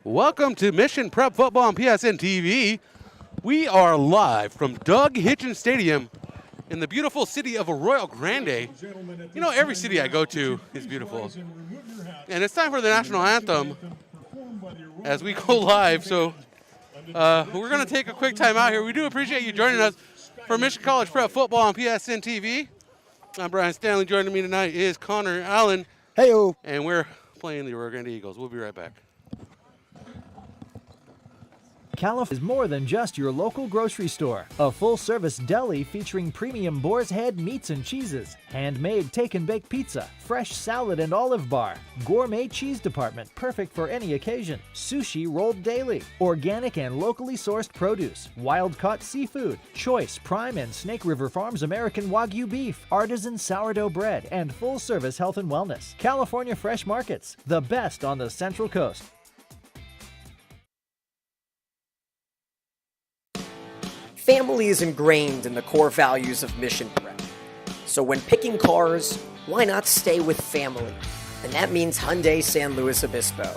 Welcome to Mission Prep Football on PSNtv. We are live from Doug Hitchens Stadium in the beautiful city of Arroyo Grande. You know, every city I go to is beautiful. And it's time for the national anthem as we go live. So we're going to take a quick time out here. We do appreciate you joining us for Mission College Prep Football on PSNtv. I'm Brian Stanley. Joining me tonight is Connor Allen. Hey-o. And we're playing the Arroyo Grande Eagles. We'll be right back. California is more than just your local grocery store. A full-service deli featuring premium boar's head meats and cheeses, handmade take-and-bake pizza, fresh salad and olive bar, gourmet cheese department perfect for any occasion, sushi rolled daily, organic and locally sourced produce, wild-caught seafood, choice Prime and Snake River Farms American Wagyu beef, artisan sourdough bread, and full-service health and wellness. California Fresh Markets, the best on the Central Coast. Family is ingrained in the core values of Mission Prep. So when picking cars, why not stay with family? And that means Hyundai San Luis Obispo.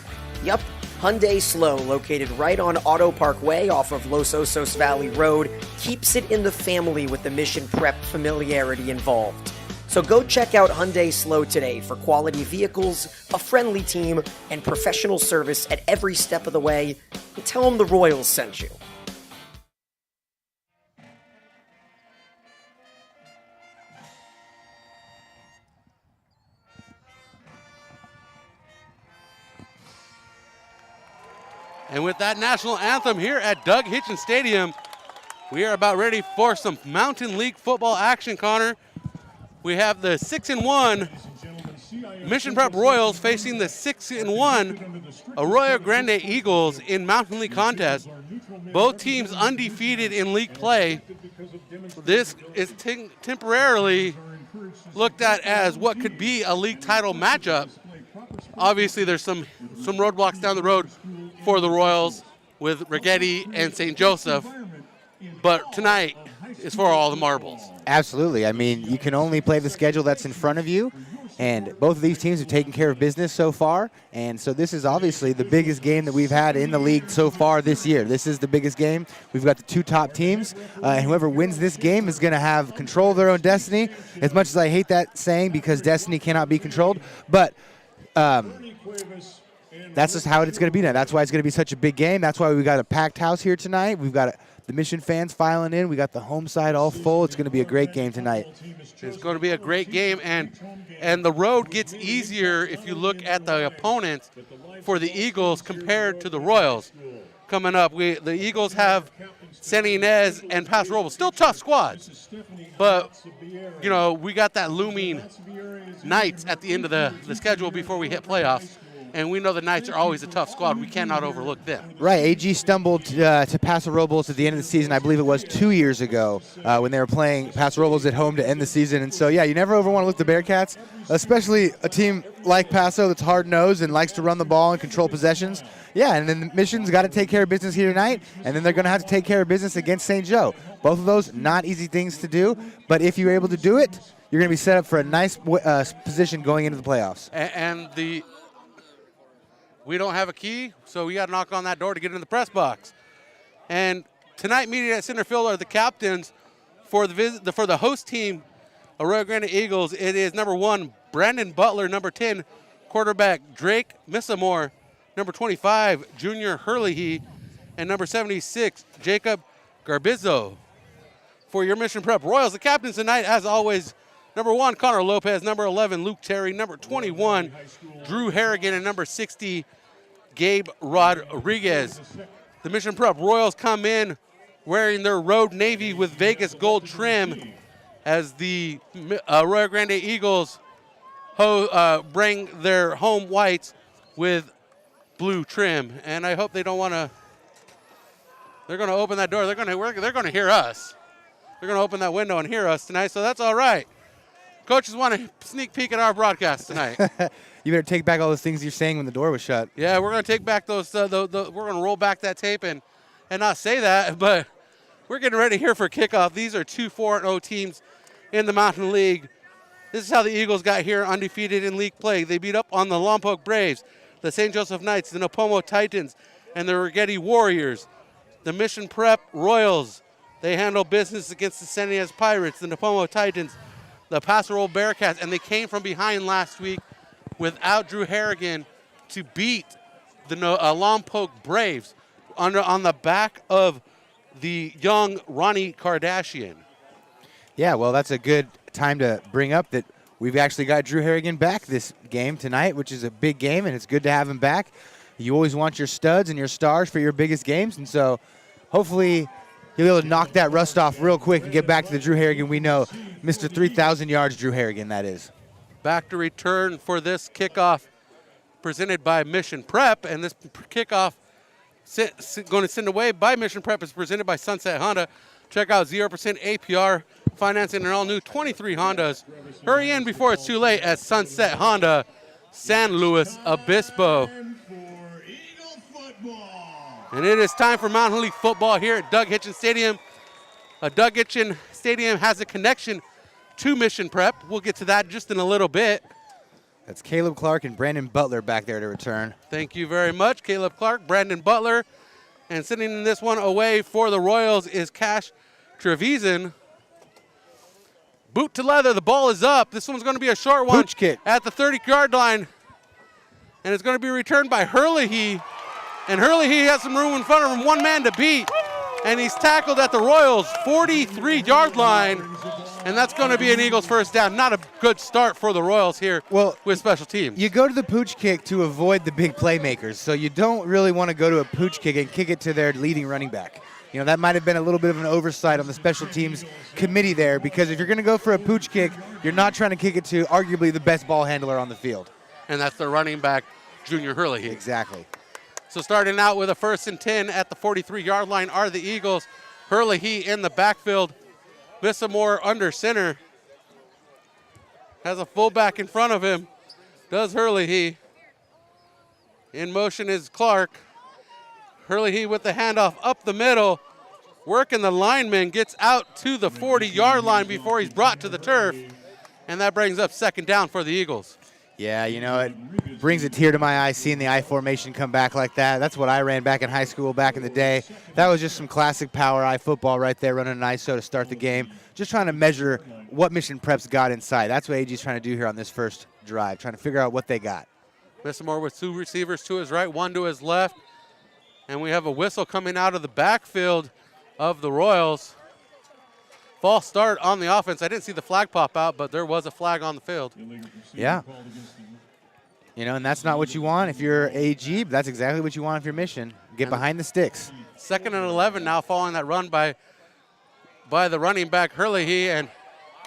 Yup, Hyundai Slow, located right on Auto Parkway off of Los Osos Valley Road, keeps it in the family with the Mission Prep familiarity involved. So go check out Hyundai Slow today for quality vehicles, a friendly team, and professional service at every step of the way. And tell them the Royals sent you. And with that national anthem here at Doug Hitchens Stadium, we are about ready for some Mountain League football action, Connor. We have the 6-1 Mission Prep Royals facing the 6-1 Arroyo Grande Eagles in Mountain League contest. Both teams undefeated in league play. This is temporarily looked at as what could be a league title matchup. Obviously, there's some roadblocks down the road for the Royals with Rigetti and St. Joseph, but tonight is for all the marbles. Absolutely. I mean, you can only play the schedule that's in front of you, and both of these teams have taken care of business so far, and so this is obviously the biggest game that we've had in the league so far this year. This is the biggest game. We've got the two top teams, and whoever wins this game is going to have control of their own destiny, as much as I hate that saying because destiny cannot be controlled, but that's just how it's going to be now. That's why it's going to be such a big game. That's why we got a packed house here tonight. We've got the Mission fans filing in. We got the home side all full. It's going to be a great game tonight. It's going to be a great game, and the road gets easier if you look at the opponents for the Eagles compared to the Royals. Coming up, the Eagles have San Ynez and Paso Robles. Still tough squads, but you know we got that looming Knights at the end of the schedule before we hit playoffs. And we know the Knights are always a tough squad. We cannot overlook them. Right. AG stumbled to Paso Robles at the end of the season. I believe it was 2 years ago when they were playing Paso Robles at home to end the season. And so, yeah, you never ever want to look at the Bearcats, especially a team like Paso that's hard-nosed and likes to run the ball and control possessions. Yeah, and then the Mission's got to take care of business here tonight, and then they're going to have to take care of business against St. Joe. Both of those, not easy things to do, but if you're able to do it, you're going to be set up for a nice position going into the playoffs. We don't have a key, so we got to knock on that door to get in the press box. And tonight, meeting at center field are the captains for the host team, Arroyo Grande Eagles. It is number 1, Brandon Butler, number 10, quarterback Drake Missamore, number 25, Junior Hurley, and number 76, Jacob Garbizzo. For your Mission Prep Royals, the captains tonight, as always, number 1, Connor Lopez, number 11, Luke Terry, number 21, Drew Harrigan, and number 60, Gabe Rodriguez. The Mission Prep Royals come in wearing their road navy with Vegas gold trim as the Arroyo Grande Eagles bring their home whites with blue trim. And I hope they don't want to. They're going to open that door. They're going to hear us. They're going to open that window and hear us tonight, so that's all right. Coaches want to sneak peek at our broadcast tonight. You better take back all those things you're saying when the door was shut. Yeah, we're going to take back those. We're going to roll back that tape and not say that, but we're getting ready here for kickoff. These are two 4-0 teams in the Mountain League. This is how the Eagles got here undefeated in league play. They beat up on the Lompoc Braves, the St. Joseph Knights, the Napomo Titans, and the Rigetti Warriors. The Mission Prep Royals, they handle business against the San Diego Pirates, the Napomo Titans, the Paso Robles Bearcats, and they came from behind last week without Drew Harrigan to beat the Lompoc Braves on the back of the young Ronnie Kardashian. Yeah, well, that's a good time to bring up that we've actually got Drew Harrigan back this game tonight, which is a big game, and it's good to have him back. You always want your studs and your stars for your biggest games, and so hopefully he'll be able to knock that rust off real quick and get back to the Drew Harrigan we know. Mr. 3,000 yards Drew Harrigan, that is. Back to return for this kickoff presented by Mission Prep, and this kickoff going to send away by Mission Prep is presented by Sunset Honda. Check out 0% APR financing an all-new 23 Hondas. Hurry in before it's too late at Sunset Honda, San Luis Obispo. And it is time for Mountain League football here at Doug Hitchin Stadium. Doug Hitchin Stadium has a connection to Mission Prep. We'll get to that just in a little bit. That's Caleb Clark and Brandon Butler back there to return. Thank you very much, Caleb Clark, Brandon Butler. And sending in this one away for the Royals is Cash Trevisan. Boot to leather, the ball is up. This one's going to be a short one. Pooch kick. At the 30-yard line. And it's going to be returned by Hurley. And Hurley has some room in front of him, one man to beat. And he's tackled at the Royals' 43-yard line. And that's going to be an Eagles first down. Not a good start for the Royals here with special teams. You go to the pooch kick to avoid the big playmakers, so you don't really want to go to a pooch kick and kick it to their leading running back. You know, that might have been a little bit of an oversight on the special teams committee there, because if you're going to go for a pooch kick, you're not trying to kick it to arguably the best ball handler on the field. And that's the running back, Junior Hurley. Exactly. So starting out with a 1st and 10 at the 43-yard line are the Eagles. Hurley in the backfield. Missamore under center. Has a fullback in front of him. Does Hurley. In motion is Clark. Hurley with the handoff up the middle. Working the lineman, gets out to the 40-yard line before he's brought to the turf. And that brings up 2nd down for the Eagles. Yeah, you know, it brings a tear to my eye seeing the I formation come back like that. That's what I ran back in high school back in the day. That was just some classic power I football right there, running an ISO to start the game. Just trying to measure what Mission Prep's got inside. That's what AG's trying to do here on this first drive, trying to figure out what they got. Missamore with 2 receivers to his right, 1 to his left. And we have a whistle coming out of the backfield of the Royals. False start on the offense. I didn't see the flag pop out, but there was a flag on the field. Yeah. You know, and that's not what you want if you're AG, but that's exactly what you want if you're Mission. Get behind the sticks. 2nd and 11 now following that run by the running back Hurley. And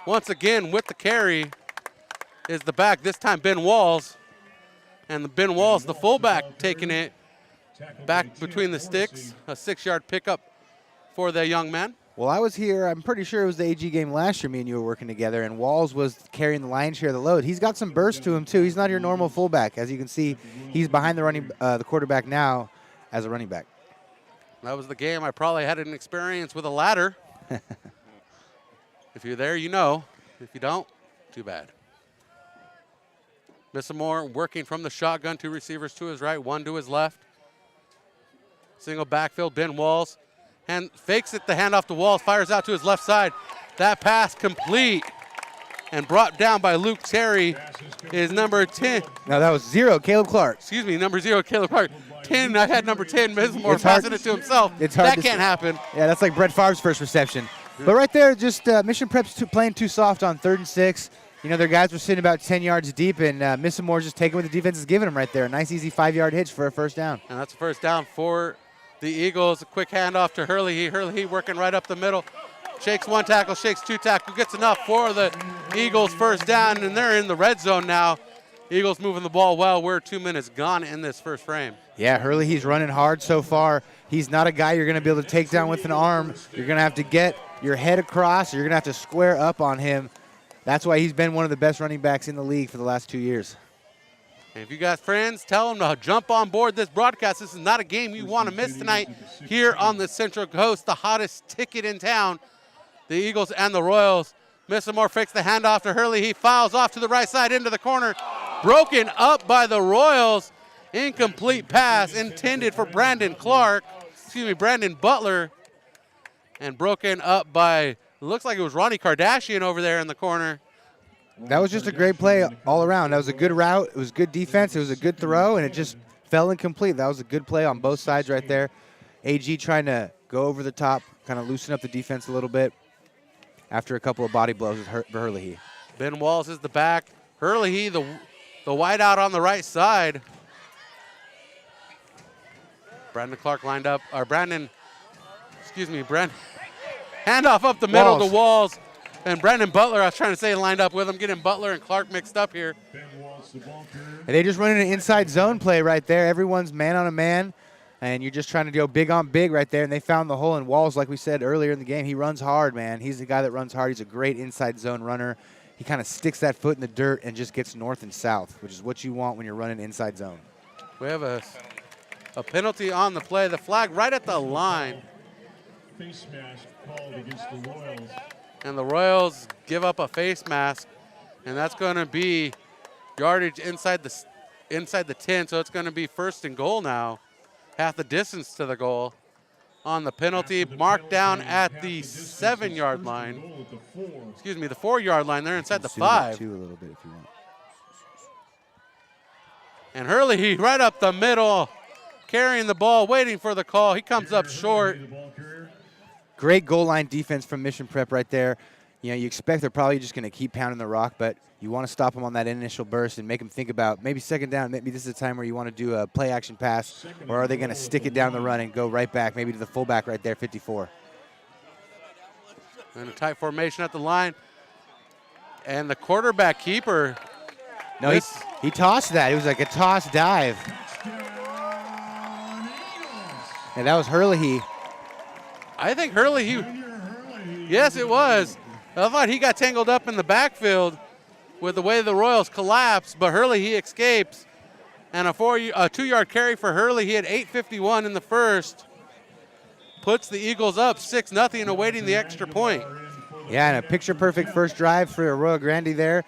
once again with the carry is the back, this time Ben Walls. And Ben Walls, the fullback, taking it back between the sticks. A 6-yard pickup for the young man. Well, I was here. I'm pretty sure it was the AG game last year me and you were working together, and Walls was carrying the lion's share of the load. He's got some burst to him, too. He's not your normal fullback. As you can see, he's behind the quarterback now as a running back. That was the game. I probably had an experience with a ladder. If you're there, you know. If you don't, too bad. Missamore working from the shotgun, 2 receivers to his right, 1 to his left. Single backfield, Ben Walls. And fakes it, the handoff to Walls, fires out to his left side. That pass complete and brought down by Luke Terry is number 10. No, that was 0, Caleb Clark. Excuse me, number 0, Caleb Clark. 10, I had number 10, Missamore passing it to himself. It's hard that can't happen. Yeah, that's like Brett Favre's first reception. But right there, just Mission Prep's playing too soft on 3rd and 6. You know, their guys were sitting about 10 yards deep, and Missamore's just taking what the defense is giving them right there. A nice, easy 5-yard hitch for a first down. And that's a first down for the Eagles. A quick handoff to Hurley. Hurley working right up the middle. Shakes 1 tackle, shakes 2 tackle, gets enough for the Eagles first down, and they're in the red zone now. Eagles moving the ball well. We're 2 minutes gone in this first frame. Yeah, Hurley, he's running hard so far. He's not a guy you're going to be able to take down with an arm. You're going to have to get your head across. You're going to have to square up on him. That's why he's been one of the best running backs in the league for the last 2 years. And if you got friends, tell them to jump on board this broadcast. This is not a game you want to miss tonight here on the Central Coast, the hottest ticket in town. The Eagles and the Royals. Missamore fakes the handoff to Hurley. He fouls off to the right side into the corner. Broken up by the Royals. Incomplete pass intended for Brandon Butler, and broken up by, looks like it was Ronnie Kardashian over there in the corner. That was just a great play all around. That was a good route. It was good defense. It was a good throw, and it just fell incomplete. That was a good play on both sides right there. AG trying to go over the top, kind of loosen up the defense a little bit after a couple of body blows with Herlihy. Ben Walls is the back. Herlihy, the wide out on the right side. Brandon Clark lined up, or Brandon, handoff up the middle to Walls. And Brandon Butler, I was trying to say, lined up with him, getting Butler and Clark mixed up here. And they just run an inside zone play right there. Everyone's man on a man, and you're just trying to go big on big right there. And they found the hole in Walls, like we said earlier in the game. He runs hard, man. He's the guy that runs hard. He's a great inside zone runner. He kind of sticks that foot in the dirt and just gets north and south, which is what you want when you're running inside zone. We have a penalty on the play. The flag right at the line. Face mask called against the Royals. And the Royals give up a face mask, and that's going to be yardage inside the 10, so it's going to be 1st and goal now, half the distance to the goal. On the penalty, marked down at the 7-yard line. Excuse me, the 4-yard line. They're inside the 5. A little bit if you want. And Herlihy right up the middle, carrying the ball, waiting for the call. He comes up short. Great goal line defense from Mission Prep right there. You know, you expect they're probably just going to keep pounding the rock, but you want to stop them on that initial burst and make them think about maybe second down. Maybe this is a time where you want to do a play action pass, or are they going to stick it down the run and go right back, maybe to the fullback right there, 54. And a tight formation at the line. And the quarterback keeper. No, he tossed that. It was like a toss dive. And that was Herlihy. I think Herlihy, yes, it was. I thought he got tangled up in the backfield with the way the Royals collapsed, but Herlihy escapes. And a 2-yard carry for Herlihy. He had 8:51 in the first. Puts the Eagles up 6-0, awaiting the extra point. Yeah, and a picture-perfect first drive for Arroyo Grande there.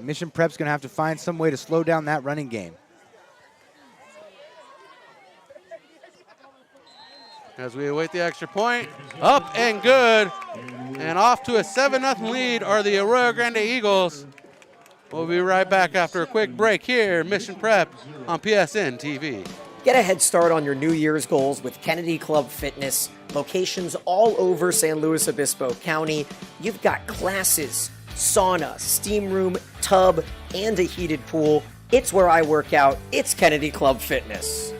Mission Prep's going to have to find some way to slow down that running game. As we await the extra point, up and good, and off to a 7-0 lead are the Arroyo Grande Eagles. We'll be right back after a quick break here, Mission Prep on PSN TV. Get a head start on your New Year's goals with Kennedy Club Fitness. Locations all over San Luis Obispo County. You've got classes, sauna, steam room, tub, and a heated pool. It's where I work out. It's Kennedy Club Fitness.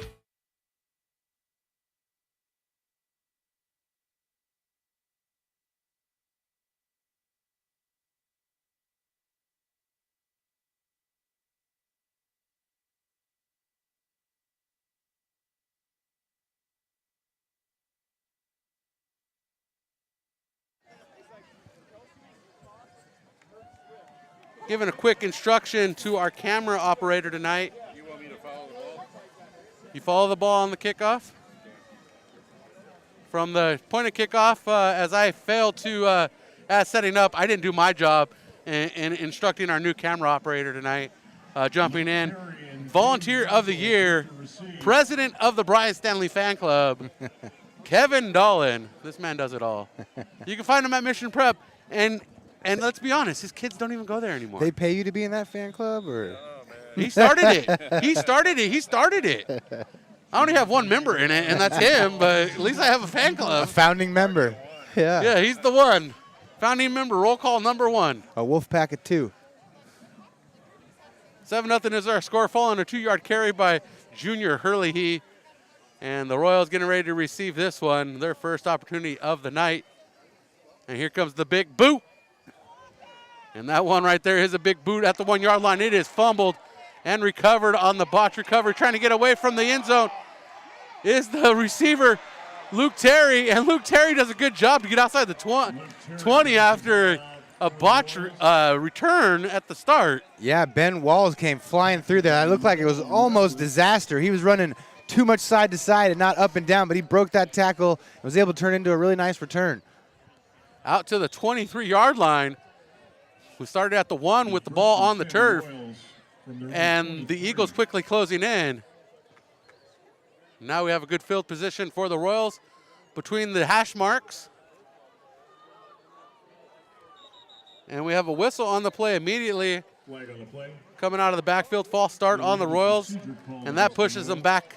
Giving a quick instruction to our camera operator tonight. You want me to follow the ball? You follow the ball on the kickoff? From the point of kickoff, as I failed to, as setting up, I didn't do my job in instructing our new camera operator tonight, jumping in. Volunteer of the Year, President of the Brian Stanley Fan Club, Kevin Dolan. This man does it all. You can find him at Mission Prep, and let's be honest, his kids don't even go there anymore. They pay you to be in that fan club, or? He started it. He started it. I only have one member in it, and that's him, but at least I have a fan club. A founding member. Yeah. Yeah, he's the one. Founding member, roll call number 1. A wolf pack of 2. 7-0 is our score, following a 2-yard carry by Junior Herlihy. And the Royals getting ready to receive this one, their first opportunity of the night. And here comes the big boot. And that one right there is a big boot at the 1-yard line. It is fumbled and recovered on the botch recovery, trying to get away from the end zone is the receiver, Luke Terry. And Luke Terry does a good job to get outside the 20 after a botch return at the start. Yeah, Ben Walls came flying through there. It looked like it was almost disaster. He was running too much side to side and not up and down, but he broke that tackle and was able to turn into a really nice return. Out to the 23-yard line. We started at the 1 with the ball on the turf, and the Eagles quickly closing in. Now we have a good field position for the Royals between the hash marks. And we have a whistle on the play immediately. Flag on the play. Coming out of the backfield, false start on the Royals. And that pushes them back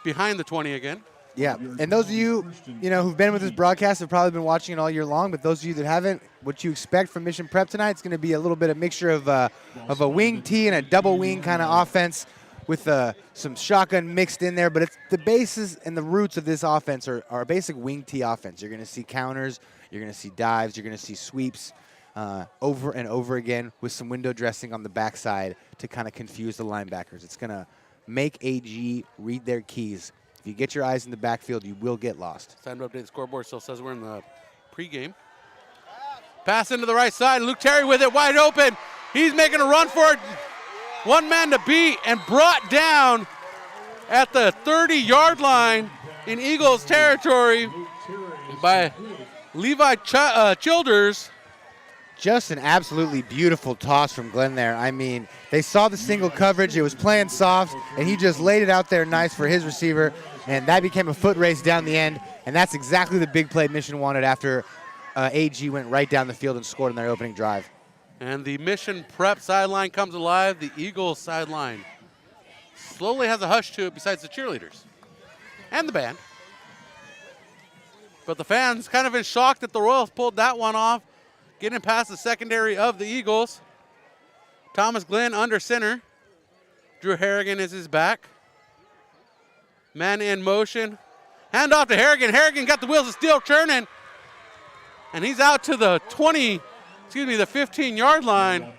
behind the 20 again. Yeah, and those of you, who've been with this broadcast have probably been watching it all year long, but those of you that haven't, what you expect from Mission Prep tonight is going to be a little bit of mixture of a wing tee and a double wing kind of offense with some shotgun mixed in there, but it's the basis and the roots of this offense are a basic wing tee offense. You're going to see counters, you're going to see dives, you're going to see sweeps over and over again with some window dressing on the backside to kind of confuse the linebackers. It's going to make AG read their keys. If you get your eyes in the backfield, you will get lost. Time to update the scoreboard. Still says we're in the pregame. Pass into the right side. Luke Terry with it wide open. He's making a run for it. One man to beat and brought down at the 30-yard line in Eagles territory by Levi Childers. Just an absolutely beautiful toss from Glenn there. I mean, they saw the single coverage. It was playing soft, and he just laid it out there nice for his receiver, and that became a foot race down the end, and that's exactly the big play Mission wanted after AG went right down the field and scored on their opening drive. And the Mission Prep sideline comes alive. The Eagles sideline slowly has a hush to it besides the cheerleaders and the band. But the fans kind of in shock that the Royals pulled that one off, getting past the secondary of the Eagles. Thomas Glenn under center. Drew Harrigan is his back. Man in motion. Hand off to Harrigan. Harrigan got the wheels of steel churning. And he's out to the 15-yard line.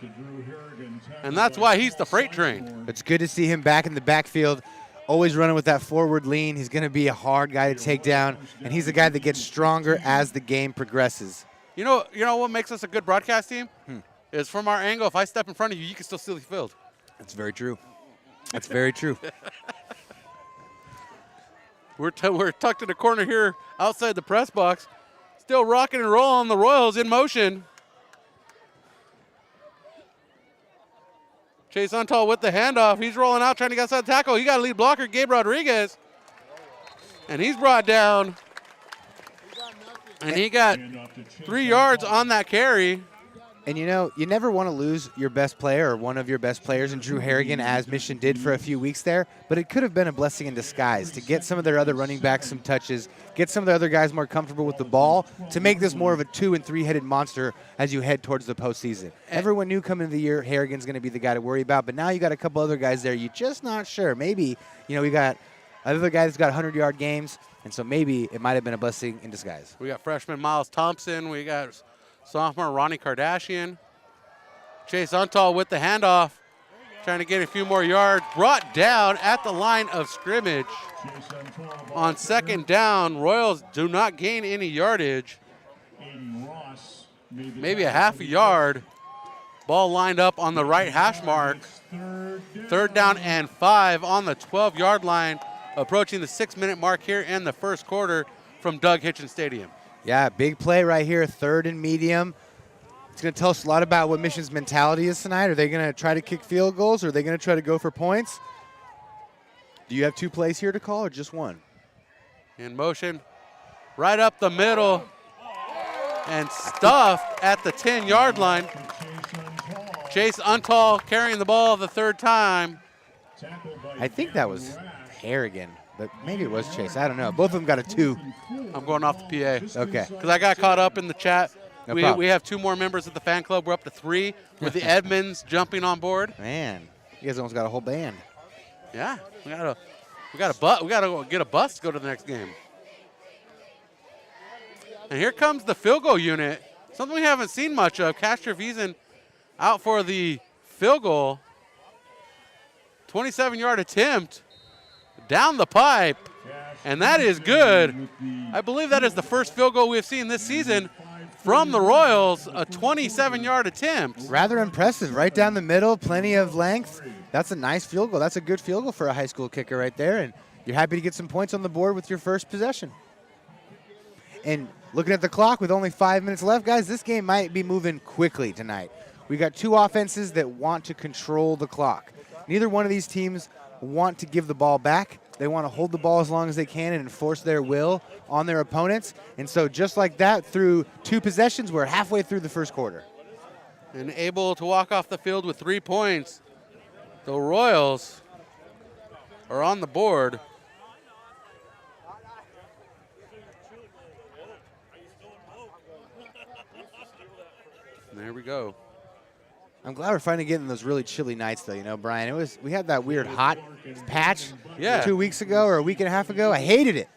And that's why he's the freight train. It's good to see him back in the backfield, always running with that forward lean. He's going to be a hard guy to take down, and he's a guy that gets stronger as the game progresses. You know what makes us a good broadcast team? Is from our angle, if I step in front of you, you can still see the field. That's very true. That's very true. We're tucked in the corner here outside the press box. Still rocking and rolling. The Royals in motion. Chase Untall with the handoff. He's rolling out, trying to get outside the tackle. He got a lead blocker, Gabe Rodriguez. And he's brought down. And he got 3 yards on that carry. And you never want to lose your best player or one of your best players in Drew Harrigan, as Mission did for a few weeks there, but it could have been a blessing in disguise to get some of their other running backs some touches, get some of the other guys more comfortable with the ball, to make this more of a 2- and 3-headed monster as you head towards the postseason. Everyone knew coming into the year Harrigan's going to be the guy to worry about, but now you got a couple other guys there. You're just not sure. Maybe, we got another guy that's got 100-yard games, and so maybe it might have been a blessing in disguise. We got freshman Miles Thompson. We got sophomore Ronnie Kardashian. Chase Untall with the handoff, trying to get a few more yards. Brought down at the line of scrimmage. On second down, Royals do not gain any yardage. Maybe a half a yard. Ball lined up on the right hash mark. 3rd down and 5 on the 12-yard line, approaching the 6-minute mark here in the first quarter from Doug Hitchens Stadium. Yeah, big play right here, 3rd and medium. It's going to tell us a lot about what Mission's mentality is tonight. Are they going to try to kick field goals, or are they going to try to go for points? Do you have 2 plays here to call, or just one? In motion, right up the middle, and stuffed at the 10-yard line. Chase Untall carrying the ball the 3rd time. I think that was Harrigan, but maybe it was Chase. I don't know. Both of them got a 2. I'm going off the PA. Okay. Because I got caught up in the chat. No We problem. have 2 more members of the fan club. We're up to 3 with the Edmonds jumping on board. Man, you guys almost got a whole band. Yeah, we gotta get a bus to go to the next game. And here comes the field goal unit. Something we haven't seen much of. Castro Vizan out for the field goal. 27-yard attempt down the pipe, and that is good. I believe that is the first field goal we've seen this season from the Royals, a 27-yard attempt. Rather impressive, right down the middle, plenty of length. That's a nice field goal. That's a good field goal for a high school kicker right there, and you're happy to get some points on the board with your first possession. And looking at the clock with only 5 minutes left, guys, this game might be moving quickly tonight. We got 2 offenses that want to control the clock. Neither one of these teams want to give the ball back, They want to hold the ball as long as they can and enforce their will on their opponents. And so just like that, through 2 possessions, we're halfway through the first quarter. And able to walk off the field with 3 points. The Royals are on the board. There we go. I'm glad we're finally getting those really chilly nights, though. You know, Brian, we had that weird hot patch 2 weeks ago or a week and a half ago. I hated it.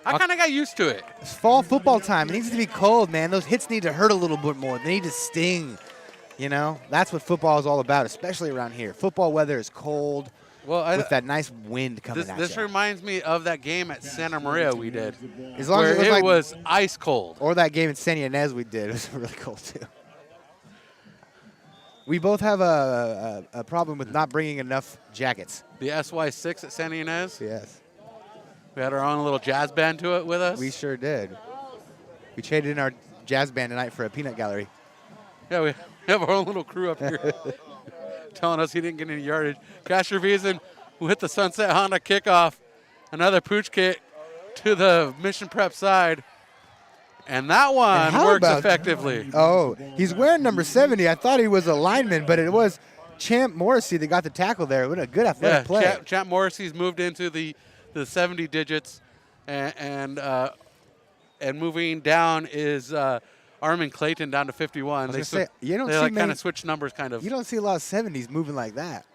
I kind of got used to it. It's fall football time. It needs to be cold, man. Those hits need to hurt a little bit more. They need to sting. You know, that's what football is all about, especially around here. Football weather is cold with that nice wind coming at you. This reminds me of that game at Santa Maria we did, as long as it was ice cold. Or that game in San Ynez we did. It was really cold, too. We both have a problem with not bringing enough jackets. The SY6 at Santa Ynez? Yes. We had our own little jazz band to it with us. We sure did. We traded in our jazz band tonight for a peanut gallery. Yeah, we have our own little crew up here telling us he didn't get any yardage. Casher Wiesen with the Sunset Honda kickoff. Another pooch kick to the Mission Prep side. And that one works effectively. Oh, he's wearing number 70. I thought he was a lineman, but it was Champ Morrissey that got the tackle there. What a good athletic play. Champ Morrissey's moved into the 70 digits, and moving down is Armin Clayton down to 51. They kind of switch numbers, kind of. You don't see a lot of 70s moving like that.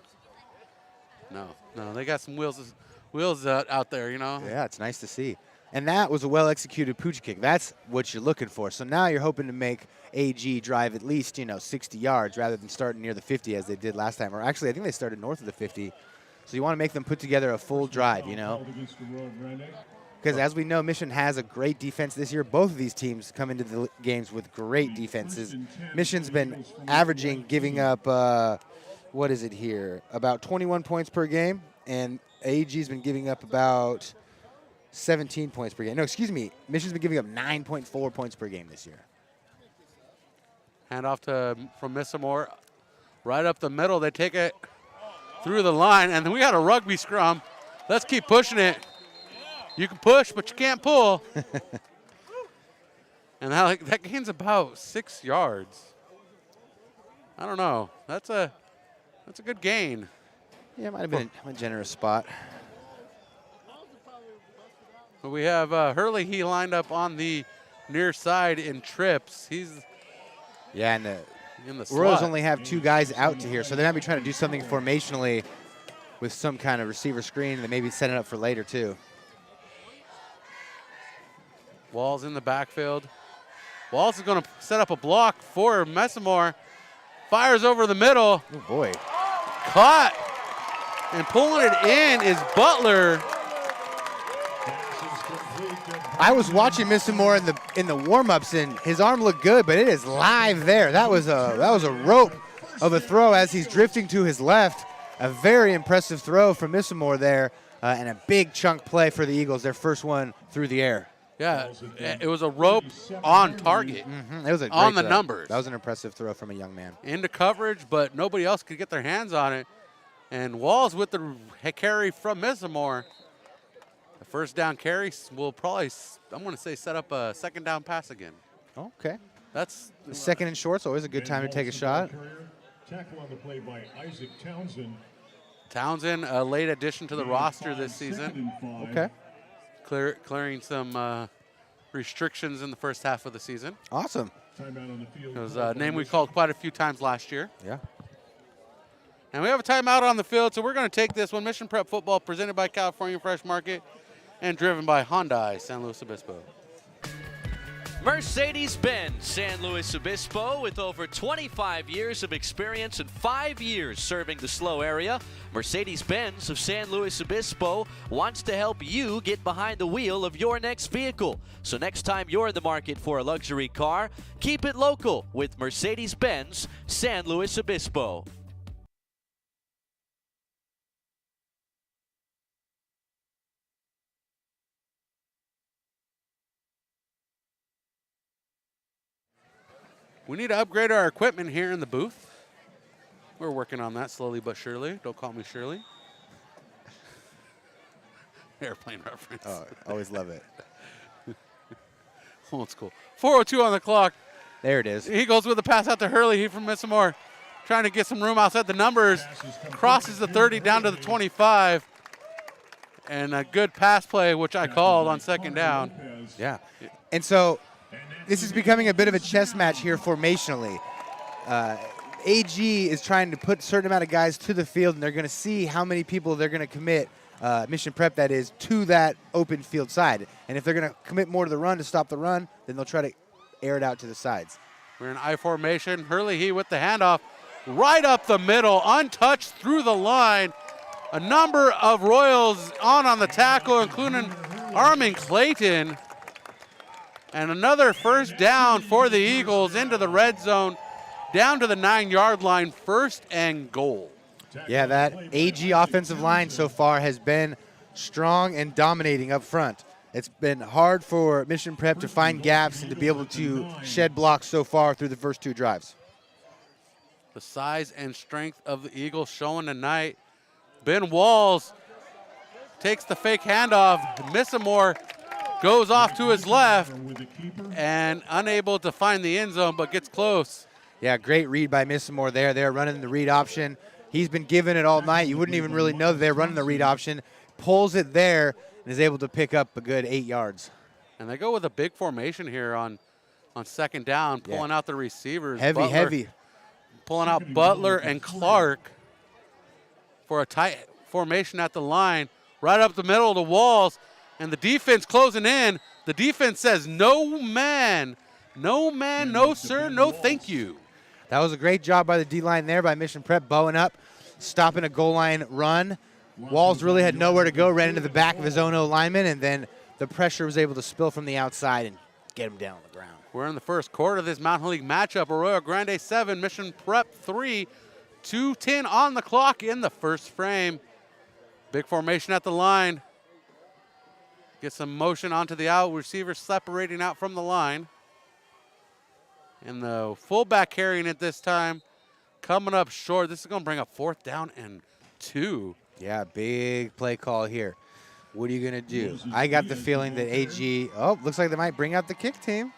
No, they got some wheels out there, you know. Yeah, it's nice to see. And that was a well-executed pooch kick. That's what you're looking for. So now you're hoping to make AG drive at least, 60 yards rather than starting near the 50 as they did last time. Or actually, I think they started north of the 50. So you want to make them put together a full drive, Because as we know, Mission has a great defense this year. Both of these teams come into the games with great defenses. Mission's been averaging, giving up, what is it here, about 21 points per game. And AG's been giving up about 17 points per game. No, excuse me. Mission's been giving up 9.4 points per game this year. Hand off from Missamore. Right up the middle. They take it through the line. And then we got a rugby scrum. Let's keep pushing it. You can push, but you can't pull. And that gains about 6 yards. I don't know. That's a good gain. Yeah, it might have been a generous spot. But we have Hurley. He lined up on the near side in trips. He's and in the Royals slot. only have 2 guys out to here, so they might be trying to do something formationally with some kind of receiver screen, and they maybe set it up for later too. Walls in the backfield. Walls is going to set up a block for Messamore. Fires over the middle. Oh boy! Caught and pulling it in is Butler. I was watching Mr. Moore in the warm-ups, and his arm looked good, but it is live there. That was a rope of a throw as he's drifting to his left. A very impressive throw from Mr. Moore there, and a big chunk play for the Eagles, their first one through the air. Yeah, it was a rope on target. It was a great on the throw. numbers. That was an impressive throw from a young man. Into coverage, but nobody else could get their hands on it. And Walls with the carry from Messamore. The first down carry will probably, I'm going to say, set up a second down pass again. Okay. That's the second and short's always a good time to take a shot. Tackle on the play by Isaac Townsend. Townsend, a late addition to the roster this season. Okay. Clearing some restrictions in the first half of the season. Awesome. It was a name we called quite a few times last year. Yeah. And we have a timeout on the field, so we're going to take this one. Mission Prep Football presented by California Fresh Market and driven by Hyundai San Luis Obispo. Mercedes-Benz San Luis Obispo, with over 25 years of experience and 5 years serving the SLO area. Mercedes-Benz of San Luis Obispo wants to help you get behind the wheel of your next vehicle. So next time you're in the market for a luxury car, keep it local with Mercedes-Benz San Luis Obispo. We need to upgrade our equipment here in the booth. We're working on that slowly but surely. Don't call me Shirley. Airplane reference. Oh, always love it. Old school. 4:02 on the clock. There it is. Eagles with a pass out to Hurley. He from Missamore, trying to get some room outside the numbers. Crosses the 30 down to the 25. And a good pass play, which I called on second down. Yeah. And so this is becoming a bit of a chess match here formationally. AG is trying to put a certain amount of guys to the field, and they're going to see how many people they're going to commit, Mission Prep that is, to that open field side. And if they're going to commit more to the run to stop the run, then they'll try to air it out to the sides. We're in I formation. Hurley he with the handoff right up the middle, untouched through the line. A number of Royals on the tackle, including Armin Clayton. And another first down for the Eagles into the red zone, down to the 9-yard line, 1st and goal. Yeah, that AG offensive line so far has been strong and dominating up front. It's been hard for Mission Prep to find gaps and to be able to shed blocks so far through the first 2 drives. The size and strength of the Eagles showing tonight. Ben Walls takes the fake handoff. Missamore goes off to his left and unable to find the end zone, but gets close. Yeah, great read by Missamore there. They're running the read option. He's been giving it all night. You wouldn't even really know that they're running the read option. Pulls it there and is able to pick up a good 8 yards. And they go with a big formation here on second down, pulling out the receivers. Heavy. Pulling out Butler and Clark for a tight formation at the line. Right up the middle of the Walls, and the defense closing in. The defense says, no man, no sir, no thank you. That was a great job by the D-line there by Mission Prep, bowing up, stopping a goal line run. Walls really had nowhere to go, ran into the back of his own lineman, and then the pressure was able to spill from the outside and get him down on the ground. We're in the first quarter of this Mountain League matchup. Arroyo Grande 7, Mission Prep 3, 2:10 on the clock in the first frame. Big formation at the line. Get some motion onto the out. Receiver separating out from the line. And the fullback carrying it this time. Coming up short. This is going to bring up 4th down and 2. Yeah, big play call here. What are you going to do? I got the feeling that AG, looks like they might bring out the kick team.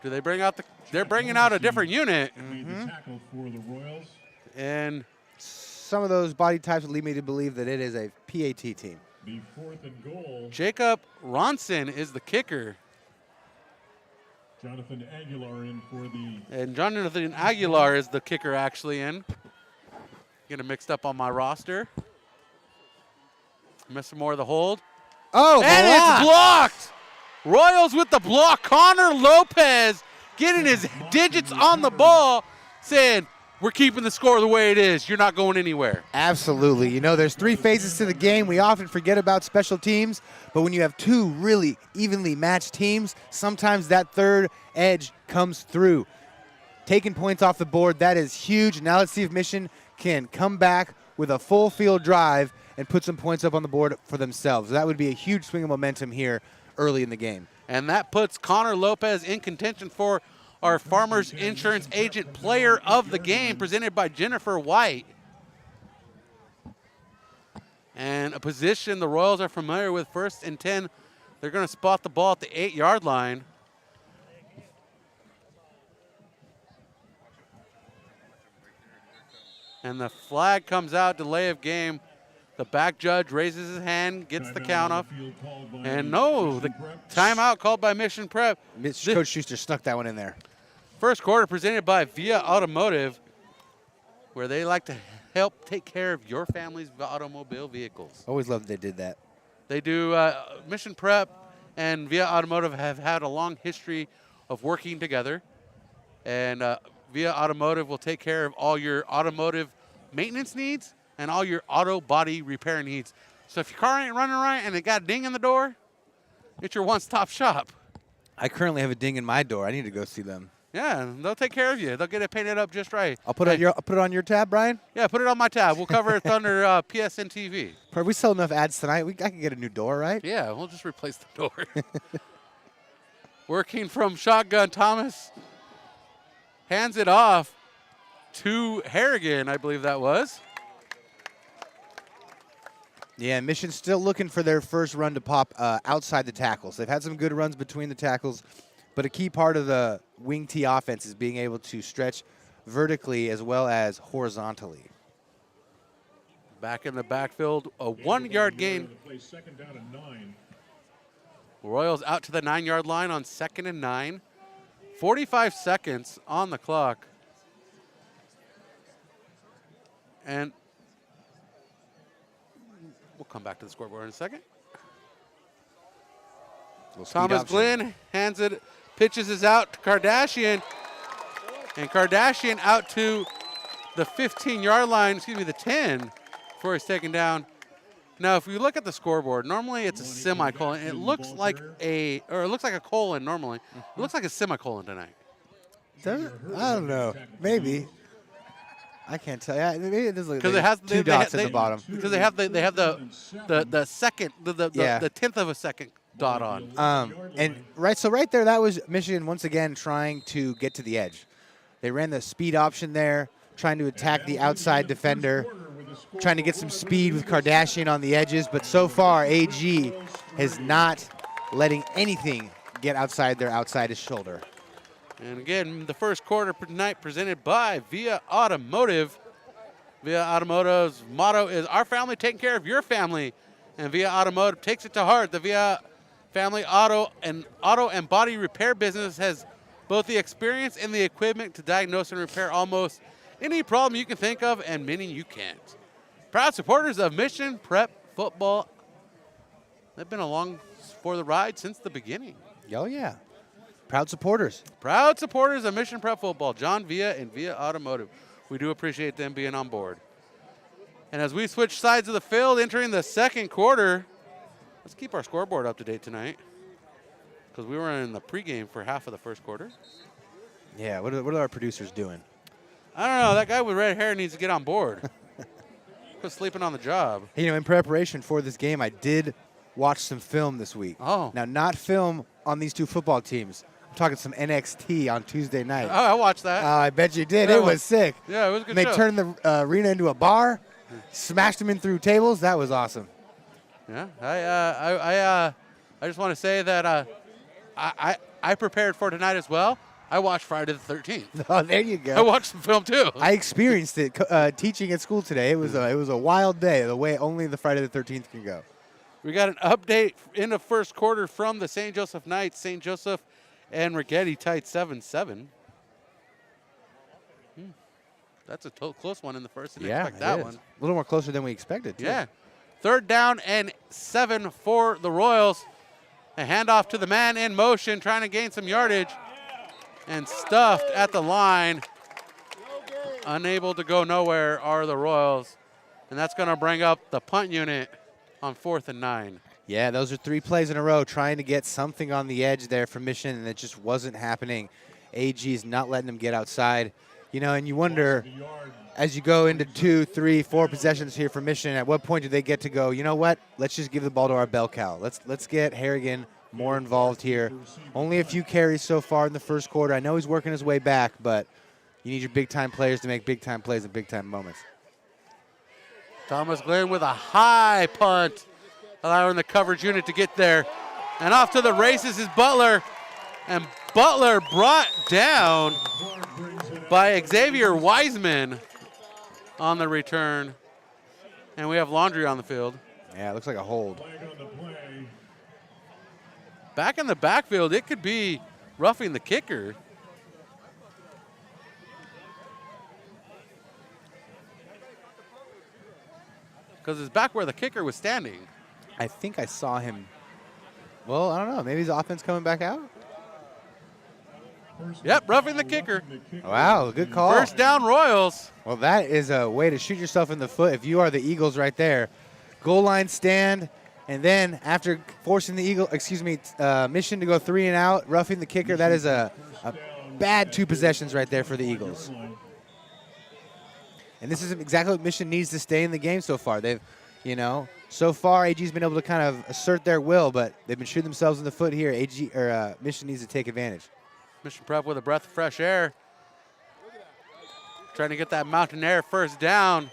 Do they bring out they're bringing out a different unit. And some of those body types would lead me to believe that it is a PAT team. The 4th and goal. Jacob Ronson is the kicker. Jonathan Aguilar in for the. And Jonathan Aguilar is the kicker actually in. Getting mixed up on my roster. Missing more of the hold. Oh, and it's blocked! Royals with the block. Connor Lopez getting his digits on the ball, saying, we're keeping the score the way it is. You're not going anywhere. Absolutely. You know, there's 3 phases to the game. We often forget about special teams, but when you have 2 really evenly matched teams, sometimes that 3rd edge comes through. Taking points off the board, that is huge. Now let's see if Mission can come back with a full field drive and put some points up on the board for themselves. That would be a huge swing of momentum here early in the game. And that puts Connor Lopez in contention for our Farmers Insurance Agent Player of the Game, presented by Jennifer White. And a position the Royals are familiar with, 1st and 10. They're going to spot the ball at the 8-yard line. And the flag comes out, delay of game. The back judge raises his hand, gets the count off. And no, the timeout called by Mission Prep. Coach Schuster snuck that one in there. First quarter presented by Via Automotive, where they like to help take care of your family's automobile vehicles. Always loved they did that. They do. Mission Prep and Via Automotive have had a long history of working together. And Via Automotive will take care of all your automotive maintenance needs and all your auto body repair needs. So if your car ain't running right and it got a ding in the door, it's your one-stop shop. I currently have a ding in my door. I need to go see them. Yeah, they'll take care of you. They'll get it painted up just right. I'll put it on your tab, Brian. Yeah, put it on my tab. We'll cover it under PSNtv. We sell enough ads tonight. I can get a new door, right? Yeah, we'll just replace the door. Working from shotgun, Thomas hands it off to Harrigan, I believe that was. Yeah, Mission's still looking for their first run to pop outside the tackles. They've had some good runs between the tackles, but a key part of the wing T offense is being able to stretch vertically as well as horizontally. Back in the backfield, a 1-yard gain. Second down and 9. Royals out to the 9-yard line on 2nd and 9. 45 seconds on the clock. And we'll come back to the scoreboard in a second. Thomas Glenn hands it, pitches is out to Kardashian. And Kardashian out to the 15-yard line, the 10, before he's taken down. Now, if we look at the scoreboard, normally it's a semicolon. It looks like it looks like a colon normally. It looks like a semicolon tonight. Does it? I don't know. Maybe. I can't tell. Yeah, maybe it does look Because like it has two dots at the bottom. Because they have the second, the tenth of a second dot on. And right there, that was Michigan once again trying to get to the edge. They ran the speed option there, trying to attack the outside defender, trying to get some speed with Kardashian on the edges, but so far AG is not letting anything get outside his shoulder. And again, the first quarter tonight presented by Via Automotive. Via Automotive's motto is, our family taking care of your family. And Via Automotive takes it to heart. The Via family auto and body repair business has both the experience and the equipment to diagnose and repair almost any problem you can think of and many you can't. Proud supporters of Mission Prep Football. They've been along for the ride since the beginning. Oh, yeah. Proud supporters. Proud supporters of Mission Prep Football, John Villa and Villa Automotive. We do appreciate them being on board. And as we switch sides of the field entering the second quarter, let's keep our scoreboard up to date tonight, because we were in the pregame for half of the first quarter. Yeah, what are our producers doing? I don't know. That guy with red hair needs to get on board. Quit sleeping on the job. You know, in preparation for this game, I did watch some film this week. Oh. Now, not film on these two football teams. I'm talking some NXT on Tuesday night. Oh, I watched that. I bet you did. That It was sick. Yeah, it was a good They show. turned the arena into a bar, smashed them in through tables. That was awesome. Yeah, I just want to say that I prepared for tonight as well. I watched Friday the 13th. Oh, there you go. I watched some film too. I experienced it teaching at school today. It was a wild day, the way only the Friday the 13th can go. We got an update in the first quarter from the St. Joseph Knights. St. Joseph and Rigetti tied 7-7. That's a close one in the first. Didn't expect that one. A little more closer than we expected, too. Yeah. 3rd down and 7 for the Royals. A handoff to the man in motion, trying to gain some yardage. And stuffed at the line. Unable to go nowhere are the Royals. And that's going to bring up the punt unit on 4th and 9. Yeah, those are 3 plays in a row trying to get something on the edge there for Mission, and it just wasn't happening. AG is not letting them get outside. You know, and you wonder, as you go into 2, 3, 4 possessions here for Mission, at what point do they get to go, you know what, let's just give the ball to our bell cow. Let's get Harrigan more involved here. Only a few carries so far in the first quarter. I know he's working his way back, but you need your big-time players to make big-time plays in big-time moments. Thomas Glenn with a high punt, allowing the coverage unit to get there. And off to the races is Butler. And Butler brought down by Xavier Wiseman on the return. And we have Laundry on the field. Yeah, it looks like a hold. Back in the backfield, it could be roughing the kicker. Because it's back where the kicker was standing. I think I saw him. Well, I don't know. Maybe his offense coming back out? Yep, roughing the kicker. Wow, good call. 1st down, Royals. Well, that is a way to shoot yourself in the foot if you are the Eagles right there. Goal line stand, and then after forcing the Mission to go 3 and out, roughing the kicker, that is a bad 2 possessions right there for the Eagles. And this is exactly what Mission needs to stay in the game so far. They've, so far AG's been able to kind of assert their will, but they've been shooting themselves in the foot here. Mission needs to take advantage. Mission Prep with a breath of fresh air. Trying to get that mountain air 1st down.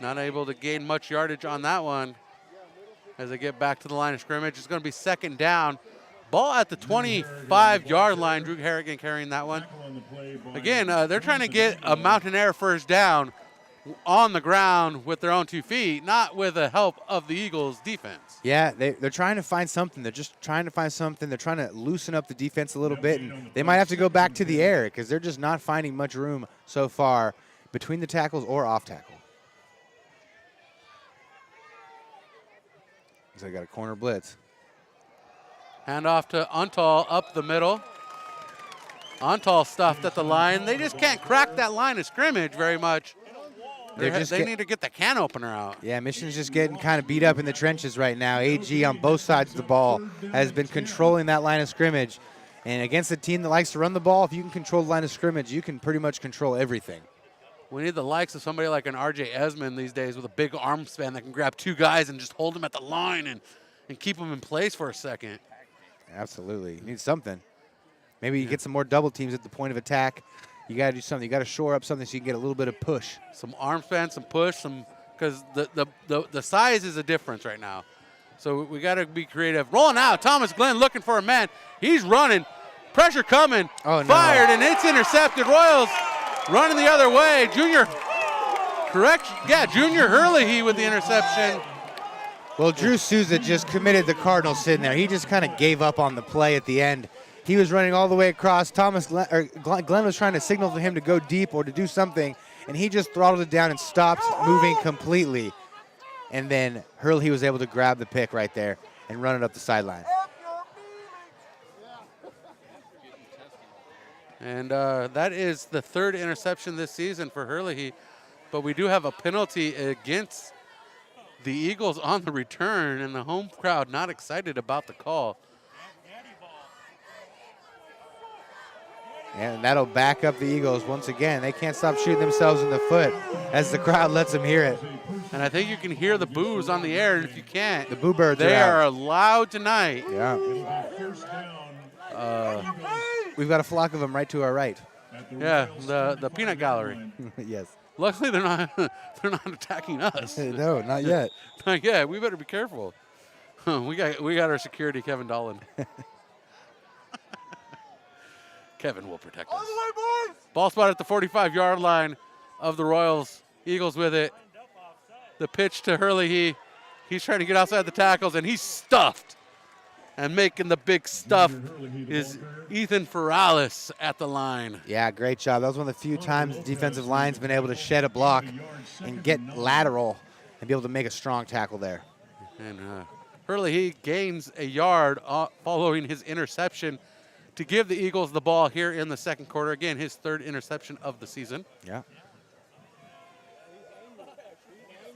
Not able to gain much yardage on that one as they get back to the line of scrimmage. It's going to be second down. Ball at the 25-yard line. Drew Harrigan carrying that one. Again, they're trying to get a Mountain Air first down on the ground with their own 2 feet, not with the help of the Eagles defense. Yeah, they're trying to find something. They're just trying to find something. They're trying to loosen up the defense a little bit, and they might have to go back to the air because they're just not finding much room so far between the tackles or off tackle. So they got a corner blitz. Hand off to Untal up the middle. Untal stuffed at the line. They just can't crack that line of scrimmage very much. They need to get the can opener out. Yeah, Mission's just getting kind of beat up in the trenches right now. AG on both sides of the ball has been controlling that line of scrimmage. And against a team that likes to run the ball, if you can control the line of scrimmage, you can pretty much control everything. We need the likes of somebody like an R.J. Esmond these days with a big arm span that can grab 2 guys and just hold them at the line and keep them in place for a second. Absolutely. You need something. Maybe you get some more double teams at the point of attack. You got to do something. You got to shore up something so you can get a little bit of push. Some arm span, some push, because the size is a difference right now. So we got to be creative. Rolling out, Thomas Glenn looking for a man. He's running. Pressure coming. Oh, no. Fired, and it's intercepted. Royals running the other way. Junior Hurley with the interception. Well, Drew Souza just committed the Cardinals sitting there. He just kind of gave up on the play at the end. He was running all the way across. Glenn was trying to signal for him to go deep or to do something, and he just throttled it down and stopped moving completely. And then Hurley was able to grab the pick right there and run it up the sideline. And that is the 3rd interception this season for Hurley. But we do have a penalty against the Eagles on the return, and the home crowd not excited about the call. And that'll back up the Eagles once again. They can't stop shooting themselves in the foot as the crowd lets them hear it. And I think you can hear the boos on the air, and if you can't, the boo birds they are are loud tonight. Yeah. We've got a flock of them right to our right. Yeah, the peanut gallery. Yes. Luckily, they're not attacking us. No, not yet. Not yet. We better be careful. We got our security, Kevin Dolan. Kevin will protect us. Ball spot at the 45-yard line of the Royals. Eagles with it. The pitch to Hurley. He's trying to get outside the tackles, and he's stuffed. And making the big stuff is Ethan Ferralis at the line. Yeah, great job. That was one of the few times the defensive line's been able to shed a block and get lateral and be able to make a strong tackle there. And Hurley gains a yard following his interception to give the Eagles the ball here in the second quarter. Again, his 3rd interception of the season. Yeah.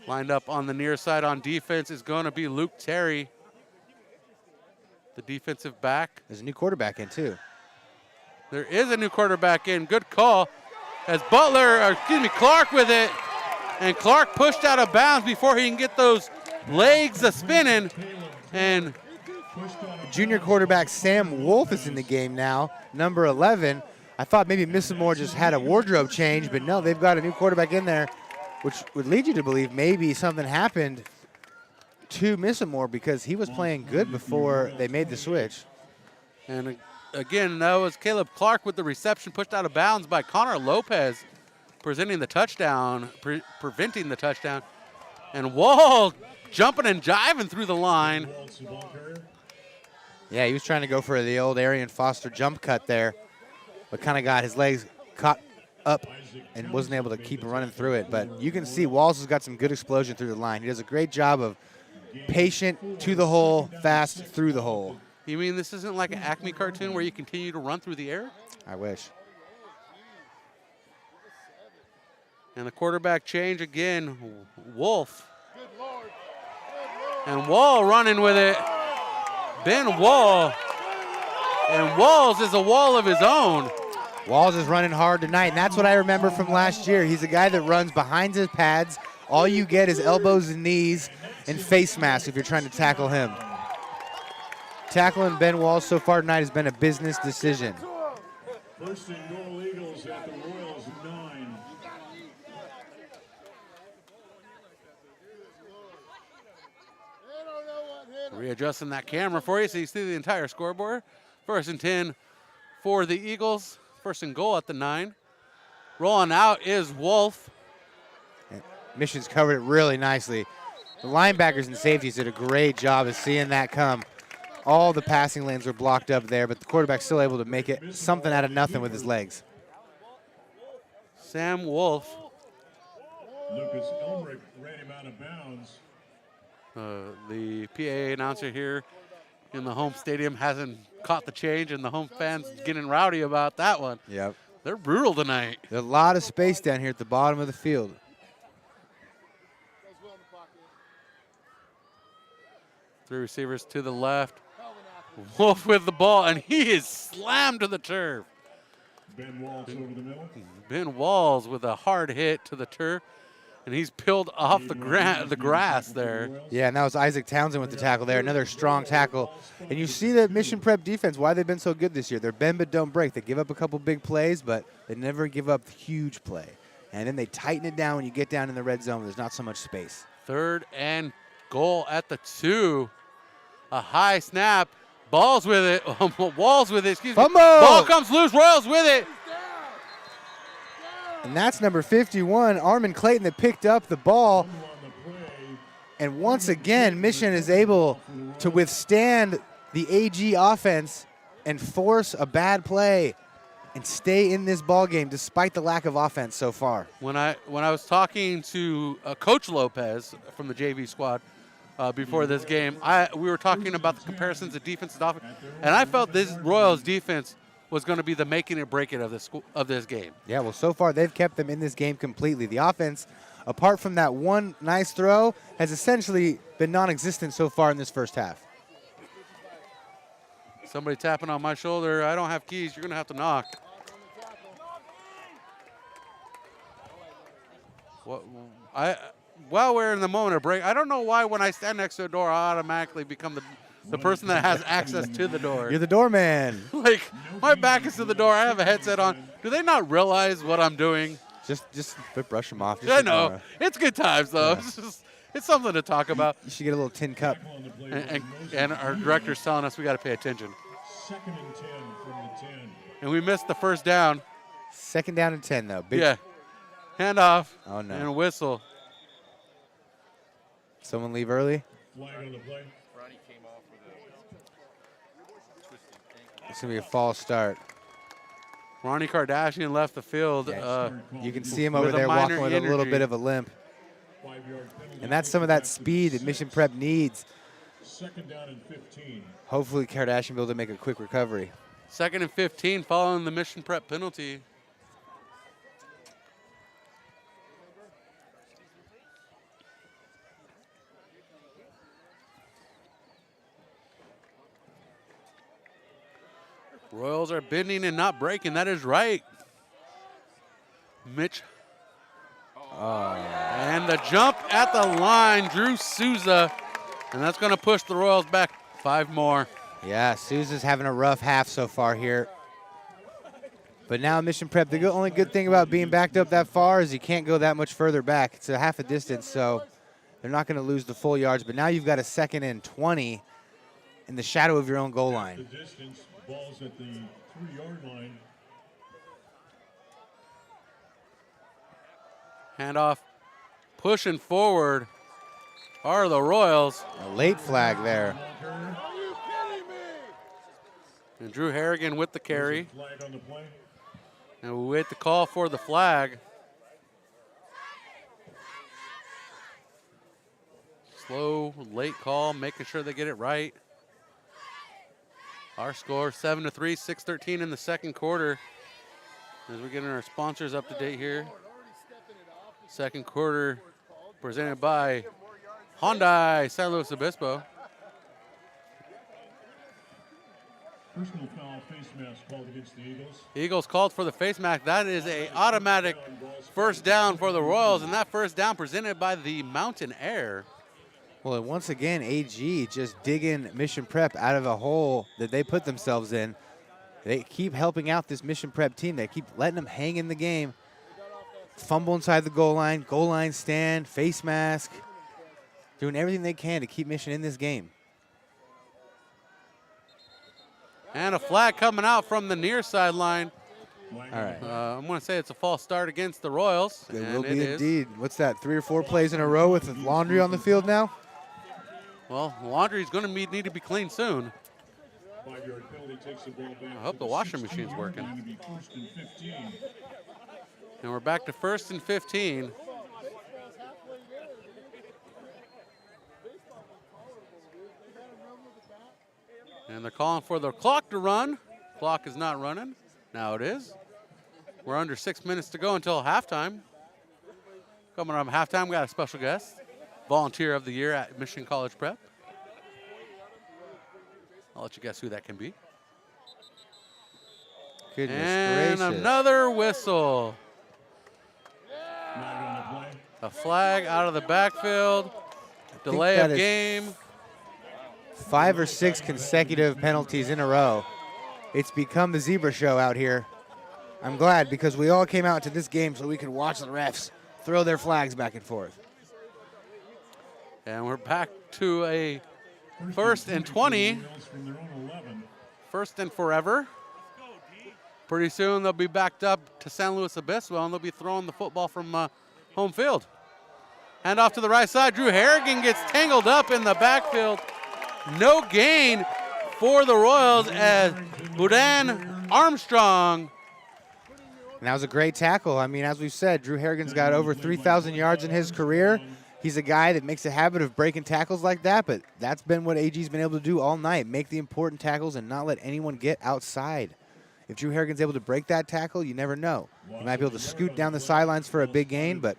Lined up on the near side on defense is going to be Luke Terry, the defensive back. There's a new quarterback in, too. There is a new quarterback in. Good call. As Clark with it. And Clark pushed out of bounds before he can get those legs a-spinning. And junior quarterback Sam Wolf is in the game now, number 11. I thought maybe Missamore just had a wardrobe change, but no, they've got a new quarterback in there, which would lead you to believe maybe something happened to Missamore because he was playing good before they made the switch. And again, that was Caleb Clark with the reception pushed out of bounds by Connor Lopez, preventing the touchdown. And Wall jumping and jiving through the line. Yeah, he was trying to go for the old Arian Foster jump cut there, but kind of got his legs caught up and wasn't able to keep running through it. But you can see Walls has got some good explosion through the line. He does a great job of patient to the hole, fast through the hole. You mean this isn't like an Acme cartoon where you continue to run through the air? I wish. And the quarterback change again, Wolf. And Wall running with it. Ben Wall. And Walls is a wall of his own. Walls is running hard tonight, and that's what I remember from last year. He's a guy that runs behind his pads. All you get is elbows and knees and face mask if you're trying to tackle him. Tackling Ben Walls so far tonight has been a business decision. First and goal, Eagles at the Royals 9. Readjusting that camera for you so you see the entire scoreboard. 1st and 10 for the Eagles. 1st and goal at the 9. Rolling out is Wolf. Mission's covered it really nicely. The linebackers and safeties did a great job of seeing that come. All the passing lanes were blocked up there, but the quarterback's still able to make it something out of nothing with his legs. Sam Wolf. Lucas Elmerick ran him out of bounds. The PA announcer here in the home stadium hasn't caught the change, and the home fans getting rowdy about that one. Yep. They're brutal tonight. There's a lot of space down here at the bottom of the field. Three receivers to the left. Wolf with the ball, and he is slammed to the turf. Ben Walls over the middle. Ben Walls with a hard hit to the turf, and he's peeled off the grass there. Yeah, and that was Isaac Townsend with the tackle there. Another strong tackle. And you see the Mission Prep defense, why they've been so good this year. They're bend but don't break. They give up a couple big plays, but they never give up huge play. And then they tighten it down when you get down in the red zone. There's not so much space. 3rd and goal at the 2. A high snap. Balls with it. Walls with it. Excuse me. Fumble! Ball comes loose. Royals with it. And that's number 51, Armin Clayton, that picked up the ball. And once again, Mission is able to withstand the AG offense and force a bad play and stay in this ball game despite the lack of offense so far. When I was talking to Coach Lopez from the JV squad before this game, we were talking about the comparisons of defense and offense, and I felt this Royals defense was going to be the making and breaking of this game. Yeah, well, so far they've kept them in this game completely. The offense, apart from that one nice throw, has essentially been non-existent so far in this first half. Somebody tapping on my shoulder. I don't have keys. You're going to have to knock. While we're in the moment of break, I don't know why when I stand next to a door, I automatically become the person that has access to the door. You're the doorman. Like, my back is to the door. I have a headset on. Do they not realize what I'm doing? Just brush them off. I know. It's good times, though. Yeah. It's something to talk about. You should get a little tin cup. And our director's telling us we got to pay attention. 2nd and 10 from the 10. And we missed the first down. 2nd down and 10, though. Yeah. Handoff. Oh, no. And a whistle. Someone leave early? Flag on the play. It's going to be a false start. Ronnie Kardashian left the field. You can see him over there walking with a little bit of a limp. And that's some of that speed that Mission Prep needs. 2nd down and 15. Hopefully Kardashian will be able to make a quick recovery. 2nd and 15 following the Mission Prep penalty. Royals are bending and not breaking. That is right. Mitch. And the jump at the line, Drew Souza. And that's going to push the Royals back 5 more. Yeah, Souza's having a rough half so far here. But now Mission Prep, the only good thing about being backed up that far is you can't go that much further back. It's a half a distance, so they're not going to lose the full yards. But now you've got a 2nd and 20 in the shadow of your own goal line. The distance, ball's at the 3-yard line. Handoff, pushing forward are the Royals. A late flag there. And Drew Harrigan with the carry. Flag on the play. And we wait the call for the flag. Slow, late call, making sure they get it right. Our score 7-3, 6:13 in the 2nd quarter. As we're getting our sponsors up to date here. 2nd quarter presented by Hyundai San Luis Obispo. Personal foul, face mask called against the Eagles. Eagles called for the face mask. That is an automatic first down for the Royals, and that first down presented by the Mountain Air. Well, and once again, AG just digging Mission Prep out of a hole that they put themselves in. They keep helping out this Mission Prep team. They keep letting them hang in the game. Fumble inside the goal line stand, face mask, doing everything they can to keep Mission in this game. And a flag coming out from the near sideline. All right. I'm going to say it's a false start against the Royals. It and will it be is. indeed. What's that, 3 or 4 plays in a row with laundry on the field now? Well, laundry's going to need to be cleaned soon. I hope the washing machine's working. And we're back to 1st and 15. And they're calling for the clock to run. Clock is not running. Now it is. We're under 6 minutes to go until halftime. Coming up halftime, we got a special guest, Volunteer of the Year at Michigan College Prep. I'll let you guess who that can be. Goodness and gracious. another whistle. A flag out of the backfield. Delay of game. 5 or 6 consecutive penalties in a row. It's become the zebra show out here. I'm glad because we all came out to this game so we could watch the refs throw their flags back and forth. And we're back to a 1st and 20. 1st and forever. Pretty soon they'll be backed up to San Luis Obispo and they'll be throwing the football from home field. Hand off to the right side. Drew Harrigan gets tangled up in the backfield. No gain for the Royals as Budan Armstrong. And that was a great tackle. I mean, as we've said, Drew Harrigan's got over 3,000 yards in his career. He's a guy that makes a habit of breaking tackles like that, but that's been what AG's been able to do all night, make the important tackles and not let anyone get outside. If Drew Harrigan's able to break that tackle, you never know. You might be able to scoot down the sidelines for a big gain, but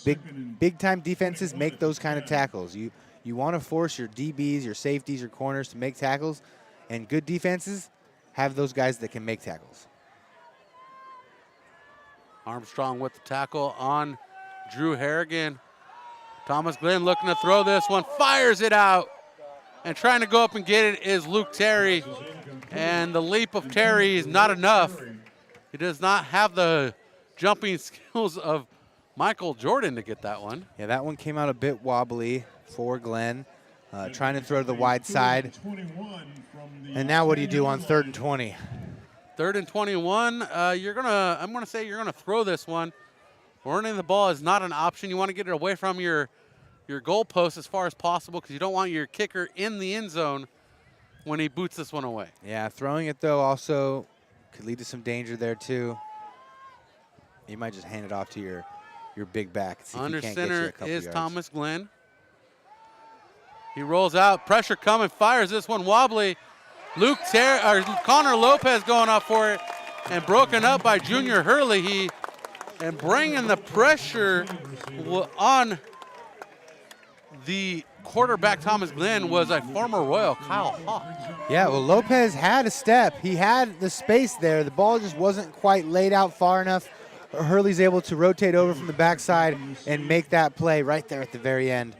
big-time defenses make those kind of tackles. You want to force your DBs, your safeties, your corners to make tackles, and good defenses have those guys that can make tackles. Armstrong with the tackle on Drew Harrigan. Thomas Glenn looking to throw this one, fires it out. And trying to go up and get it is Luke Terry. And the leap of Terry is not enough. He does not have the jumping skills of Michael Jordan to get that one. Yeah, that one came out a bit wobbly for Glenn, trying to throw to the wide side. And now what do you do on 3rd and 20? 3rd and 21, I'm gonna say you're gonna throw this one. Running the ball is not an option. You want to get it away from your goalpost as far as possible because you don't want your kicker in the end zone when he boots this one away. Yeah, throwing it though also could lead to some danger there too. You might just hand it off to your big back. See Under if he can't get you a center couple is yards. Thomas Glenn. He rolls out, pressure coming, fires this one wobbly. Connor Lopez going up for it and broken up by Junior Hurley. And bringing the pressure on the quarterback Thomas Glenn was a former Royal, Kyle Hawk. Yeah, well, Lopez had a step. He had the space there. The ball just wasn't quite laid out far enough. Hurley's able to rotate over from the backside and make that play right there at the very end.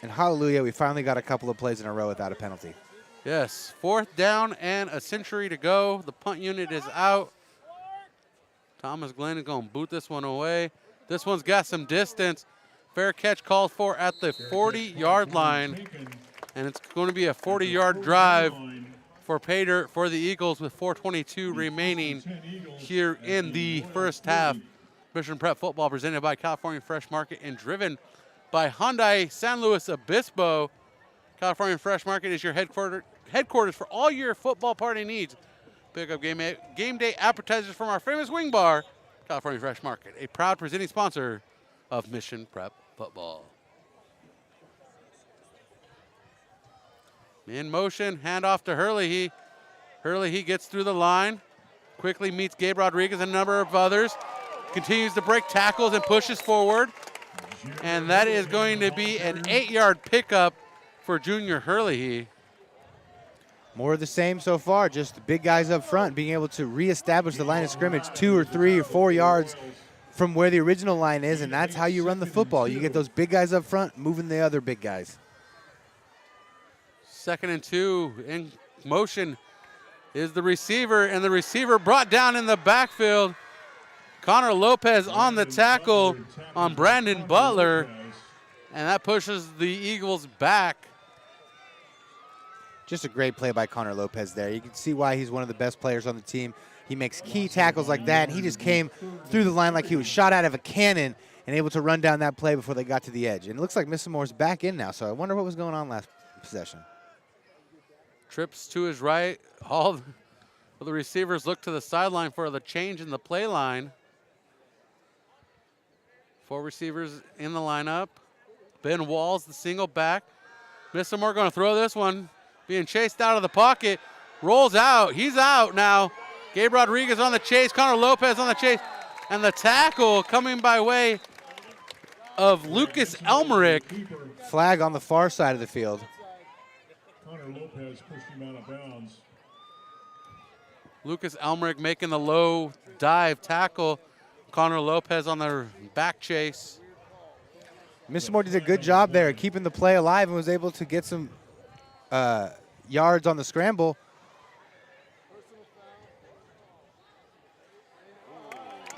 And hallelujah, we finally got a couple of plays in a row without a penalty. Yes, 4th down and a century to go. The punt unit is out. Thomas Glenn is going to boot this one away. This one's got some distance. Fair catch called for at the 40-yard line. And it's going to be a 40-yard drive for pay dirt for the Eagles with 4:22 remaining here in the first half. Mission Prep football presented by California Fresh Market and driven by Hyundai San Luis Obispo. California Fresh Market is your headquarters for all your football party needs. Pick up game day appetizers from our famous wing bar, California Fresh Market, a proud presenting sponsor of Mission Prep football. In motion, handoff to Hurley. Hurley gets through the line, quickly meets Gabe Rodriguez and a number of others, continues to break tackles and pushes forward. And that is going to be an 8-yard pickup for Junior Hurley. More of the same so far, just the big guys up front being able to reestablish the line of scrimmage 2 or 3 or 4 yards from where the original line is, and that's how you run the football. You get those big guys up front moving the other big guys. 2nd and 2 in motion is the receiver, and the receiver brought down in the backfield. Connor Lopez on the tackle on Brandon Butler, and that pushes the Eagles back. Just a great play by Connor Lopez there. You can see why he's one of the best players on the team. He makes key tackles like that, and he just came through the line like he was shot out of a cannon and able to run down that play before they got to the edge. And it looks like Missamore's back in now, so I wonder what was going on last possession. Trips to his right. All the receivers look to the sideline for the change in the play line. 4 receivers in the lineup. Ben Walls, the single back. Missamore going to throw this one. Being chased out of the pocket. Rolls out. He's out now. Gabe Rodriguez on the chase. Connor Lopez on the chase. And the tackle coming by way of Lucas Elmerick. Flag on the far side of the field. Connor Lopez pushed him out of bounds. Lucas Elmerick making the low dive tackle. Connor Lopez on the back chase. Missamore did a good job there keeping the play alive and was able to get some yards on the scramble.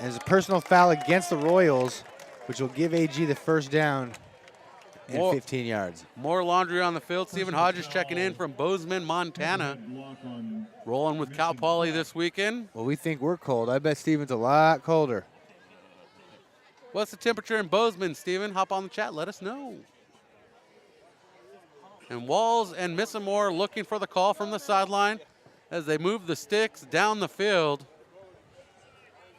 And there's a personal foul against the Royals, which will give AG the first down and 15 yards. More laundry on the field. Stephen Hodges checking in from Bozeman, Montana. Rolling with Cal Poly this weekend. Well, we think we're cold. I bet Steven's a lot colder. What's the temperature in Bozeman, Stephen? Hop on the chat, let us know. And Walls and Missamore looking for the call from the sideline as they move the sticks down the field.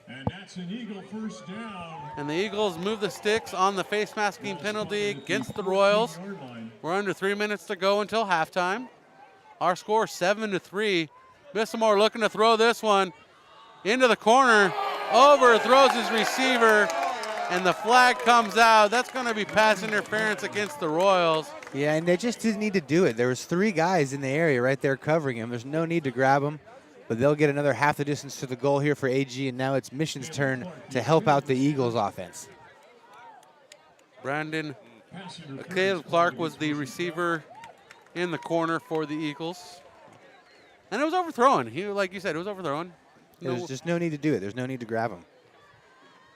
And that's an Eagle first down. And the Eagles move the sticks on the face masking penalty against the Royals. We're under 3 minutes to go until halftime. Our score 7-3. Missamore looking to throw this one into the corner. Overthrows his receiver, and the flag comes out. That's going to be pass interference against the Royals. Yeah, and they just didn't need to do it. There was 3 guys in the area right there covering him. There's no need to grab him, but they'll get another half the distance to the goal here for AG, and now it's Mission's turn to help out the Eagles offense. Caleb Clark was the receiver in the corner for the Eagles. And it was overthrown. He, like you said, it was overthrown. There's just no need to do it. There's no need to grab him.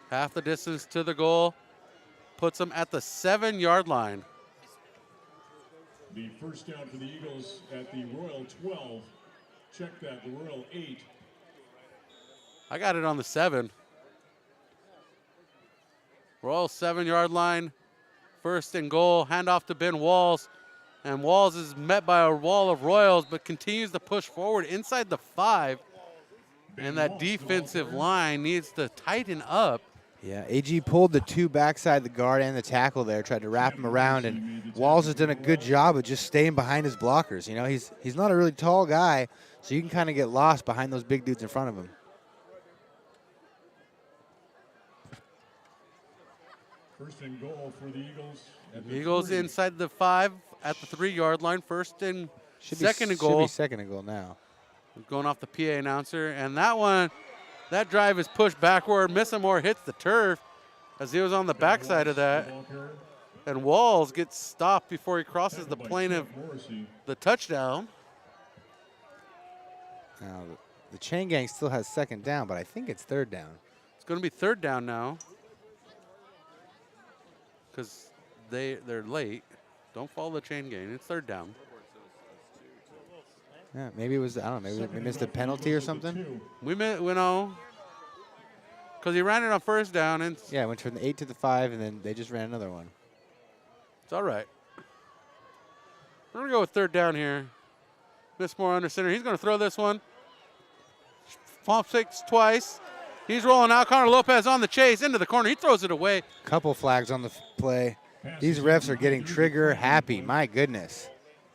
Half the distance to the goal. Puts them at the 7-yard line. The first down for the Eagles at the Royal 12. Check that, the Royal 8. I got it on the 7. Royal 7-yard line. First and goal. Handoff to Ben Walls. And Walls is met by a wall of Royals, but continues to push forward inside the 5. And that defensive line needs to tighten up. Yeah, AG pulled the 2 backside, the guard and the tackle there, tried to wrap him around, and Walls has done a good job of just staying behind his blockers. You know, he's not a really tall guy, so you can kind of get lost behind those big dudes in front of him. First and goal for the Eagles. Eagles inside the 5 at the 3-yard line. First and second and goal. Should be second and goal now. Going off the PA announcer, and that drive is pushed backward. Missamore hits the turf as he was on the backside of that. And Walls gets stopped before he crosses the plane of the touchdown. Now, the chain gang still has second down, but I think it's third down. It's going to be third down now because they're late. Don't follow the chain gang. It's third down. Yeah, maybe it was, I don't know, maybe we missed a penalty or something. We know, because he ran it on first down. And yeah, it went from the 8 to the 5, and then they just ran another one. It's all right. We're going to go with third down here. Missamore under center. He's going to throw this one. Pump fakes twice. He's rolling out. Connor Lopez on the chase into the corner. He throws it away. Couple flags on the play. These refs are getting trigger happy. My goodness.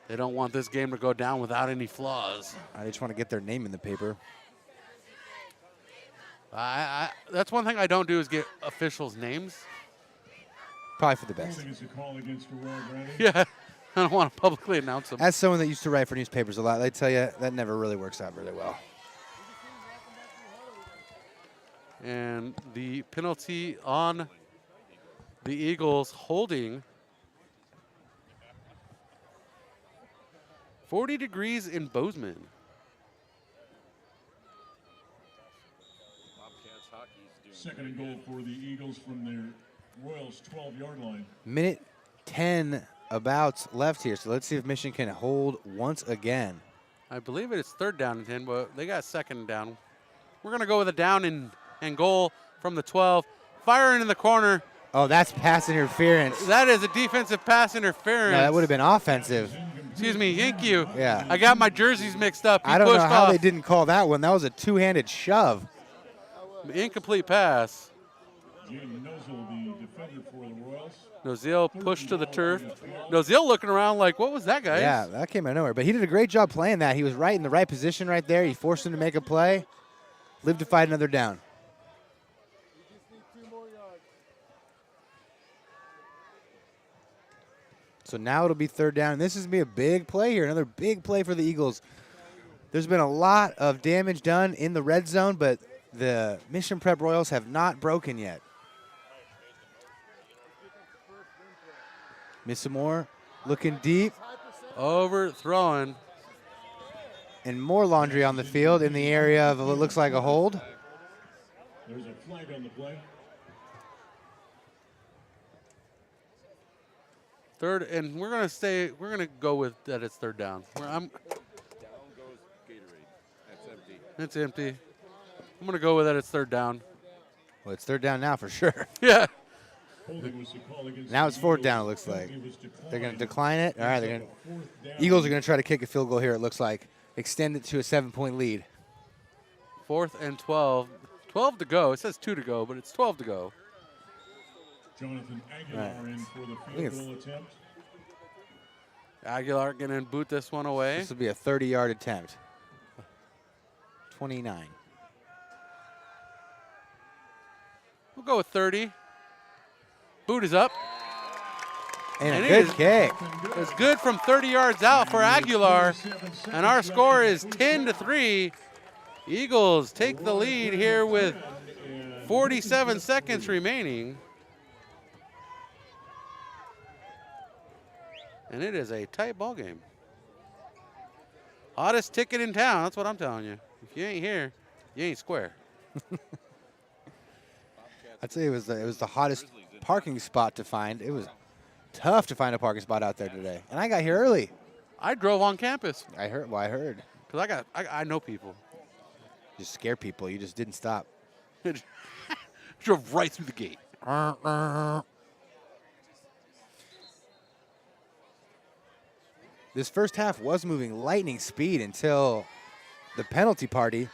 They don't want this game to go down without any flaws. I just want to get their name in the paper. That's one thing I don't do is get officials' names. Probably for the best. Yeah, I don't want to publicly announce them. As someone that used to write for newspapers a lot, they tell you that never really works out really well. And the penalty on the Eagles holding 40 degrees in Bozeman. Second and goal for the Eagles from their Royals 12-yard line. Minute 10 about left here. So let's see if Mission can hold once again. I believe it is 3rd down and 10, but they got 2nd down. We're going to go with a down and goal from the 12. Firing in the corner. Oh, that's pass interference. That is a defensive pass interference. No, that would have been offensive. Excuse me, thank you. Yeah. I got my jerseys mixed up. He I don't know pushed how off. they didn't call that one. That was a two-handed shove. Incomplete pass. Jaden Nozel, the defender for the Royals. Nozil pushed to the turf. Nozil looking around like, what was that, guys? Yeah, that came out of nowhere. But he did a great job playing that. He was right in the right position right there. He forced him to make a play. Lived to fight another down. So now it'll be 3rd down. And this is going to be a big play here. Another big play for the Eagles. There's been a lot of damage done in the red zone, but the Mission Prep Royals have not broken yet. Missamore looking deep. Overthrowing. And more laundry on the field in the area of what looks like a hold. There's a flag on the play. 3rd, and we're going to go with that it's 3rd down. Down goes Gatorade. That's empty. It's empty. I'm going to go with that it's 3rd down. Well, it's 3rd down now for sure. Yeah. Holding was the call against Now it's the 4th Eagles. down, it looks like. It was declined. They're going to decline it. All right, they're going Fourth down. Eagles are going to try to kick a field goal here, it looks like. Extend it to a 7-point lead. 4th and 12. 12 to go. It says 2 to go, but it's 12 to go. Jonathan Aguilar Right. in for the think field goal attempt. Aguilar going to boot this one away. This will be a 30-yard attempt. 29. We'll go with 30. Boot is up. And And a it good is- kick. It's good from 30 yards out for Aguilar. And our score is 10-3. Eagles take the lead here with 47 seconds remaining. And it is a tight ball game. Hottest ticket in town, that's what I'm telling you. If you ain't here, you ain't square. I'd say it was the hottest parking spot to find. It was tough to find a parking spot out there today. And I got here early. I drove on campus I heard. because I know people. Just scare people. You just didn't stop. Drove right through the gate. This first half was moving lightning speed until the penalty party.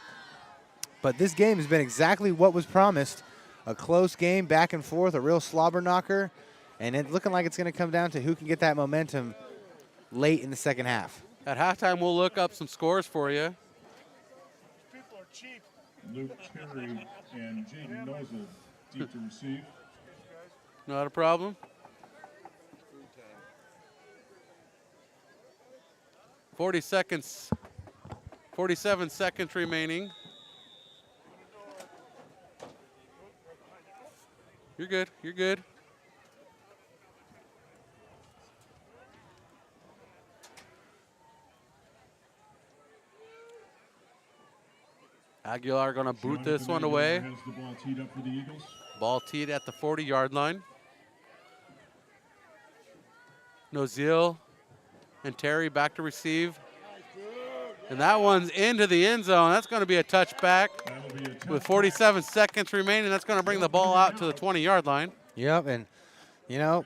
But this game has been exactly what was promised. A close game, back and forth, a real slobber knocker. And it's looking like it's going to come down to who can get that momentum late in the second half. At halftime, we'll look up some scores for you. Luke Cherry and Jaden Nozel deep to receive. Not a problem. 40 seconds, 47 seconds remaining. You're good, you're good. Aguilar gonna boot this one away. Has the ball teed up for the Eagles. Ball teed at the 40-yard line. Nozil and Terry back to receive. And that one's into the end zone. That's going to be a touchback That'll be a touchback. with 47 seconds remaining. That's going to bring the ball out to the 20-yard line. Yep, and, you know,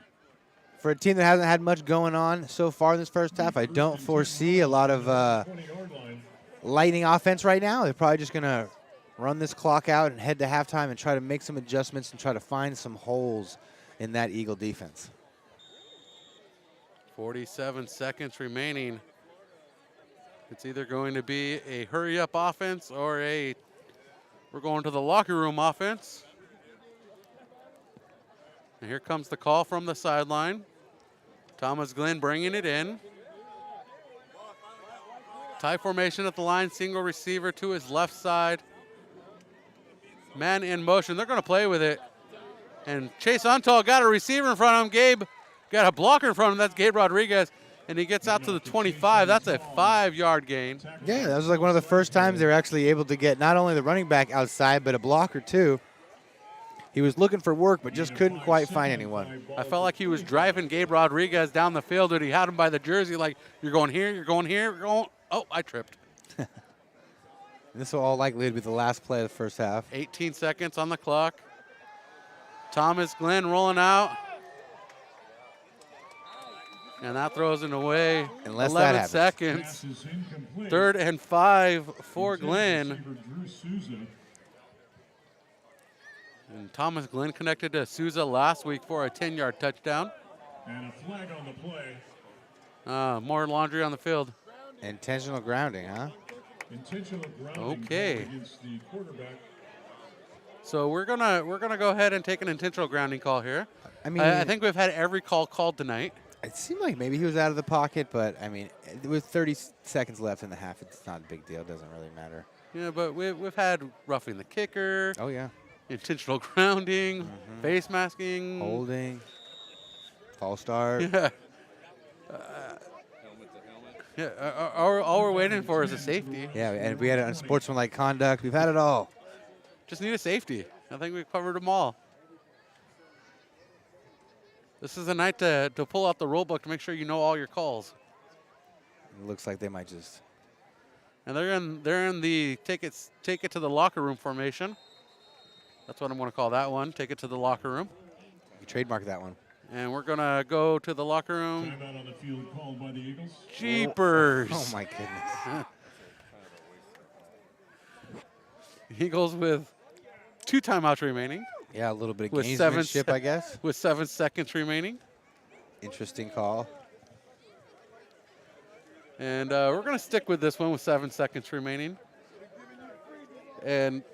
for a team that hasn't had much going on so far in this first half, I don't foresee a lot of 20-yard line. lightning offense right now. They're probably just going to run this clock out and head to halftime and try to make some adjustments and try to find some holes in that Eagle defense. 47 seconds remaining. It's either going to be a hurry-up offense or we're going to the locker room offense. And here comes the call from the sideline. Thomas Glenn bringing it in. Tie formation at the line, single receiver to his left side. Man in motion. They're going to play with it. And Chase Untall got a receiver in front of him. Gabe got a blocker in front of him. That's Gabe Rodriguez. And he gets out to the 25. That's a 5-yard gain. Yeah, that was like one of the first times they were actually able to get not only the running back outside, but a blocker too. He was looking for work, but just couldn't quite find anyone. I felt like he was driving Gabe Rodriguez down the field, and he had him by the jersey like, you're going here, you're going here, you're going. Oh, I tripped. This will all likely be the last play of the first half. 18 seconds on the clock. Thomas Glenn rolling out. And that throws it away. Unless 11 that seconds. Pass is incomplete. 3rd and 5 for Intended Glenn. receiver Drew Souza. And Thomas Glenn connected to Souza last week for a 10-yard touchdown. And a flag on the play. More laundry on the field. Intentional grounding, huh? Intentional grounding Okay. called against the quarterback. So we're gonna go ahead and take an intentional grounding call here. I mean, I think we've had every call called tonight. it seemed like maybe he was out of the pocket, but I mean, with 30 seconds left in the half, it's not a big deal. It doesn't really matter. Yeah, but we've had roughing the kicker, Oh, yeah. intentional grounding, face masking. Holding. False start. Yeah. Helmet to helmet. Yeah, all we're waiting for is a safety. Yeah, and we had unsportsmanlike conduct. We've had it all. Just need a safety. I think we've covered them all. This is a night to pull out the rule book to make sure you know all your calls. It looks like they might just. And they're in the take it to the locker room formation. That's what I'm going to call that one. Take it to the locker room. You trademark that one. And we're going to go to the locker room. Timeout on the field called by the Eagles. Jeepers. Oh, my goodness. Eagles with 2 timeouts remaining. Yeah, a little bit of With gamesmanship, I guess. With 7 seconds remaining. Interesting call. And we're going to stick with this one with 7 seconds remaining. And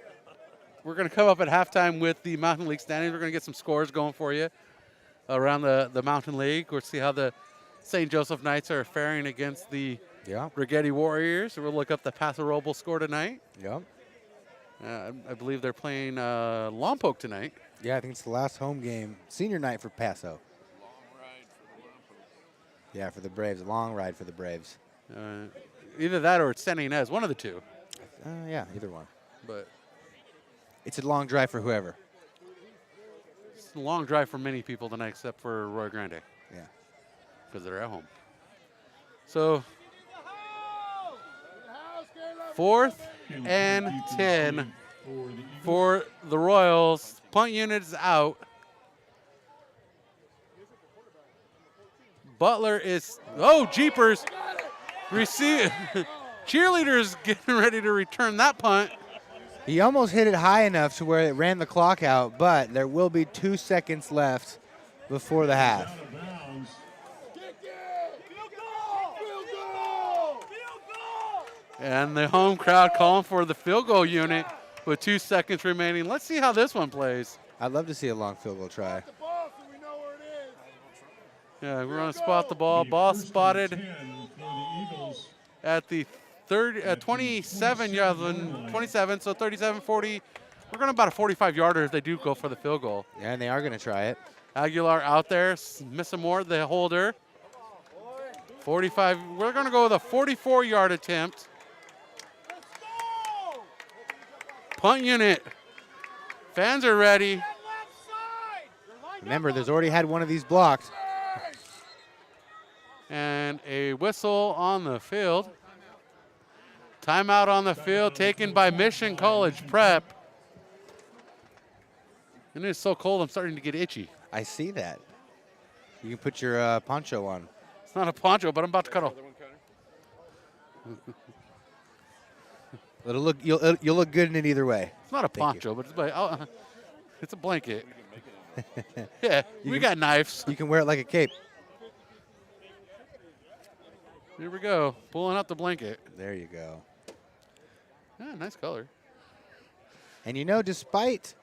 we're going to come up at halftime with the Mountain League standings. We're going to get some scores going for you around the Mountain League. We'll see how the St. Joseph Knights are faring against the Yeah. Rigetti Warriors. We'll look up the Paso Robles score tonight. Yep. I believe they're playing Lompoc tonight. Yeah, I think it's the last home game, senior night for Paso. Yeah, for the Braves. A long ride for the Braves. Either that or it's San Ynez, one of the two. Yeah, either one. But It's a long drive for whoever. it's a long drive for many people tonight except for Arroyo Grande Yeah. because they're at home. So 4th and 10 for the Royals. Punt unit is out. Butler is, oh, jeepers. Cheerleaders getting ready to return that punt. He almost hit it high enough to where it ran the clock out, but there will be 2 seconds left before the half. Out of bounds. And the home crowd calling for the field goal unit with 2 seconds remaining. Let's see how this one plays. I'd love to see a long field goal try. Yeah, we're going to spot the ball. Ball spotted 10 for the Eagles. at the 27 yard line, 27, so 37, 40. We're going to about a 45-yarder if they do go for the field goal. Yeah, and they are going to try it. Aguilar out there, missing more, the holder. 45, we're going to go with a 44-yard attempt. Punt unit. Fans are ready. Remember, there's already had one of these blocked. And a whistle on the field. Timeout on the field taken by Mission College Prep. And it's so cold, I'm starting to get itchy. I see that. You can put your poncho on. It's not a poncho, but I'm about to cut off. You'll look good in it either way. It's not a poncho, but it's a blanket. Yeah, we got knives. You can wear it like a cape. Here we go, pulling out the blanket. There you go. Yeah, nice color. And you know, despite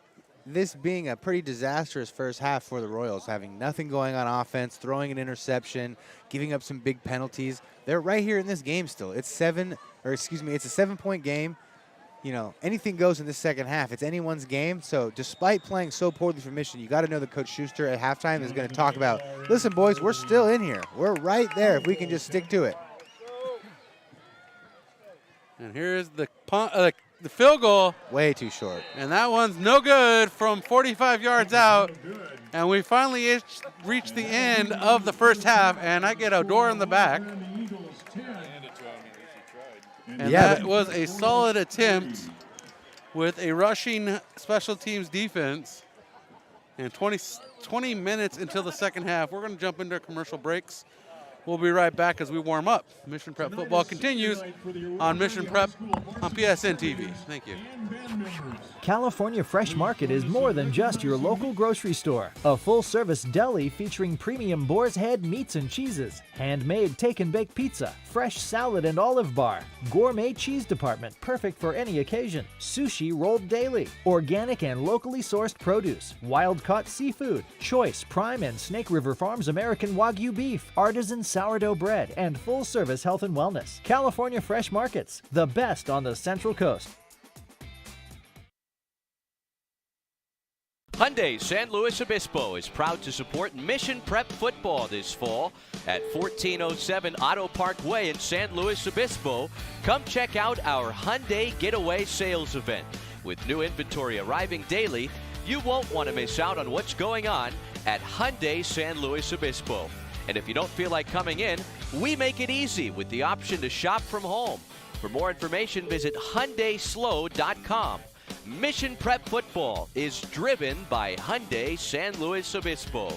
this being a pretty disastrous first half for the Royals, having nothing going on offense, throwing an interception, giving up some big penalties, they're right here in this game still. It's a 7-point game. You know, anything goes in this second half. It's anyone's game. So despite playing so poorly for Mission, you got to know that Coach Schuster at halftime is going to talk about, listen, boys, we're still in here. We're right there if we can just stick to it. And here's the the field goal. Way too short. And that one's no good from 45 yards out. And we finally reached the end of the first half, and I get a door in the back. And that was a solid attempt with a rushing special teams defense. And 20 minutes until the second half. We're going to jump into commercial breaks. We'll be right back as we warm up. Mission Prep football continues on Mission Prep on PSNtv. Thank you. California Fresh Market is more than just your local grocery store. A full-service deli featuring premium boar's head meats and cheeses, handmade take-and-bake pizza, fresh salad and olive bar, gourmet cheese department perfect for any occasion, sushi rolled daily, organic and locally sourced produce, wild-caught seafood, choice Prime and Snake River Farms American Wagyu beef, artisan sourdough bread, and full-service health and wellness. California Fresh Markets, the best on the Central Coast. Hyundai San Luis Obispo is proud to support Mission Prep football this fall at 1407 Auto Park Way in San Luis Obispo. Come check out our Hyundai Getaway Sales event. With new inventory arriving daily, you won't want to miss out on what's going on at Hyundai San Luis Obispo. And if you don't feel like coming in, we make it easy with the option to shop from home. For more information, visit HyundaiSlow.com. Mission Prep football is driven by Hyundai San Luis Obispo.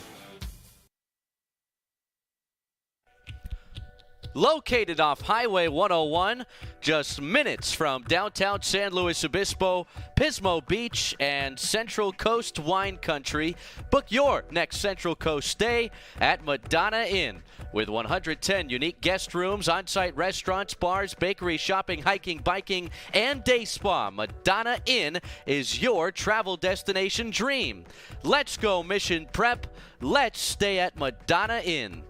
Located off Highway 101, just minutes from downtown San Luis Obispo, Pismo Beach, and Central Coast Wine Country, book your next Central Coast stay at Madonna Inn. With 110 unique guest rooms, on-site restaurants, bars, bakery, shopping, hiking, biking, and day spa, Madonna Inn is your travel destination dream. Let's go Mission Prep. Let's stay at Madonna Inn.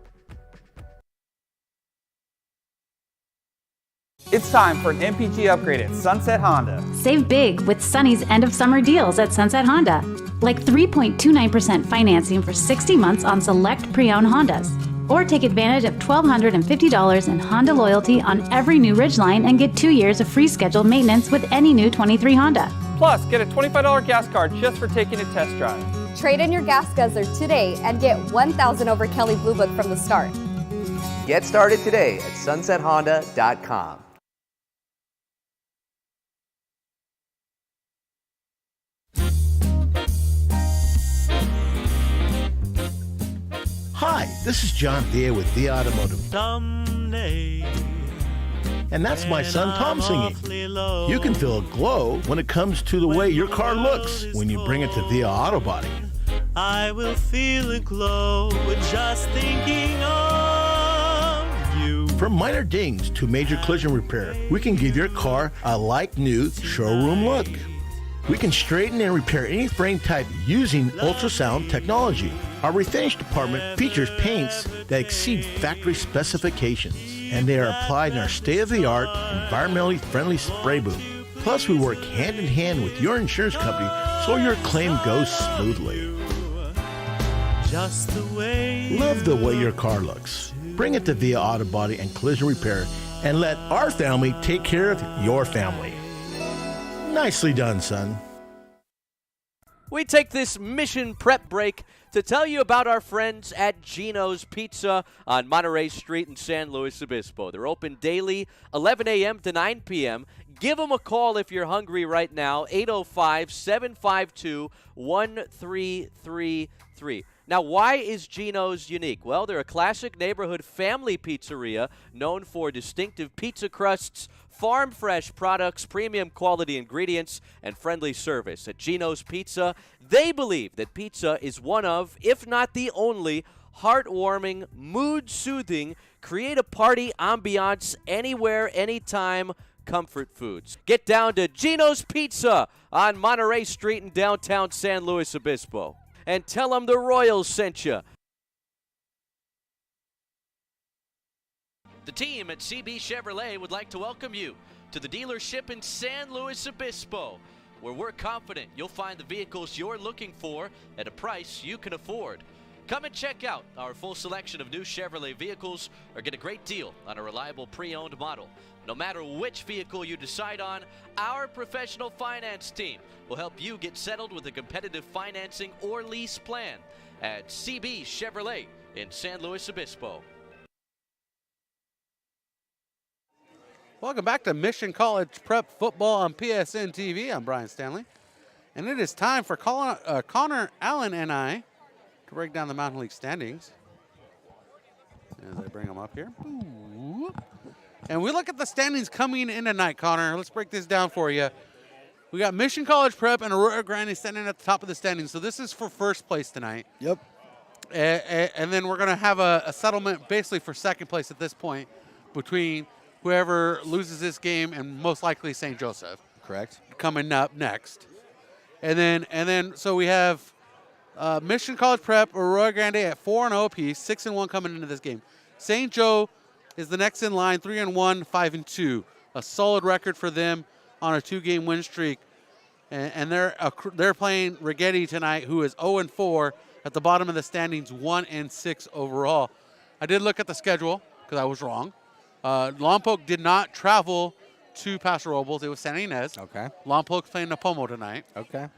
It's time for an MPG upgrade at Sunset Honda. Save big with Sunny's end of summer deals at Sunset Honda. Like 3.29% financing for 60 months on select pre-owned Hondas. Or take advantage of $1,250 in Honda loyalty on every new Ridgeline and get 2 years of free scheduled maintenance with any new 23 Honda. Plus, get a $25 gas card just for taking a test drive. Trade in your gas guzzler today and get $1,000 over Kelly Blue Book from the start. Get started today at sunsethonda.com. Hi, this is John Villa with Villa Automotive. Someday, and that's my son Tom singing. You can feel a glow when it comes to the way your car looks when you bring it to Villa Auto Body. I will feel a glow just thinking of you. From minor dings to major collision repair, we can give your car a like-new showroom look. We can straighten and repair any frame type using ultrasound technology. Our refinish department features paints that exceed factory specifications, and they are applied in our state-of-the-art, environmentally friendly spray booth. Plus, we work hand-in-hand with your insurance company so your claim goes smoothly. Just the way Love the way your car looks. Bring it to Villa Auto Body and Collision Repair and let our family take care of your family. Nicely done, son. We take this Mission Prep break to tell you about our friends at Gino's Pizza on Monterey Street in San Luis Obispo. They're open daily, 11 a.m. to 9 p.m. Give them a call if you're hungry right now, 805-752-1333. Now, why is Gino's unique? Well, they're a classic neighborhood family pizzeria known for distinctive pizza crusts, farm-fresh products, premium quality ingredients, and friendly service. At Gino's Pizza, they believe that pizza is one of, if not the only, heartwarming, mood-soothing, create-a-party ambiance anywhere, anytime comfort foods. Get down to Gino's Pizza on Monterey Street in downtown San Luis Obispo. And tell them the Royals sent you. The team at CB Chevrolet would like to welcome you to the dealership in San Luis Obispo, where we're confident you'll find the vehicles you're looking for at a price you can afford. Come and check out our full selection of new Chevrolet vehicles or get a great deal on a reliable pre-owned model. No matter which vehicle you decide on, our professional finance team will help you get settled with a competitive financing or lease plan at CB Chevrolet in San Luis Obispo. Welcome back to Mission College Prep Football on PSN TV. I'm Brian Stanley. And it is time for Connor Allen and I to break down the Mountain League standings. As I bring them up here. Ooh. And we look at the standings coming in tonight, Connor. Let's break this down for you. We got Mission College Prep and Arroyo Grande standing at the top of the standings. So this is for first place tonight. Yep. And then we're going to have a settlement basically for second place at this point between whoever loses this game and most likely St. Joseph. Correct. Coming up next. And then so we have Mission College Prep, Arroyo Grande at 4-0 apiece, 6-1 coming into this game. St. Joe is the next in line, 3-1, 5-2. A solid record for them on a 2-game win streak. And they're playing Rigetti tonight, who is 0-4 at the bottom of the standings, 1-6 overall. I did look at the schedule because I was wrong. Lompoc did not travel to Paso Robles. It was San Ynez. Okay. Lompoc's playing Napomo tonight. Okay.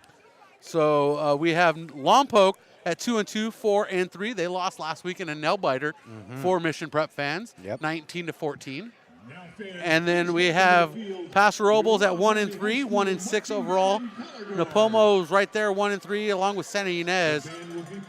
So we have Lompoc at 2-2, 4-3. They lost last weekend in nail-biter for Mission Prep fans, 19-14. And then we have Paso Robles at 1-3, 1-6 overall. Napomo's right there, 1-3, along with Santa Ynez.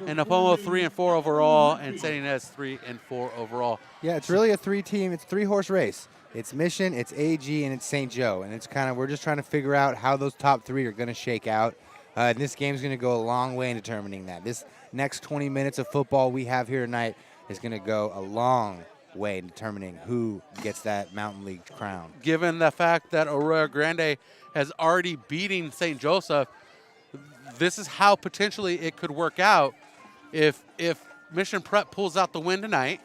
And Napomo 3-4 overall, and Santa Ynez 3-4 overall. Yeah, it's really a three-horse race. It's Mission, it's AG, and it's St. Joe. And it's we're just trying to figure out how those top three are going to shake out. And this game's going to go a long way in determining that. This next 20 minutes of football we have here tonight is going to go a long way in determining who gets that Mountain League crown. Given the fact that Arroyo Grande has already beaten St. Joseph, this is how potentially it could work out if Mission Prep pulls out the win tonight.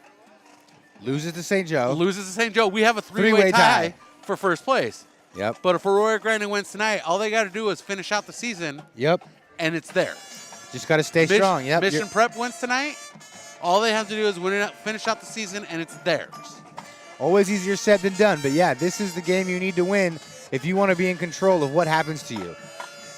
Loses to St. Joe. Loses to St. Joe. We have a three-way tie for first place. Yep. But if Arroyo Grande wins tonight, all they got to do is finish out the season. Yep. And it's theirs. Just got to stay strong. Yep. Mission Prep wins tonight. All they have to do is finish out the season, and it's theirs. Always easier said than done. But, yeah, this is the game you need to win if you want to be in control of what happens to you.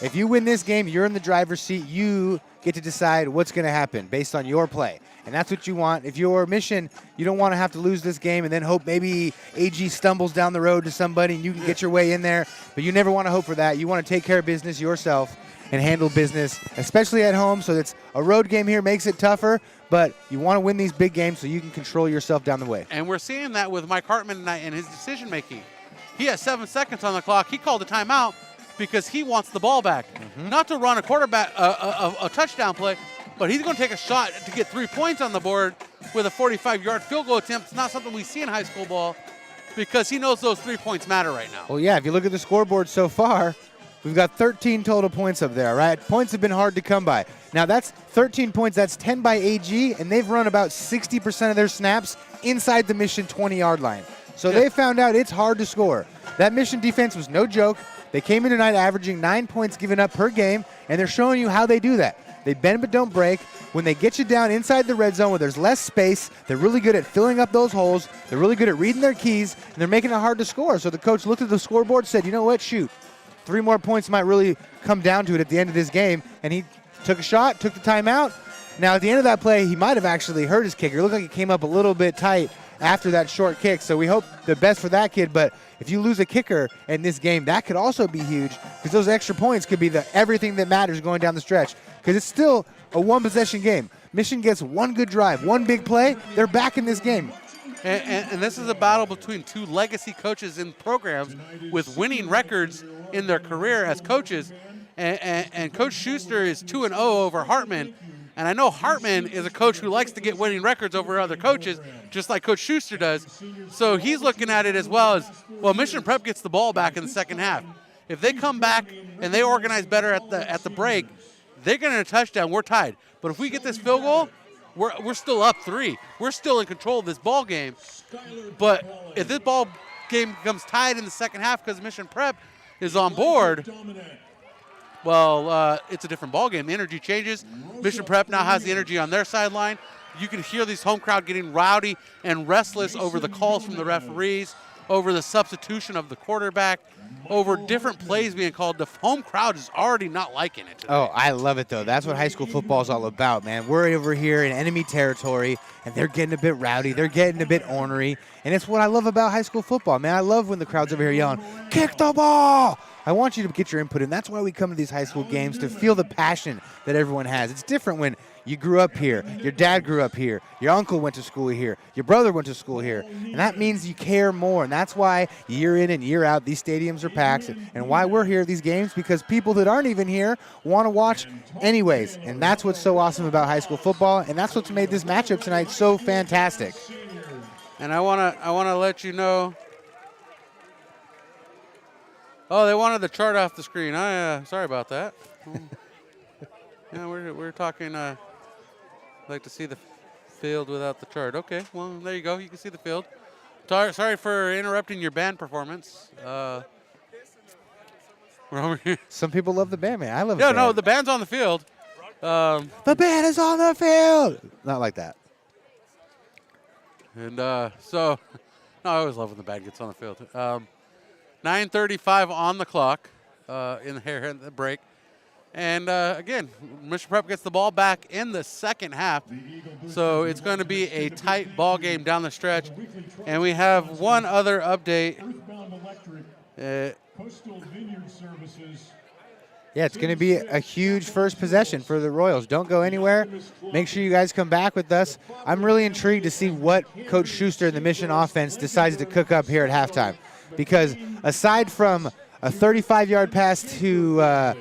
If you win this game, you're in the driver's seat. You get to decide what's going to happen based on your play. And that's what you want. If you're Mission, you don't want to have to lose this game and then hope maybe AG stumbles down the road to somebody and you can get your way in there. But you never want to hope for that. You want to take care of business yourself and handle business, especially at home. So it's a road game here makes it tougher, but you want to win these big games so you can control yourself down the way. And we're seeing that with Mike Hartman tonight and his decision-making. He has 7 seconds on the clock. He called a timeout because he wants the ball back. Not to run a touchdown play, but he's going to take a shot to get 3 points on the board with a 45-yard field goal attempt. It's not something we see in high school ball because he knows those 3 points matter right now. Well, yeah, if you look at the scoreboard so far, we've got 13 total points up there, right? Points have been hard to come by. Now, that's 13 points. That's 10 by AG, and they've run about 60% of their snaps inside the Mission 20-yard line. So they found out it's hard to score. That Mission defense was no joke. They came in tonight averaging 9 points given up per game, and they're showing you how they do that. They bend but don't break. When they get you down inside the red zone where there's less space, they're really good at filling up those holes. They're really good at reading their keys, and they're making it hard to score. So the coach looked at the scoreboard and said, you know what, shoot. 3 more points might really come down to it at the end of this game. And he took a shot, took the timeout. Now, at the end of that play, he might have actually hurt his kicker. It looked like it came up a little bit tight after that short kick. So we hope the best for that kid. But if you lose a kicker in this game, that could also be huge because those extra points could be everything that matters going down the stretch because it's still a one-possession game. Mission gets one good drive, one big play, they're back in this game. And this is a battle between 2 legacy coaches in programs with winning records in their career as coaches. And Coach Schuster is 2-0 over Hartman. And I know Hartman is a coach who likes to get winning records over other coaches, just like Coach Schuster does. So he's looking at it as well as, well, Mission Prep gets the ball back in the second half. If they come back and they organize better at the break, they're getting a touchdown. We're tied. But if we get this field goal, we're still up 3. We're still in control of this ball game. But if this ball game becomes tied in the second half because Mission Prep is on board, well, it's a different ballgame. The energy changes. Mission Prep now has the energy on their sideline. You can hear these home crowd getting rowdy and restless over the calls from the referees, over the substitution of the quarterback, over different plays being called. The home crowd is already not liking it today. Oh, I love it, though. That's what high school football is all about, man. We're over here in enemy territory, and they're getting a bit rowdy. They're getting a bit ornery, and it's what I love about high school football, man. I love when the crowd's over here yelling, "Kick the ball!" I want you to get your input in. That's why we come to these high school games, to feel the passion that everyone has. It's different when you grew up here, your dad grew up here, your uncle went to school here, your brother went to school here, and that means you care more. And that's why year in and year out these stadiums are packed, and why we're here at these games, because people that aren't even here want to watch anyways. And that's what's so awesome about high school football, and that's what's made this matchup tonight so fantastic. And I wanna let you know. Oh, they wanted the chart off the screen. Sorry about that. Yeah, we're talking. I'd like to see the field without the chart. Okay, well there you go. You can see the field. Sorry for interrupting your band performance. We're over here. Some people love the band, man. I love the band. No, the band's on the field. The band is on the field. Not like that. And so, no, I always love when the band gets on the field. 9:35 on the clock in the break. And again, Mission Prep gets the ball back in the second half. So it's going to be a tight ball game down the stretch. And we have one other update. Yeah, it's going to be a huge first possession for the Royals. Don't go anywhere. Make sure you guys come back with us. I'm really intrigued to see what Coach Schuster and the Mission offense decides to cook up here at halftime. Because aside from a 35-yard pass to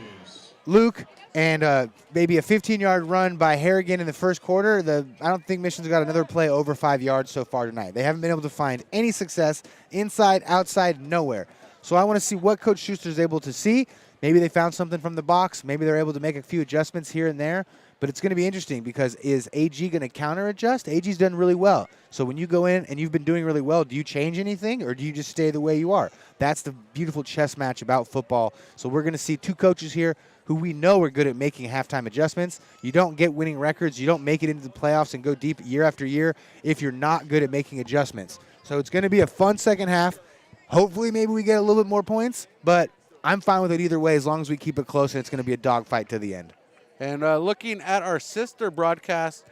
Luke and maybe a 15-yard run by Harrigan in the first quarter, I don't think Mission's got another play over 5 yards so far tonight. They haven't been able to find any success inside, outside, nowhere. So I want to see what Coach Schuster is able to see. Maybe they found something from the box. Maybe they're able to make a few adjustments here and there. But it's going to be interesting because is AG going to counter-adjust? AG's done really well. So when you go in and you've been doing really well, do you change anything or do you just stay the way you are? That's the beautiful chess match about football. So we're going to see two coaches here who we know are good at making halftime adjustments. You don't get winning records. You don't make it into the playoffs and go deep year after year if you're not good at making adjustments. So it's going to be a fun second half. Hopefully maybe we get a little bit more points, but I'm fine with it either way as long as we keep it close and it's going to be a dogfight to the end. And looking at our sister broadcast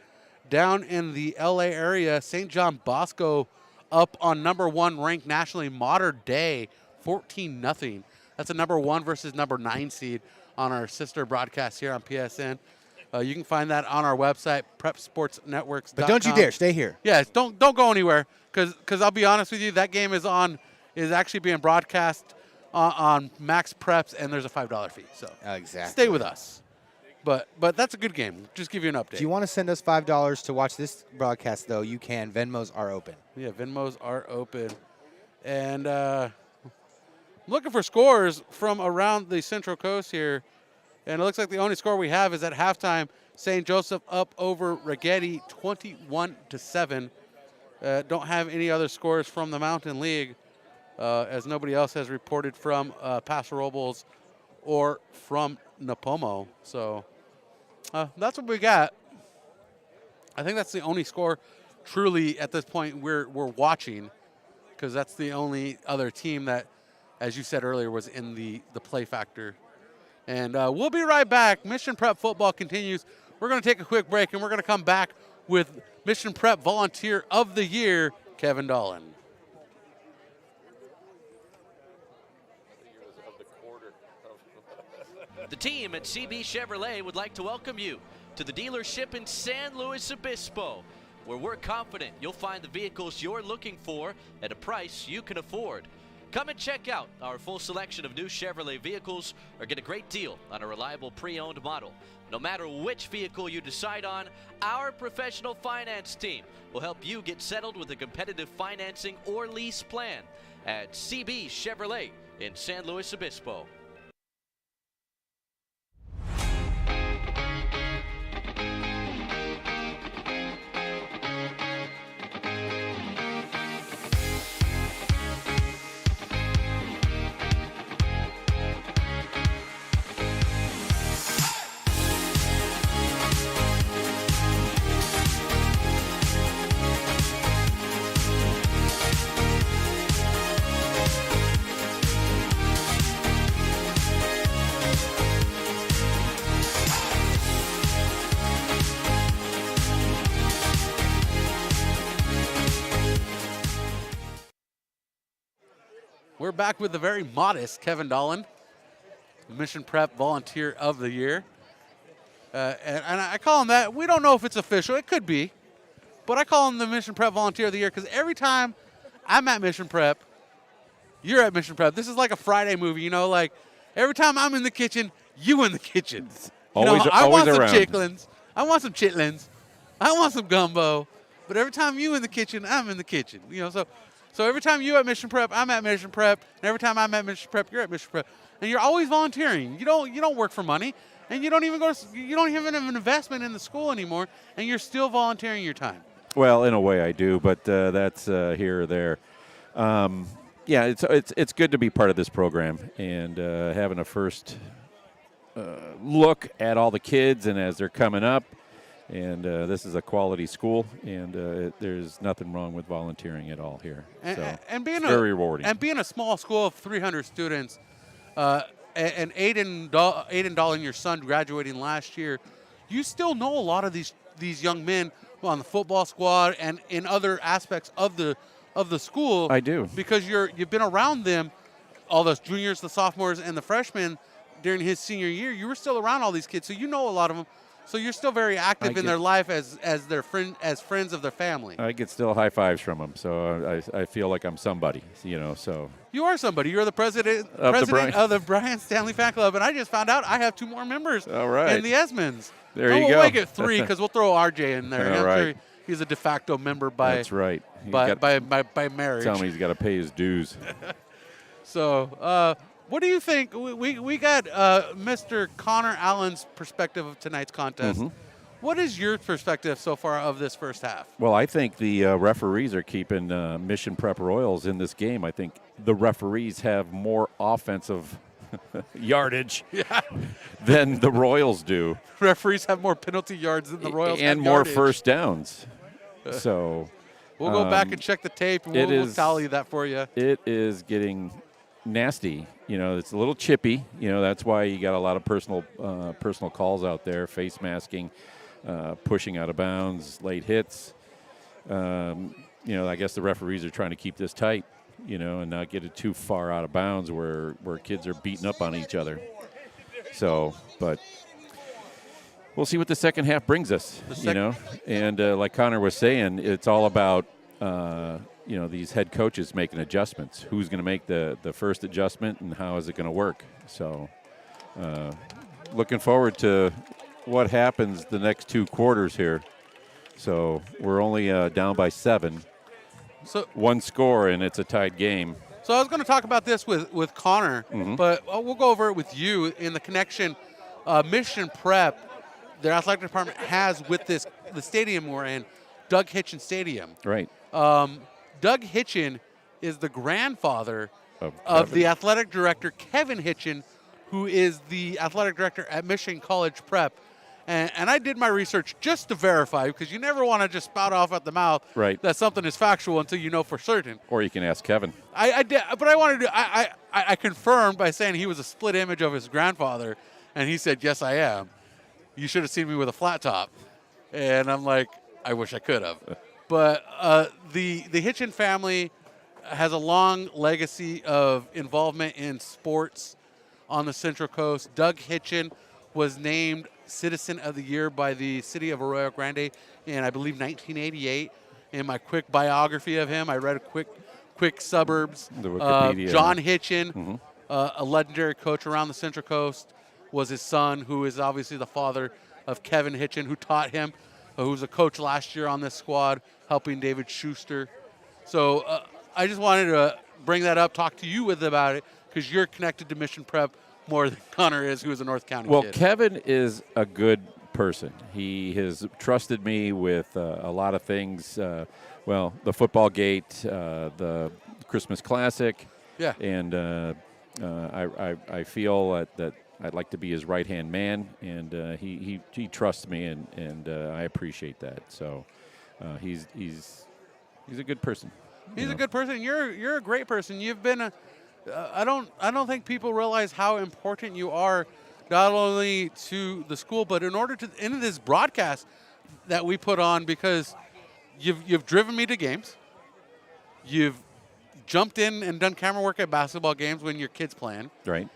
down in the LA area, St. John Bosco up on number 1 ranked nationally, Modern Day, 14-0. That's a number 1 versus number 9 seed on our sister broadcast here on PSN. You can find that on our website, prepsportsnetworks.com. But don't you dare, stay here. Yeah, don't go anywhere because I'll be honest with you, that game is actually being broadcast on Max Preps, and there's a $5 fee. So exactly. Stay with us. But that's a good game. Just give you an update. If you want to send us $5 to watch this broadcast, though, you can. Venmos are open. Yeah, Venmos are open. And I'm looking for scores from around the Central Coast here. And it looks like the only score we have is at halftime, St. Joseph up over Ragetti 21-7. Don't have any other scores from the Mountain League, as nobody else has reported from Paso Robles or from Napomo. So that's what we got. I think that's the only score truly at this point we're watching, because that's the only other team that, as you said earlier, was in the play factor. And we'll be right back. Mission Prep football continues. We're going to take a quick break, and we're going to come back with Mission Prep Volunteer of the Year, Kevin Dolan. The team at CB Chevrolet would like to welcome you to the dealership in San Luis Obispo, where we're confident you'll find the vehicles you're looking for at a price you can afford. Come and check out our full selection of new Chevrolet vehicles or get a great deal on a reliable pre-owned model. No matter which vehicle you decide on, our professional finance team will help you get settled with a competitive financing or lease plan at CB Chevrolet in San Luis Obispo. We're back with the very modest Kevin Dolan, Mission Prep Volunteer of the Year. And I call him that. We don't know if it's official. It could be. But I call him the Mission Prep Volunteer of the Year because every time I'm at Mission Prep, you're at Mission Prep. This is like a Friday movie, you know, like every time I'm in the kitchen, you in the kitchen. I want some chitlins. I want some chitlins. I want some gumbo. But every time you in the kitchen, I'm in the kitchen. You know, so every time you at Mission Prep, I'm at Mission Prep. And every time I'm at Mission Prep, you're at Mission Prep. And you're always volunteering. You don't work for money. And you don't even have an investment in the school anymore, and you're still volunteering your time. Well, in a way I do, but that's here or there. Yeah, it's good to be part of this program and having a first look at all the kids and as they're coming up. And this is a quality school, and there's nothing wrong with volunteering at all here. And being very rewarding. And being a small school of 300 students, and Aiden Dolan, your son, graduating last year, you still know a lot of these young men on the football squad and in other aspects of the school. I do. Because you've been around them, all those juniors, the sophomores, and the freshmen during his senior year. You were still around all these kids, so you know a lot of them. So you're still very active in their life as friends of their family. I get still high fives from them, so I feel like I'm somebody, you know. So you are somebody. You're the president of the Brian Stanley Fan Club, and I just found out I have 2 more members in the Esmonds. There you go. We'll make it 3 because we'll throw RJ in there. All right. Sure he's a de facto member by That's right. By marriage. Tell me he's got to pay his dues. So. What do you think? We got Mr. Connor Allen's perspective of tonight's contest. Mm-hmm. What is your perspective so far of this first half? Well, I think the referees are keeping Mission Prep Royals in this game. I think the referees have more offensive yardage than the Royals do. Referees have more penalty yards than the Royals and have more yardage. First downs. So we'll go back and check the tape, and we'll tally that for you. It is getting nasty. You know, it's a little chippy. You know, that's why you got a lot of personal calls out there, face masking, pushing out of bounds, late hits. You know, I guess the referees are trying to keep this tight, you know, and not get it too far out of bounds where kids are beating up on each other. So, but we'll see what the second half brings us, you know. And like Connor was saying, it's all about you know, these head coaches making adjustments. Who's going to make the first adjustment and how is it going to work? So looking forward to what happens the next 2 quarters here. So we're only down by 7. So 1 score, and it's a tied game. So I was going to talk about this with Connor, Mm-hmm. but we'll go over it with you in the connection. Mission Prep, their athletic department has with the stadium we're in, Doug Hitchin Stadium. Right. Doug Hitchin is the grandfather of the athletic director, Kevin Hitchin, who is the athletic director at Michigan College Prep. And I did my research just to verify, because you never want to just spout off at the mouth that something is factual until you know for certain. Or you can ask Kevin. I did, but I wanted to. I confirmed by saying he was a split image of his grandfather, and he said, "Yes, I am. You should have seen me with a flat top." And I'm like, I wish I could have. But the Hitchin family has a long legacy of involvement in sports on the Central Coast. Doug Hitchin was named Citizen of the Year by the city of Arroyo Grande in, I believe, 1988. In my quick biography of him, I read a quick suburbs. The Wikipedia. John Hitchin, a legendary coach around the Central Coast, was his son, who is obviously the father of Kevin Hitchin, who taught him, who was a coach last year on this squad, helping David Schuster. So I just wanted to bring that up, talk to you about it, because you're connected to Mission Prep more than Connor is, who is a North County kid. Well, Kevin is a good person. He has trusted me with a lot of things. Well, the football gate, the Christmas Classic. Yeah. And I feel that I'd like to be his right-hand man, and he trusts me, and I appreciate that. So he's a good person. He's a good person. You're a great person. You've been I don't think people realize how important you are, not only to the school, but in this broadcast that we put on, because you've driven me to games. You've jumped in and done camera work at basketball games when your kid's playing. Right.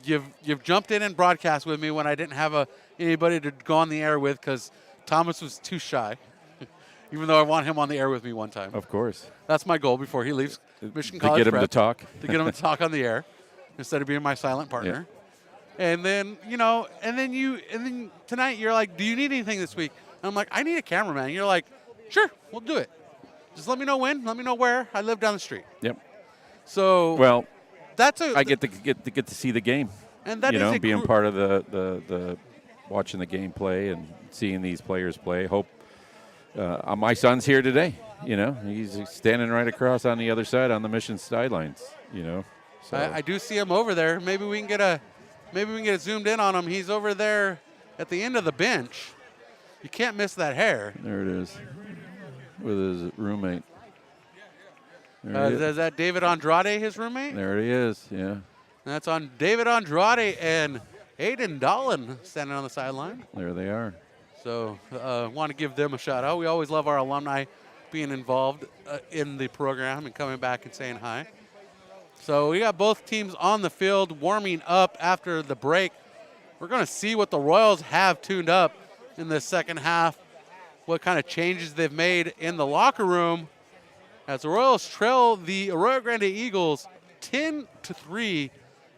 You've jumped in and broadcast with me when I didn't have anybody to go on the air with because Thomas was too shy, even though I want him on the air with me one time. Of course. That's my goal before he leaves Michigan College To get him Prep, to talk. To get him to talk on the air instead of being my silent partner. Yeah. And then, and then tonight you're like, do you need anything this week? And I'm like, I need a cameraman. And you're like, sure, we'll do it. Just let me know when, let me know where. I live down the street. Yep. So well, I get to see the game. And that is being part of the watching the game play and seeing these players play. Hope my son's here today. He's standing right across on the other side on the Mission sidelines. So I do see him over there. Maybe we can get zoomed in on him. He's over there at the end of the bench. You can't miss that hair. There it is, with his roommate. Is that David Andrade, his roommate? There he is, yeah. That's on David Andrade and Aiden Dolan standing on the sideline. There they are. So want to give them a shout out. We always love our alumni being involved in the program and coming back and saying hi. So we got both teams on the field warming up after the break. We're going to see what the Royals have tuned up in the second half, what kind of changes they've made in the locker room as the Royals trail the Arroyo Grande Eagles 10-3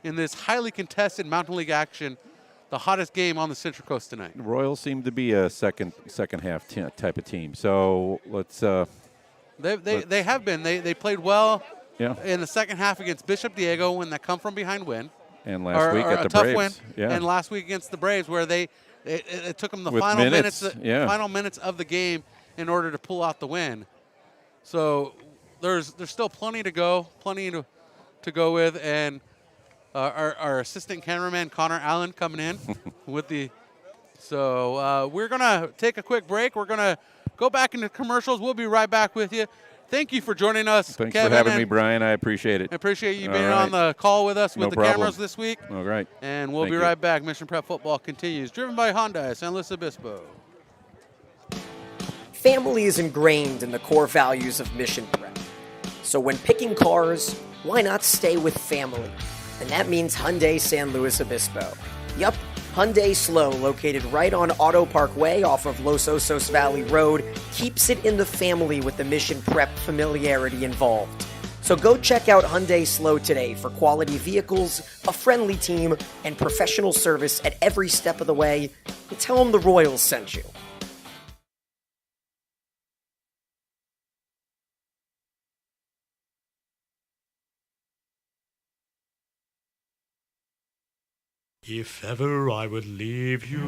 in this highly contested Mountain League action, the hottest game on the Central Coast tonight. The Royals seem to be a second half type of team. So let's. They have been. They played well. Yeah. In the second half against Bishop Diego when they come from behind win. And last week at the tough Braves. Win. Yeah. And last week against the Braves where it took them the With final minutes, final minutes of the game in order to pull out the win. So there's still plenty to go, to go with, and our assistant cameraman Connor Allen coming in with the. So we're gonna take a quick break. We're gonna go back into commercials. We'll be right back with you. Thank you for joining us, Thanks Kevin, for having me, Brian. I appreciate it. I appreciate you being on the call with us with the cameras this week. All right. And we'll be right back. Mission Prep Football continues. Driven by Honda, San Luis Obispo. Family is ingrained in the core values of Mission Prep. So when picking cars, why not stay with family? And that means Hyundai San Luis Obispo. Yup, Hyundai Slow, located right on Auto Parkway off of Los Osos Valley Road, keeps it in the family with the Mission Prep familiarity involved. So go check out Hyundai Slow today for quality vehicles, a friendly team, and professional service at every step of the way. And tell them the Royals sent you. If ever I would leave you,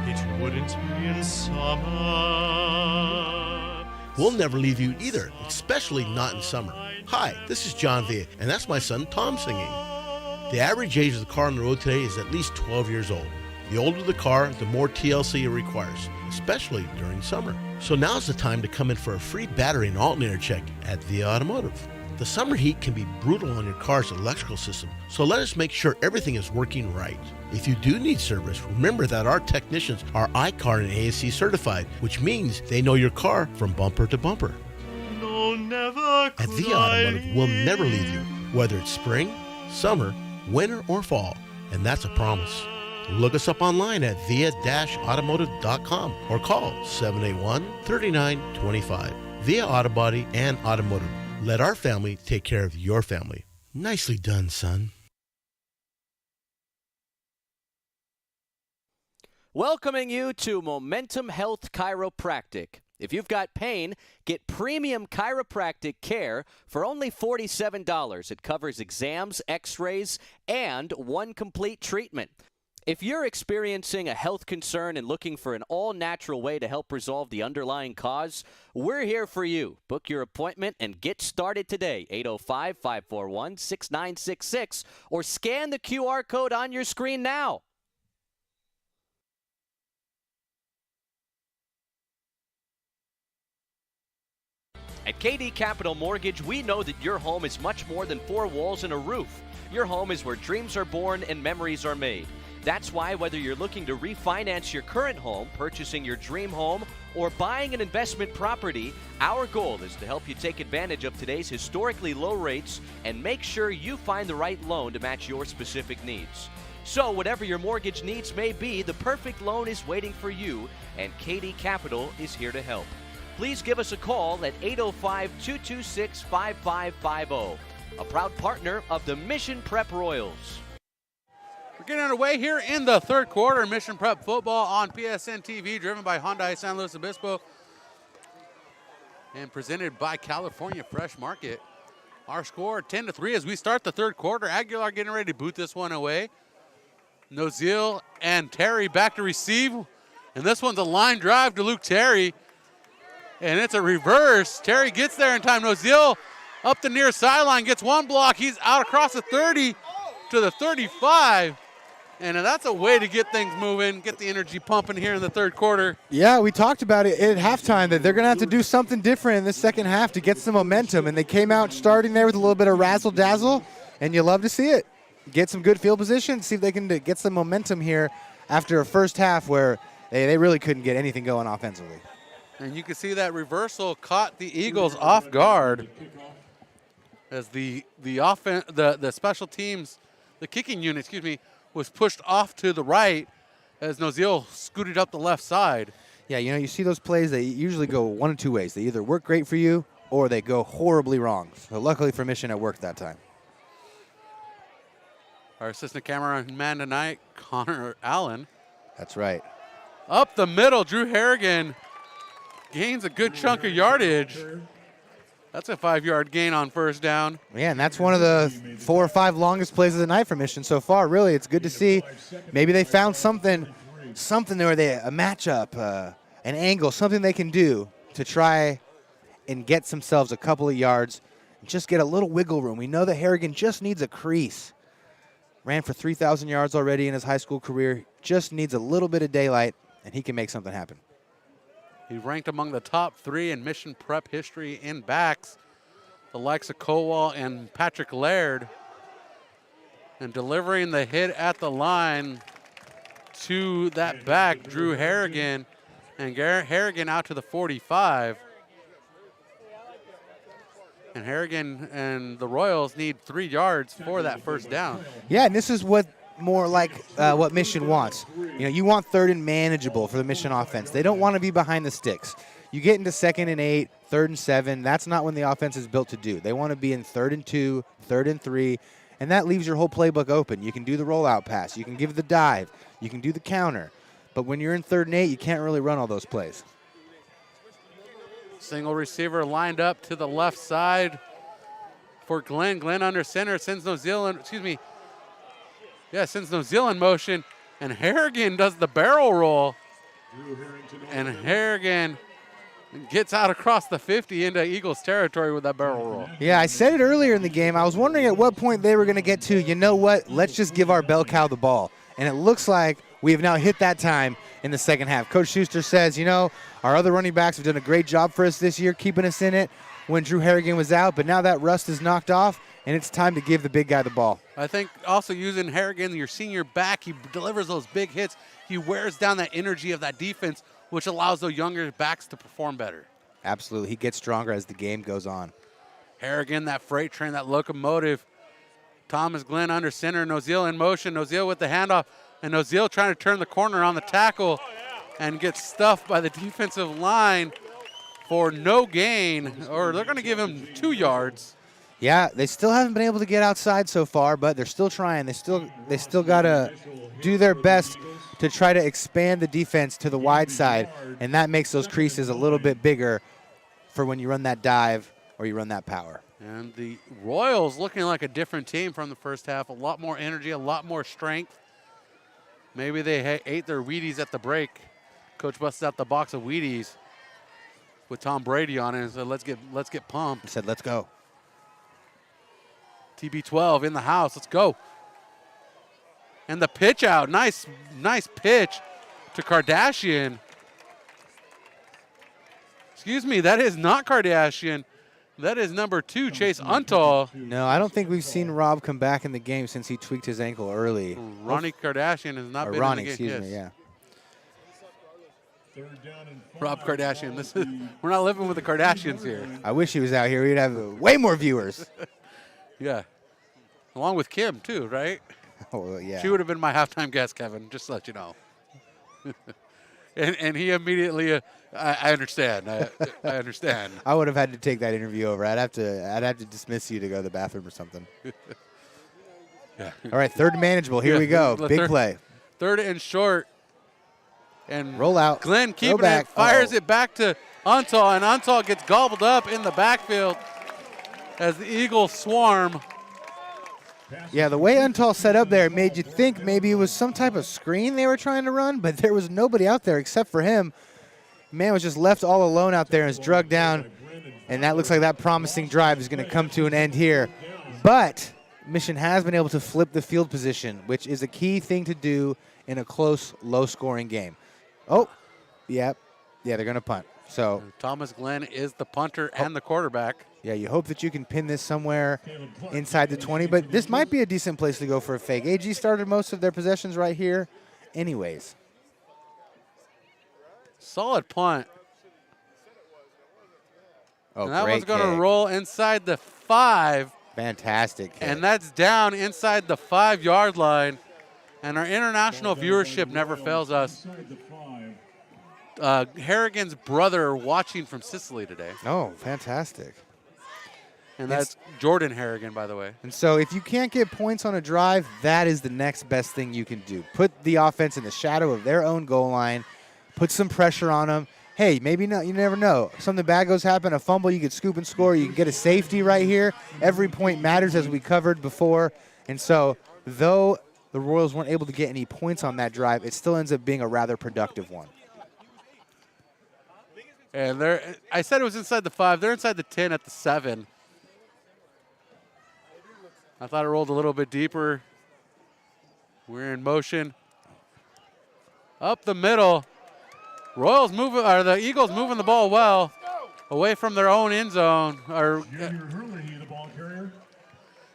it wouldn't be in summer. We'll never leave you either, especially not in summer. Hi, this is John Villa, and that's my son Tom singing. The average age of the car on the road today is at least 12 years old. The older the car, the more TLC it requires, especially during summer. So now's the time to come in for a free battery and alternator check at Via Automotive. The summer heat can be brutal on your car's electrical system, so let us make sure everything is working right. If you do need service, remember that our technicians are iCar and ASC certified, which means they know your car from bumper to bumper. No, never At Via Automotive, we'll never leave you, whether it's spring, summer, winter, or fall, and that's a promise. Look us up online at via-automotive.com or call 781-3925. Via Auto Body and Automotive. Let our family take care of your family. Nicely done, son. Welcoming you to Momentum Health Chiropractic. If you've got pain, get premium chiropractic care for only $47. It covers exams, x-rays, and one complete treatment. If you're experiencing a health concern and looking for an all-natural way to help resolve the underlying cause, we're here for you. Book your appointment and get started today, 805-541-6966, or scan the QR code on your screen now. At KD Capital Mortgage, we know that your home is much more than four walls and a roof. Your home is where dreams are born and memories are made. That's why whether you're looking to refinance your current home, purchasing your dream home, or buying an investment property, our goal is to help you take advantage of today's historically low rates and make sure you find the right loan to match your specific needs. So whatever your mortgage needs may be, the perfect loan is waiting for you, and KD Capital is here to help. Please give us a call at 805-226-5550, a proud partner of the Mission Prep Royals. We're getting underway here in the third quarter. Mission Prep football on PSN TV, driven by Hyundai San Luis Obispo and presented by California Fresh Market. Our score 10-3 as we start the third quarter. Aguilar getting ready to boot this one away. Nozil and Terry back to receive. And this one's a line drive to Luke Terry. And it's a reverse. Terry gets there in time. Nozil up the near sideline, gets one block. He's out across the 30 to the 35. And that's a way to get things moving, get the energy pumping here in the third quarter. Yeah, we talked about it at halftime that they're going to have to do something different in the second half to get some momentum. And they came out starting there with a little bit of razzle-dazzle, and you love to see it. Get some good field position, see if they can get some momentum here after a first half where they really couldn't get anything going offensively. And you can see that reversal caught the Eagles off guard as the special teams, the kicking unit, was pushed off to the right as Nozil scooted up the left side. Yeah, you see those plays, they usually go one of two ways. They either work great for you or they go horribly wrong. So luckily for Mission, it worked that time. Our assistant cameraman tonight, Connor Allen. That's right. Up the middle, Drew Harrigan gains a good chunk of yardage. That's a 5-yard gain on first down. Yeah, and that's one of the 4 or 5 longest plays of the night for Mission so far. Really, it's good to see. Maybe they found something where a matchup, an angle, something they can do to try and get themselves a couple of yards and just get a little wiggle room. We know that Harrigan just needs a crease. Ran for 3,000 yards already in his high school career. Just needs a little bit of daylight, and he can make something happen. He ranked among the top 3 in Mission Prep history in backs, the likes of Kowal and Patrick Laird. And delivering the hit at the line to that back, Drew Harrigan. And Harrigan out to the 45. And Harrigan and the Royals need 3 yards for that first down. Yeah, and this is what Mission wants. You want third and manageable for the Mission offense. They don't want to be behind the sticks. You get into 2nd and 8, 3rd and 7. That's not when the offense is built to do. They want to be in 3rd and 2, 3rd and 3, and that leaves your whole playbook open. You can do the rollout pass. You can give the dive. You can do the counter. But when you're in 3rd and 8, you can't really run all those plays. Single receiver lined up to the left side for Glenn. Glenn under center, sends Nozil in motion, and Harrigan does the barrel roll. And Harrigan gets out across the 50 into Eagles territory with that barrel roll. Yeah, I said it earlier in the game. I was wondering at what point they were going to get to, you know what, let's just give our bell cow the ball. And it looks like we have now hit that time in the second half. Coach Schuster says, our other running backs have done a great job for us this year, keeping us in it when Drew Harrigan was out, but now that rust is knocked off, and it's time to give the big guy the ball. I think also using Harrigan, your senior back, he delivers those big hits. He wears down that energy of that defense, which allows those younger backs to perform better. Absolutely. He gets stronger as the game goes on. Harrigan, that freight train, that locomotive. Thomas Glenn under center, Nozil in motion. Nozil with the handoff, and Nozil trying to turn the corner on the tackle and gets stuffed by the defensive line for no gain, or they're going to give him 2 yards. Yeah, they still haven't been able to get outside so far, but they're still trying. They still got to do their best to try to expand the defense to the wide side, and that makes those creases a little bit bigger for when you run that dive or you run that power. And the Royals looking like a different team from the first half. A lot more energy, a lot more strength. Maybe they ate their Wheaties at the break. Coach busted out the box of Wheaties with Tom Brady on it and said, let's get pumped. He said, let's go. TB12 in the house. Let's go. And the pitch out. Nice pitch to Kardashian. Excuse me, that is not Kardashian. That is number 2, Chase Untall. No, I don't think we've seen Rob come back in the game since he tweaked his ankle early. Ronnie Kardashian has not been Ronnie, in the game. excuse me, yeah. Rob Kardashian. We're not living with the Kardashians here. I wish he was out here. We'd have way more viewers. Yeah. Along with Kim, too, right? Oh, yeah. She would have been my halftime guest, Kevin, just to let you know. and he immediately, I understand. I understand. I would have had to take that interview over. I'd have to dismiss you to go to the bathroom or something. Yeah. All right, third and manageable. Here we go. Big play. Third and short. And roll out. Glenn keeping it, fires it back to Untall, and Untall gets gobbled up in the backfield as the Eagles swarm. Yeah, the way Untall set up there made you think maybe it was some type of screen they were trying to run, but there was nobody out there except for him. Man was just left all alone out there and is drugged down, and that looks like that promising drive is going to come to an end here. But Mission has been able to flip the field position, which is a key thing to do in a close, low-scoring game. Oh, yeah, they're going to punt. So Thomas Glenn is the punter and the quarterback. Yeah, you hope that you can pin this somewhere inside the 20, but this might be a decent place to go for a fake. AG started most of their possessions right here anyways. Solid punt. Oh, and that great one's going to kick. roll inside the 5. Fantastic kick. And that's down inside the 5-yard line. And our international viewership never fails us. Harrigan's brother watching from Sicily today. Oh, fantastic. And that's Jordan Harrigan, by the way. And so if you can't get points on a drive, that is the next best thing you can do. Put the offense in the shadow of their own goal line. Put some pressure on them. Hey, maybe not. You never know. Something bad goes happen, a fumble, you could scoop and score. You can get a safety right here. Every point matters, as we covered before. And so though the Royals weren't able to get any points on that drive, it still ends up being a rather productive one. And I said it was inside the 5. They're inside the 10 at the 7. I thought it rolled a little bit deeper. We're in motion. Up the middle. Royals moving, or the Eagles moving the ball well away from their own end zone.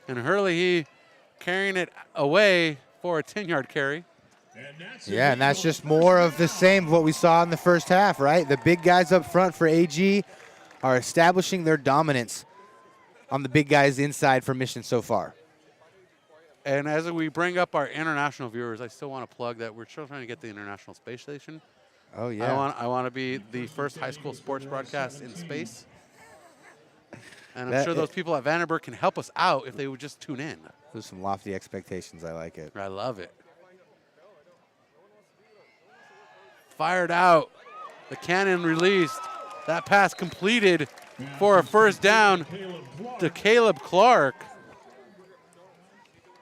And Hurley carrying it away for a 10-yard carry. Yeah, and that's just more of the same of what we saw in the first half, right? The big guys up front for AG are establishing their dominance on the big guys inside for Mission so far. And as we bring up our international viewers, I still want to plug that we're still trying to get the International Space Station. Oh, yeah. I want to be the first high school sports broadcast in space. And I'm sure those people at Vandenberg can help us out if they would just tune in. There's some lofty expectations. I like it. I love it. Fired out. The cannon released. That pass completed for a first down to Caleb Clark.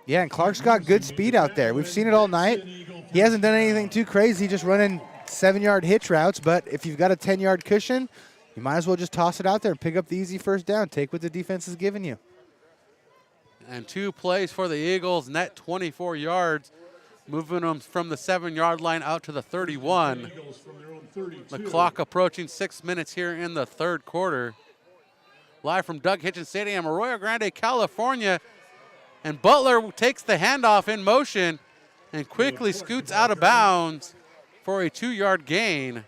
Yeah, and Clark's got good speed out there. We've seen it all night. He hasn't done anything too crazy, just running 7-yard hitch routes. But if you've got a 10-yard cushion, you might as well just toss it out there and pick up the easy first down. Take what the defense is giving you. And 2 plays for the Eagles, net 24 yards, moving them from the 7-yard line out to the 31. The clock approaching 6 minutes here in the third quarter. Live from Doug Hitchens Stadium, Arroyo Grande, California. And Butler takes the handoff in motion and quickly scoots out of bounds for a 2-yard gain.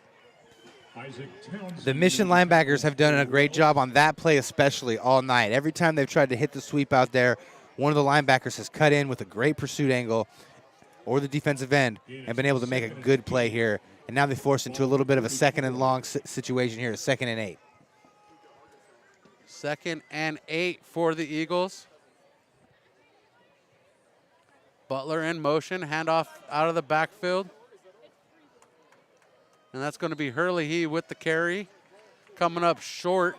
The Mission linebackers have done a great job on that play, especially all night. Every time they've tried to hit the sweep out there, one of the linebackers has cut in with a great pursuit angle, or the defensive end, and been able to make a good play here. And now they forced into a little bit of a 2nd and long situation here, 2nd and 8. 2nd and 8 for the Eagles. Butler in motion, handoff out of the backfield. And that's going to be Hurley with the carry. Coming up short.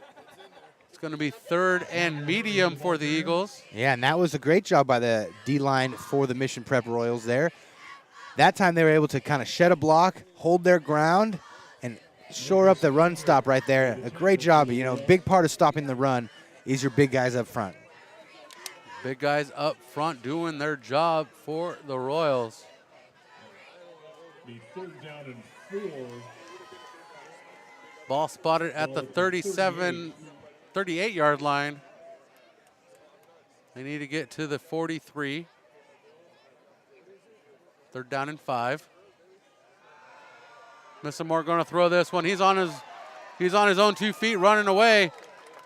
It's going to be 3rd and medium for the Eagles. Yeah, and that was a great job by the D-line for the Mission Prep Royals there. That time they were able to kind of shed a block, hold their ground, and shore up the run stop right there. A great job. You know, big part of stopping the run is your big guys up front. Big guys up front doing their job for the Royals. The 3rd down and 4. Ball spotted at the 37 38-yard line. They need to get to the 43. 3rd down and 5. Missamore going to throw this one. He's on his own 2 feet running away,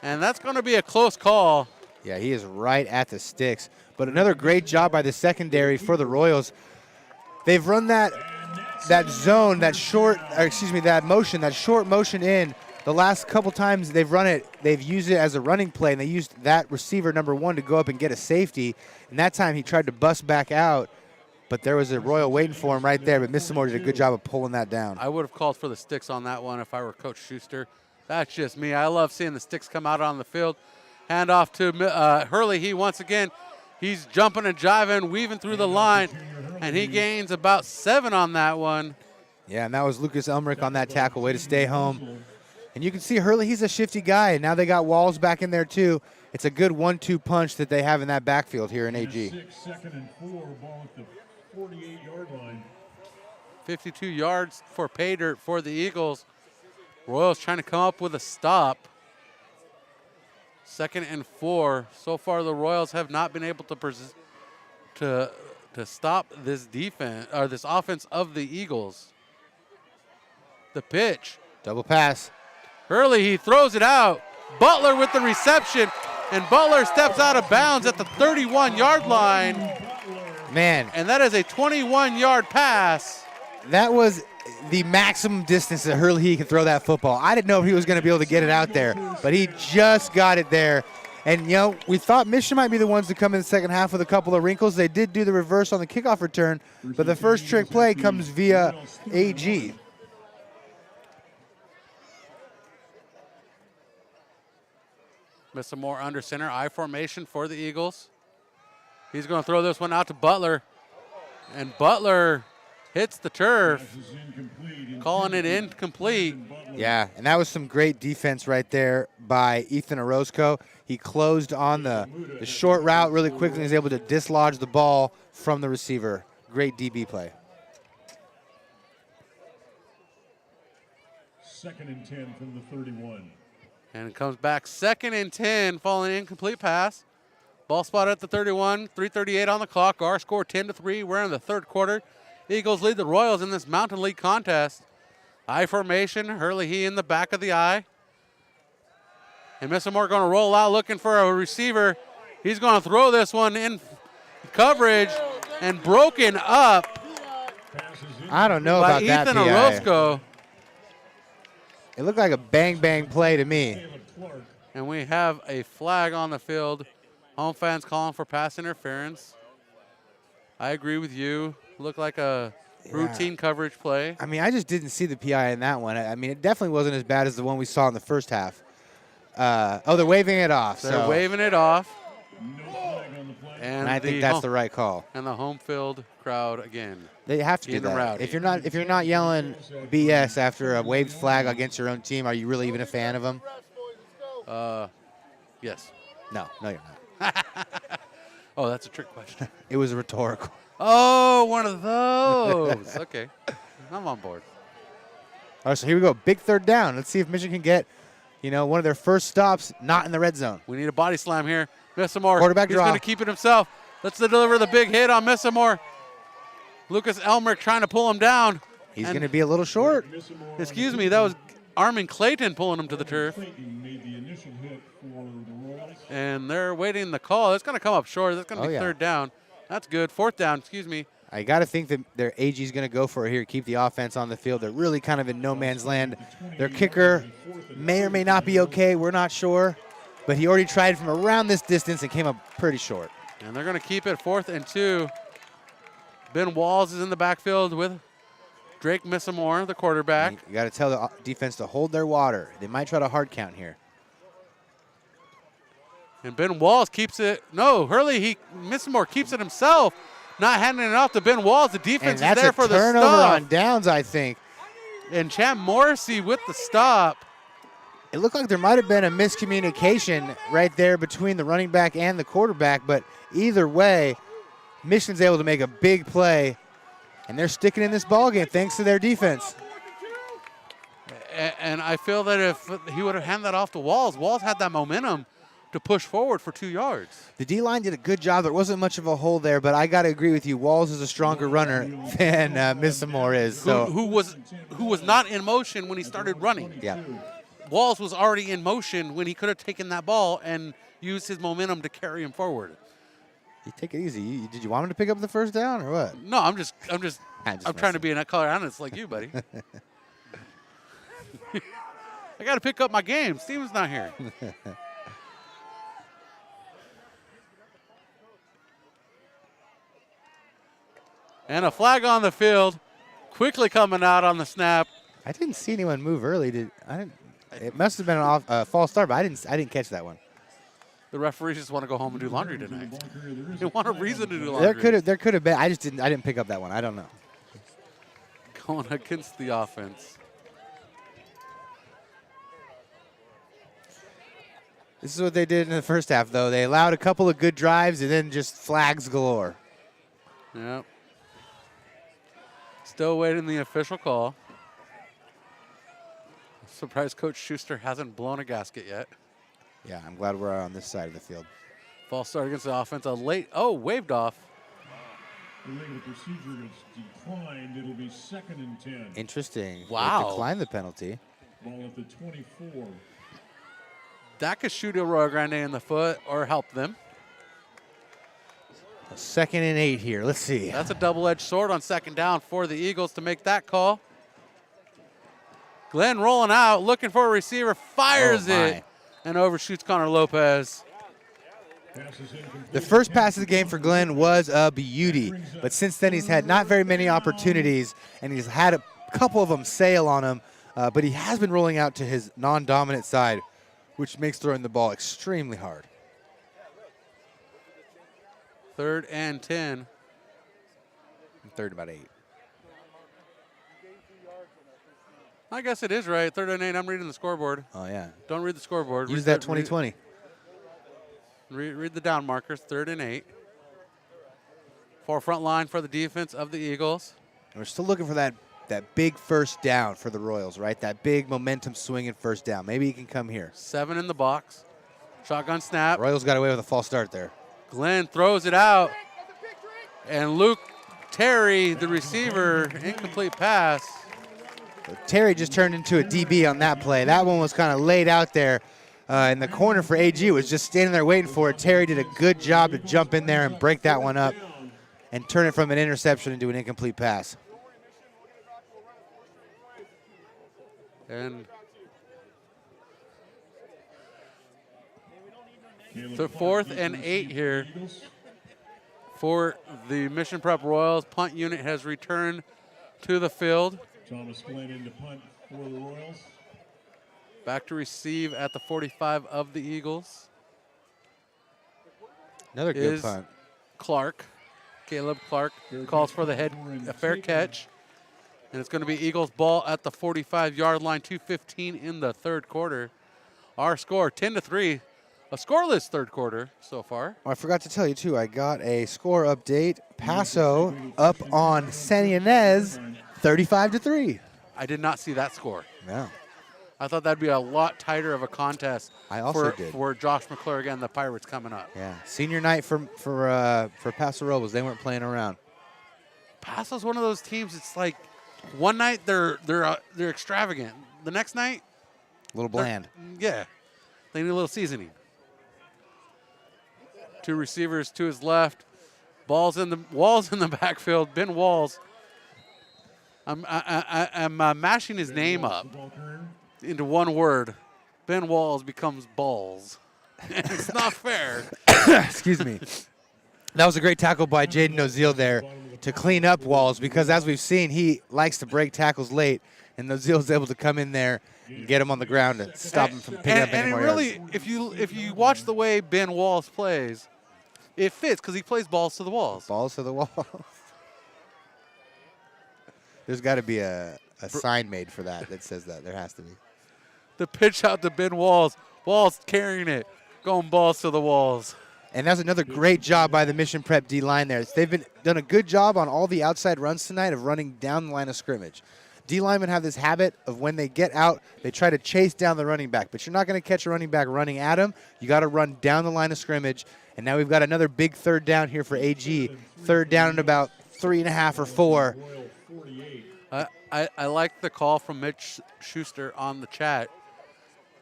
and that's going to be a close call. Yeah, he is right at the sticks. But another great job by the secondary for the Royals. They've run that zone, that short motion in. The last couple times they've run it, they've used it as a running play, and they used that receiver number 1 to go up and get a safety. And that time he tried to bust back out, but there was a Royal waiting for him right there, but Missamore did a good job of pulling that down. I would have called for the sticks on that one if I were Coach Schuster. That's just me. I love seeing the sticks come out on the field. Hand off to Hurley. He once again, he's jumping and jiving, weaving through the line, and he gains about 7 on that one. Yeah, and that was Lucas Elmerick on that tackle, way to stay home. And you can see Hurley, he's a shifty guy, and now they got Walls back in there too. It's a good 1-2 punch that they have in that backfield here in AG. 2nd and 4, ball at the 48-yard line. 52 yards for pay dirt for the Eagles. Royals trying to come up with a stop. 2nd and 4. So far, the Royals have not been able to stop this defense or this offense of the Eagles. The pitch. Double pass. Hurley, he throws it out. Butler with the reception, and Butler steps out of bounds at the 31-yard line. Man. And that is a 21-yard pass. That was the maximum distance that Hurley could throw that football. I didn't know if he was going to be able to get it out there, but he just got it there. And, you know, we thought Mission might be the ones to come in the second half with a couple of wrinkles. They did do the reverse on the kickoff return, but the first trick play comes via AG. Missamore under center, I formation for the Eagles. He's going to throw this one out to Butler, and Butler hits the turf, calling it incomplete. Yeah, and that was some great defense right there by Ethan Orozco. He closed on the short route really quickly and was able to dislodge the ball from the receiver. Great DB play. 2nd and 10 from the 31. And it comes back 2nd and 10, following an incomplete pass. Ball spot at the 31, 3:38 on the clock. Our score 10-3. We're in the 3rd quarter. Eagles lead the Royals in this Mountain League contest. I formation, Hurley he in the back of the eye. And Missamore going to roll out looking for a receiver. He's going to throw this one in coverage and broken up. I don't know about that, Ethan Orozco. It looked like a bang-bang play to me. And we have a flag on the field. Home fans calling for pass interference. I agree with you. Looked like a routine coverage play. I mean, I just didn't see the PI in that one. I mean, it definitely wasn't as bad as the one we saw in the first half. Oh, they're waving it off. They're waving it off. And I think that's the right call. And the home field crowd again. They have to do that. Rowdy. If you're not yelling BS after a waved flag against your own team, are you really even a fan of them? Yes. No, you're not. Oh, that's a trick question. It was rhetorical. Oh, one of those. Okay. I'm on board. All right, so here we go. Big 3rd down. Let's see if Michigan can get, one of their first stops not in the red zone. We need a body slam here. Missamore. Quarterback draw. He's going to keep it himself. Let's deliver the big hit on Missamore. Lucas Elmerick trying to pull him down. He's going to be a little short. Excuse me, that was Armin Clayton pulling him to the turf. And they're waiting the call. It's going to come up short. That's going to be 3rd down. That's good. 4th down, excuse me. I got to think that their AG is going to go for it here, keep the offense on the field. They're really kind of in no man's land. Their kicker may or may not be okay. We're not sure. But he already tried from around this distance and came up pretty short. And they're going to keep it 4th and 2. Ben Walls is in the backfield with Drake Missamore, the quarterback. You got to tell the defense to hold their water. They might try to hard count here. And Ben Walls keeps it. No, Hurley, Missamore keeps it himself, not handing it off to Ben Walls. The defense is there for the stop. And that's a turnover on downs, I think. And Champ Morrissey with the stop. It looked like there might have been a miscommunication right there between the running back and the quarterback, but either way, Michigan's able to make a big play, and they're sticking in this ballgame thanks to their defense. And I feel that if he would have handed that off to Walls, Walls had that momentum to push forward for 2 yards. The D-line did a good job. There wasn't much of a hole there, but I got to agree with you. Walls is a stronger runner than Missamore is. So Who was not in motion when he started running. Yeah. Walls was already in motion when he could have taken that ball and used his momentum to carry him forward. You take it easy. Did you want him to pick up the first down or what? No, I'm trying to be a color analyst like you, buddy. I got to pick up my game. Steven's not here. And a flag on the field, quickly coming out on the snap. I didn't see anyone move early. It must have been an false start, but I didn't catch that one. The referees just want to go home and do laundry tonight. They want a reason to do laundry. There could have been. I didn't pick up that one. I don't know. Going against the offense. This is what they did in the first half, though. They allowed a couple of good drives and then just flags galore. Yep. Still waiting the official call. Surprised Coach Schuster hasn't blown a gasket yet. Yeah, I'm glad we're on this side of the field. False start against the offense. Waved off. The legal procedure is declined. It'll be 2nd and 10. Interesting. Wow. They declined the penalty. Ball at the 24. That could shoot Arroyo Grande in the foot or help them. 2nd and 8 here. Let's see. That's a double-edged sword on 2nd down for the Eagles to make that call. Glenn rolling out, looking for a receiver, fires it, and overshoots Connor Lopez. The first pass of the game for Glenn was a beauty, but since then he's had not very many opportunities, and he's had a couple of them sail on him, but he has been rolling out to his non-dominant side, which makes throwing the ball extremely hard. 3rd and 10. 3rd and about 8. I guess it is right. 3rd and 8. I'm reading the scoreboard. Oh, yeah. Don't read the scoreboard. Use that 2020. Read the down markers. 3rd and 8. Forefront line for the defense of the Eagles. And we're still looking for that big first down for the Royals, right? That big momentum swinging first down. Maybe he can come here. 7 in the box. Shotgun snap. Royals got away with a false start there. Glenn throws it out. And Luke Terry, the receiver, incomplete pass. Terry just turned into a DB on that play. That one was kind of laid out there in the corner for AG. Was just standing there waiting for it. Terry did a good job to jump in there and break that one up and turn it from an interception into an incomplete pass. And the 4th and 8 here for the Mission Prep Royals. Punt unit has returned to the field. Thomas Glenn into punt for the Royals. Back to receive at the 45 of the Eagles. Another good punt. Clark. Caleb Clark calls for a fair catch. And it's going to be Eagles ball at the 45-yard line, 2:15 in the 3rd quarter. Our score, 10-3. A scoreless 3rd quarter so far. Oh, I forgot to tell you, too. I got a score update. Paso up on San Ynez, 35-3. I did not see that score. No. I thought that'd be a lot tighter of a contest. I also did. For Josh McClure again, the Pirates coming up. Yeah, senior night for Paso Robles. They weren't playing around. Paso's one of those teams. It's like one night they're extravagant. The next night, a little bland. Yeah, they need a little seasoning. 2 receivers to his left. Walls in the backfield. Ben Walls. I'm mashing his name up into one word. Ben Walls becomes balls. It's not fair. Excuse me. That was a great tackle by Jaden Oziel there to clean up Walls, because as we've seen, he likes to break tackles late, and Oziel's able to come in there and get him on the ground and stop him from picking up any more yards. And really, if you watch the way Ben Walls plays, it fits because he plays balls to the walls. Balls to the walls. There's got to be a sign made for that says that. There has to be. The pitch out to Ben Walls. Walls carrying it, going balls to the walls. And that's another great job by the Mission Prep D line there. They've done a good job on all the outside runs tonight of running down the line of scrimmage. D linemen have this habit of when they get out, they try to chase down the running back. But you're not going to catch a running back running at him. You got to run down the line of scrimmage. And now we've got another big third down here for AG. Third down at about 3.5 or 4. I like the call from Mitch Schuster on the chat.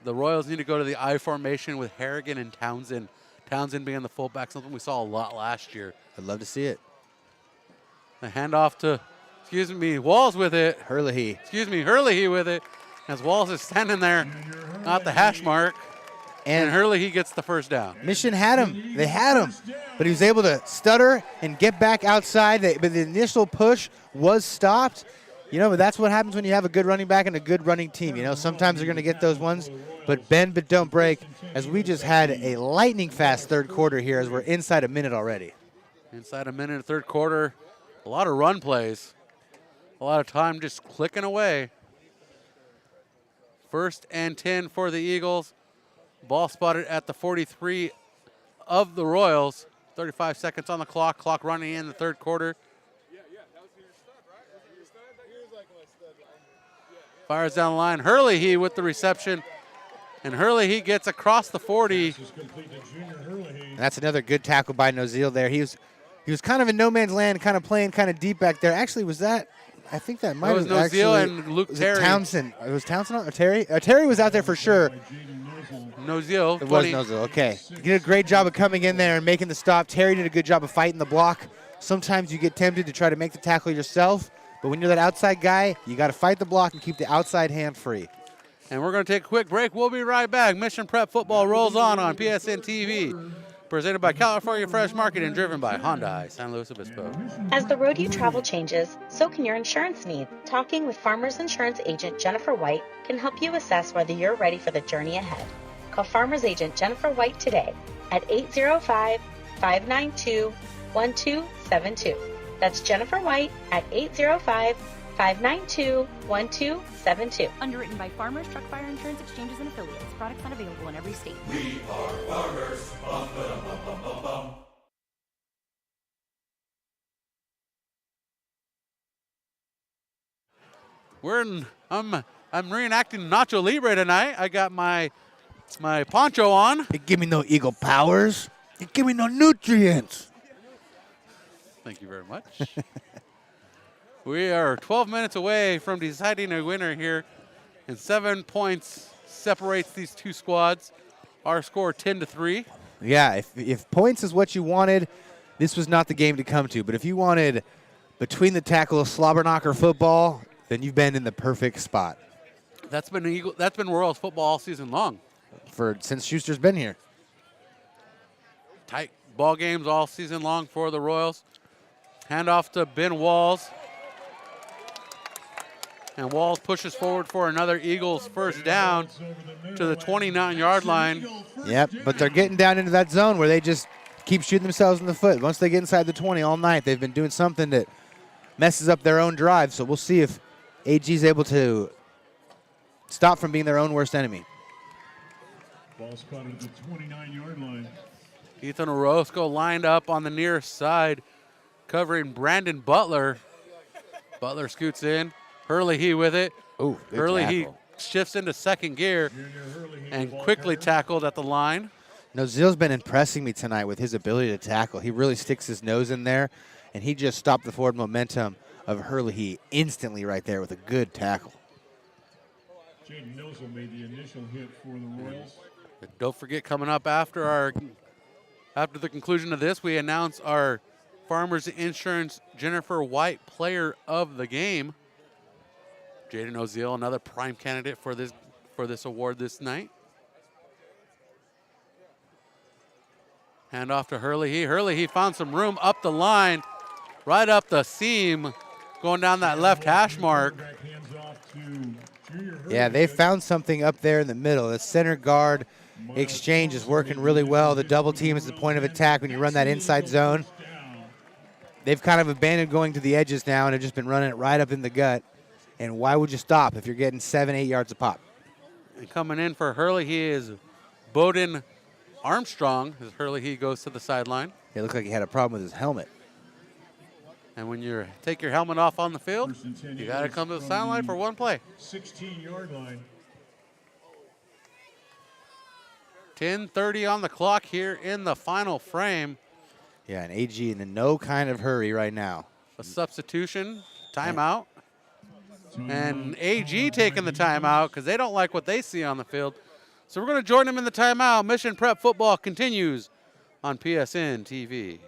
The Royals need to go to the I formation with Harrigan and Townsend. Townsend being the fullback, something we saw a lot last year. I'd love to see it. The handoff to, Walls with it. Hurley. Hurley with it. As Walls is standing there, not the hash mark. And Hurley gets the first down. Mission had him. They had him. But he was able to stutter and get back outside. But the initial push was stopped. But that's what happens when you have a good running back and a good running team. Sometimes they're going to get those ones. But bend but don't break, as we just had a lightning fast third quarter here as we're inside a minute already. Inside a minute, third quarter, a lot of run plays. A lot of time just clicking away. 1st and 10 for the Eagles. Ball spotted at the 43 of the Royals. 35 seconds on the clock. Clock running in the third quarter. Fires down the line. Hurley with the reception. And Hurley gets across the 40. And that's another good tackle by Noziel there. He was kind of in no man's land, kind of playing kind of deep back there. Actually, was that? I think that might have actually. Noziel and Luke Terry. Townsend. It was Townsend or Terry? Terry was out there for sure. Noziel. It was Noziel. Okay. He did a great job of coming in there and making the stop. Terry did a good job of fighting the block. Sometimes you get tempted to try to make the tackle yourself, but when you're that outside guy, you got to fight the block and keep the outside hand free. And we're going to take a quick break. We'll be right back. Mission Prep Football rolls on PSN TV. Presented by California Fresh Market and driven by Hyundai, San Luis Obispo. As the road you travel changes, so can your insurance needs. Talking with Farmers Insurance Agent Jennifer White can help you assess whether you're ready for the journey ahead. Call Farmers Agent Jennifer White today at 805-592-1272. That's Jennifer White at 805-592-1272. Underwritten by Farmers Truck Fire Insurance Exchanges and Affiliates. Products not available in every state. We are farmers. Bum, ba-dum, bum, bum, bum, bum. I'm reenacting Nacho Libre tonight. I got my poncho on. It give me no eagle powers. It give me no nutrients. Thank you very much. We are 12 minutes away from deciding a winner here, and 7 points separates these two squads. Our score 10-3. Yeah, if points is what you wanted, this was not the game to come to. But if you wanted between the tackle slobber knocker football, then you've been in the perfect spot. That's been Royals football all season long. Since Schuster's been here. Tight ball games all season long for the Royals. Handoff to Ben Walls. And Walls pushes forward for another Eagles first down to the 29-yard line. Yep, but they're getting down into that zone where they just keep shooting themselves in the foot. Once they get inside the 20 all night, they've been doing something that messes up their own drive. So we'll see if AG is able to stop from being their own worst enemy. Ball spotted at the 29-yard line. Ethan Orozco lined up on the near side, covering Brandon Butler. Butler scoots in. Hurley with it. Ooh, Hurley shifts into second gear and quickly tackled at the line. Noziel's been impressing me tonight with his ability to tackle. He really sticks his nose in there, and he just stopped the forward momentum of Hurley instantly right there with a good tackle. Jaden Nozel made the initial hit for the Royals. Don't forget, coming up after the conclusion of this, we announce our Farmers Insurance Jennifer White Player of the Game. Jaden Noziel, another prime candidate for this award this night. Hand off to Hurley. Hurley found some room up the line, right up the seam, going down that left hash mark. Yeah, they found something up there in the middle. The center guard exchange is working really well. The double team is the point of attack when you run that inside zone. They've kind of abandoned going to the edges now and have just been running it right up in the gut. And why would you stop if you're getting 7-8 yards a pop? And coming in for Hurley, he is Bowden Armstrong. As Hurley goes to the sideline. It looked like he had a problem with his helmet. And when you take your helmet off on the field, you got to come to the sideline for one play. 16-yard line. 10:30 on the clock here in the final frame. Yeah, and AG in no kind of hurry right now. A substitution, timeout. And AG taking the timeout because they don't like what they see on the field. So we're going to join them in the timeout. Mission Prep football continues on PSN TV.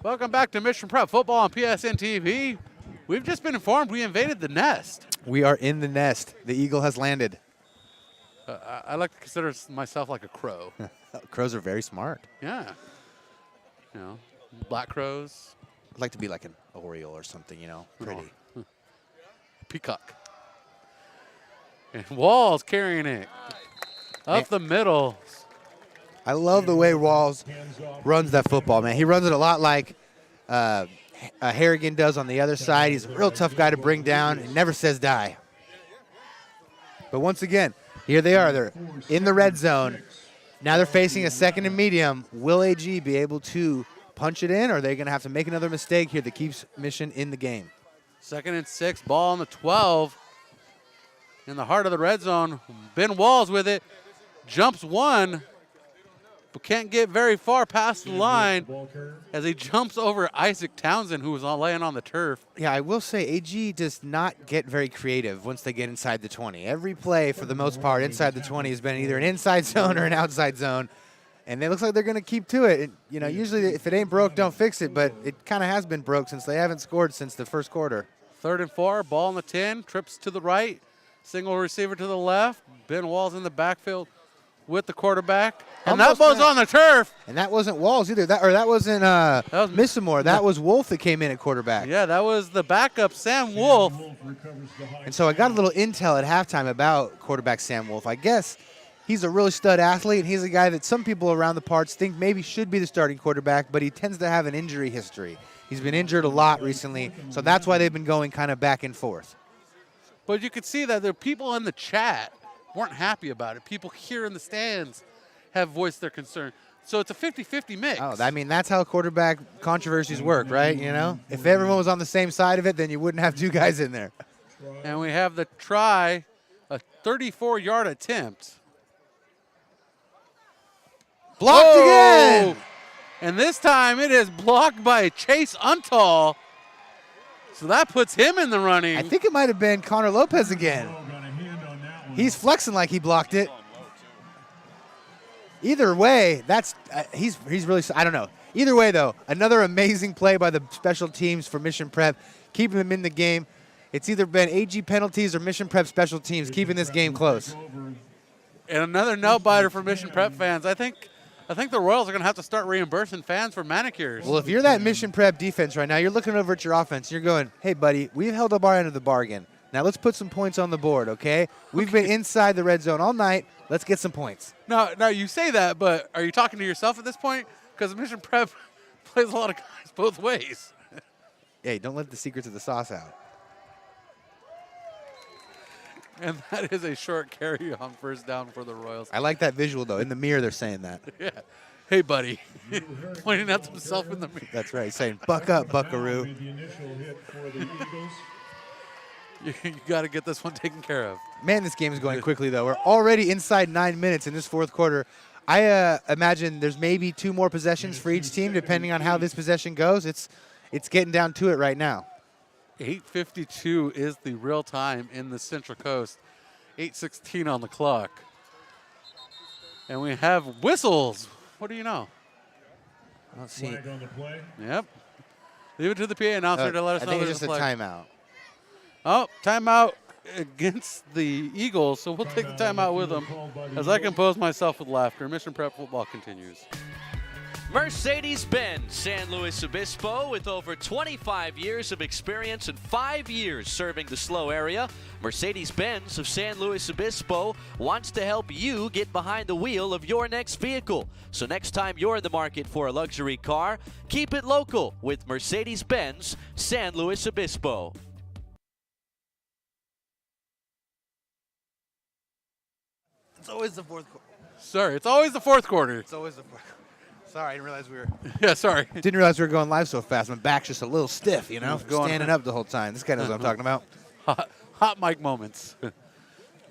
Welcome back to Mission Prep Football on PSN TV. We've just been informed we invaded the nest. We are in the nest. The eagle has landed. I like to consider myself like a crow. Crows are very smart. Yeah. You know, black crows. I'd like to be like an oriole or something, you know, pretty. Oh. Peacock. And Walls carrying it up the middle. I love the way Walls runs that football, man. He runs it a lot like Harrigan does on the other side. He's a real tough guy to bring down and never says die. But once again, here they are. They're in the red zone. Now they're facing a second and medium. Will AG be able to punch it in, or are they going to have to make another mistake here that keeps Mission in the game? 2nd and 6, ball on the 12. In the heart of the red zone. Ben Walls with it. Jumps one. But can't get very far past the line as he jumps over Isaac Townsend, who was laying on the turf. Yeah, I will say AG does not get very creative once they get inside the 20. Every play, for the most part, inside the 20 has been either an inside zone or an outside zone. And it looks like they're going to keep to it. You know, usually if it ain't broke, don't fix it. But it kind of has been broke since they haven't scored since the first quarter. 3rd and 4, ball on the 10, trips to the right, single receiver to the left. Ben Walls in the backfield with the quarterback. And that ball's on the turf. And that wasn't Walls either. That wasn't Missamore. That was Wolf that came in at quarterback. Yeah, that was the backup, Sam Wolf. And so I got a little intel at halftime about quarterback Sam Wolf. I guess he's a really stud athlete, and he's a guy that some people around the parts think maybe should be the starting quarterback, but he tends to have an injury history. He's been injured a lot recently, so that's why they've been going kind of back and forth. But you could see that there are people in the chat weren't happy about it. People here in the stands have voiced their concern. So it's a 50-50 mix. Oh, I mean, that's how quarterback controversies work, right? You know, if everyone was on the same side of it, then you wouldn't have two guys in there. And we have the try, a 34-yard attempt. Blocked again! And this time it is blocked by Chase Untall. So that puts him in the running. I think it might have been Connor Lopez again. He's flexing like he blocked it. Either way, that's he's really, I don't know. Either way, though, another amazing play by the special teams for Mission Prep, keeping them in the game. It's either been AG penalties or Mission Prep special teams keeping this game close. And another nail-biter for Mission Prep fans. I think the Royals are going to have to start reimbursing fans for manicures. Well, if you're that Mission Prep defense right now, you're looking over at your offense, you're going, hey, buddy, we've held up our end of the bargain. Now let's put some points on the board, okay? We've been inside the red zone all night. Let's get some points. Now you say that, but are you talking to yourself at this point? Because Mission Prep plays a lot of guys both ways. Hey, don't let the secrets of the sauce out. And that is a short carry on first down for the Royals. I like that visual, though. In the mirror, they're saying that. Yeah. Hey, buddy. Pointing at himself in the mirror. That's right. He's saying, buck up, buckaroo. You got to get this one taken care of. Man, this game is going quickly, though. We're already inside 9 minutes in this fourth quarter. I imagine there's maybe 2 more possessions for each team, depending on how this possession goes. It's getting down to it right now. 8:52 is the real time in the Central Coast. 8:16 on the clock. And we have whistles. What do you know? I don't see it. Yep. Leave it to the PA announcer to let us know. I think there's it's just a flag. timeout. Oh, timeout against the Eagles, so we'll take the timeout with them as I compose myself with laughter. Mission Prep football continues. Mercedes-Benz San Luis Obispo, with over 25 years of experience and 5 years serving the SLO area. Mercedes-Benz of San Luis Obispo wants to help you get behind the wheel of your next vehicle. So next time you're in the market for a luxury car, keep it local with Mercedes-Benz San Luis Obispo. It's always the fourth quarter. Sorry, it's always the fourth quarter. It's always the fourth quarter. Sorry, I didn't realize we were. Yeah, sorry. Didn't realize we were going live so fast. My back's just a little stiff, you know? Standing up the whole time. This guy knows what I'm talking about. Hot mic moments.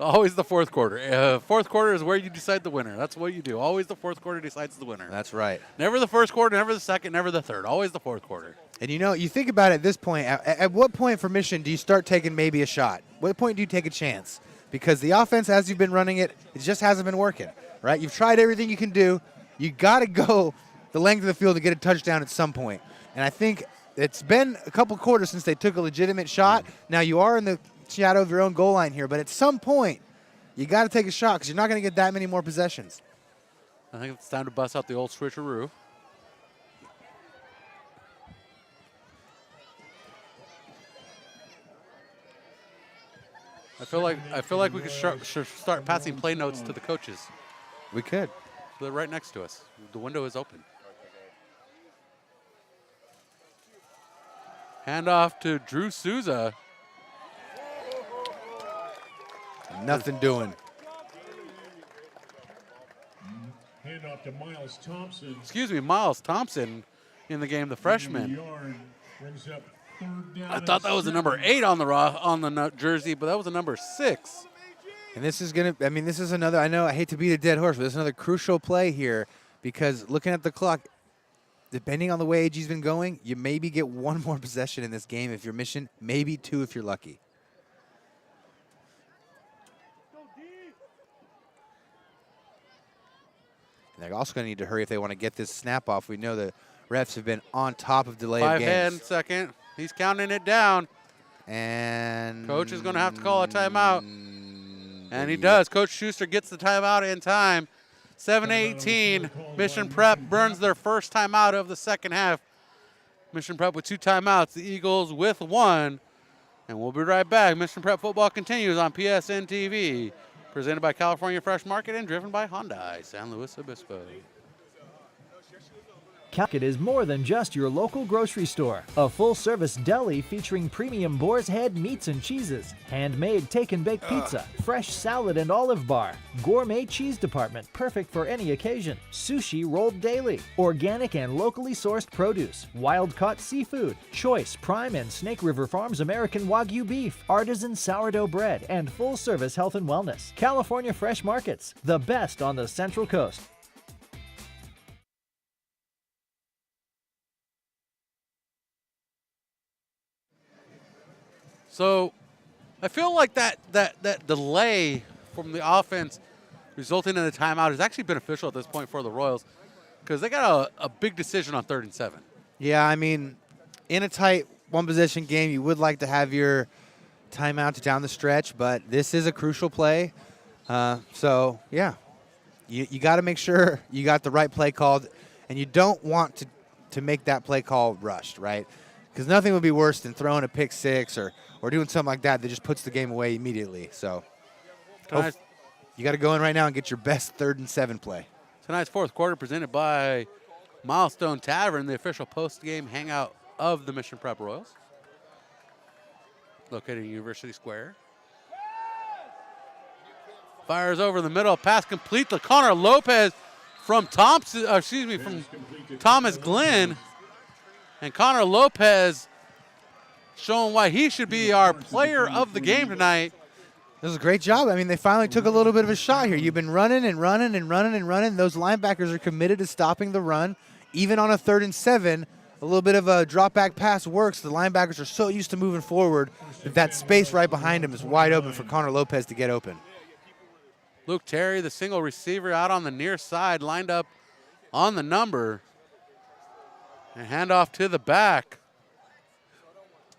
Always the fourth quarter. Fourth quarter is where you decide the winner. That's what you do. Always the fourth quarter decides the winner. That's right. Never the first quarter, never the second, never the third. Always the fourth quarter. And you know, you think about it at this point, at what point for Mission do you start taking maybe a shot? What point do you take a chance? Because the offense, as you've been running it, it just hasn't been working, right? You've tried everything you can do. You got to go the length of the field to get a touchdown at some point. And I think it's been a couple quarters since they took a legitimate shot. Now, you are in the shadow of your own goal line here, but at some point, you got to take a shot because you're not going to get that many more possessions. I think it's time to bust out the old switcheroo. I feel like we could start passing play notes to the coaches. We could. They're right next to us. The window is open. Handoff to Drew Souza. Nothing doing. Handoff to Miles Thompson. Excuse me, Miles Thompson in the game, the freshman. Brings up third down. I thought that was a number 8 on the jersey, but that was a number 6. And this is going to, I mean, this is another, I know I hate to beat a dead horse, but this is another crucial play here because looking at the clock, depending on the way AG's been going, you maybe get one more possession in this game if you're Mission, maybe 2 if you're lucky. And they're also going to need to hurry if they want to get this snap off. We know the refs have been on top of delay of games. 5 second. He's counting it down. And Coach is going to have to call a timeout. And he does. Coach Schuster gets the timeout in time. 7:18. Mission Prep burns their first timeout of the second half. Mission Prep with 2 timeouts. The Eagles with 1. And we'll be right back. Mission Prep football continues on PSNtv. Presented by California Fresh Market and driven by Hyundai, San Luis Obispo. Calkit is more than just your local grocery store. A full-service deli featuring premium boar's head meats and cheeses, handmade take-and-bake pizza, fresh salad and olive bar, gourmet cheese department perfect for any occasion, sushi rolled daily, organic and locally sourced produce, wild-caught seafood, choice prime and Snake River Farms American Wagyu beef, artisan sourdough bread, and full-service health and wellness. California Fresh Markets, the best on the Central Coast. So I feel like that delay from the offense resulting in a timeout is actually beneficial at this point for the Royals because they got a big decision on 3rd and 7. Yeah, I mean, in a tight one-possession game, you would like to have your timeout down the stretch, but this is a crucial play. So, yeah, you got to make sure you got the right play called, and you don't want to make that play call rushed, right? Because nothing would be worse than throwing a pick 6 or doing something like that just puts the game away immediately. So you got to go in right now and get your best 3rd and 7 play. Tonight's fourth quarter presented by Milestone Tavern, the official post-game hangout of the Mission Prep Royals, located in University Square. Fires over the middle, pass complete to Connor Lopez from from Thomas Glenn. And Connor Lopez showing why he should be our player of the game tonight. This is a great job. I mean, they finally took a little bit of a shot here. You've been running and running and running and running. Those linebackers are committed to stopping the run. Even on a 3rd and 7, a little bit of a drop-back pass works. The linebackers are so used to moving forward that space right behind him is wide open for Connor Lopez to get open. Luke Terry, the single receiver out on the near side, lined up on the number. And handoff to the back.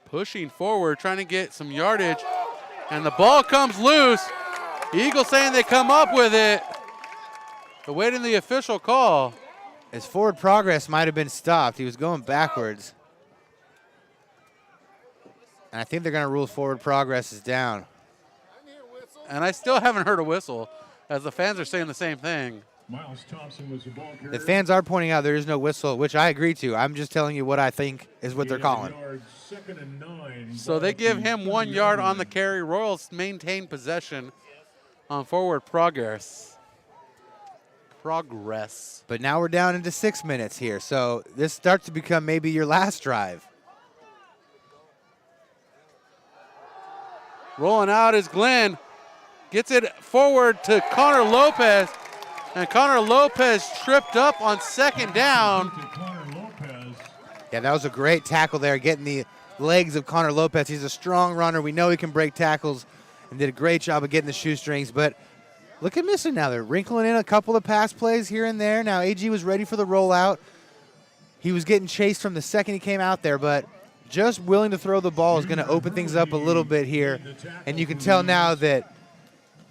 pushing forward, trying to get some yardage, and the ball comes loose. Eagles saying they come up with it. Awaiting the official call. His forward progress might have been stopped. He was going backwards. And I think they're going to rule forward progress is down. And I still haven't heard a whistle, as the fans are saying the same thing. Miles Thompson was the ball carrier. The fans are pointing out there is no whistle, which I agree to. I'm just telling you what I think is what they're calling. Second and 9. So they give him 1 yard on the carry. Royals maintain possession on forward progress. But now we're down into 6 minutes here, so this starts to become maybe your last drive. Rolling out is Glenn. Gets it forward to Connor Lopez. And Connor Lopez tripped up on second down. Yeah, that was a great tackle there, getting the legs of Connor Lopez. He's a strong runner. We know he can break tackles and did a great job of getting the shoestrings. But look at missing now. They're wrinkling in a couple of pass plays here and there. Now AG was ready for the rollout. He was getting chased from the second he came out there, but just willing to throw the ball is going to open things up a little bit here. And you can tell now that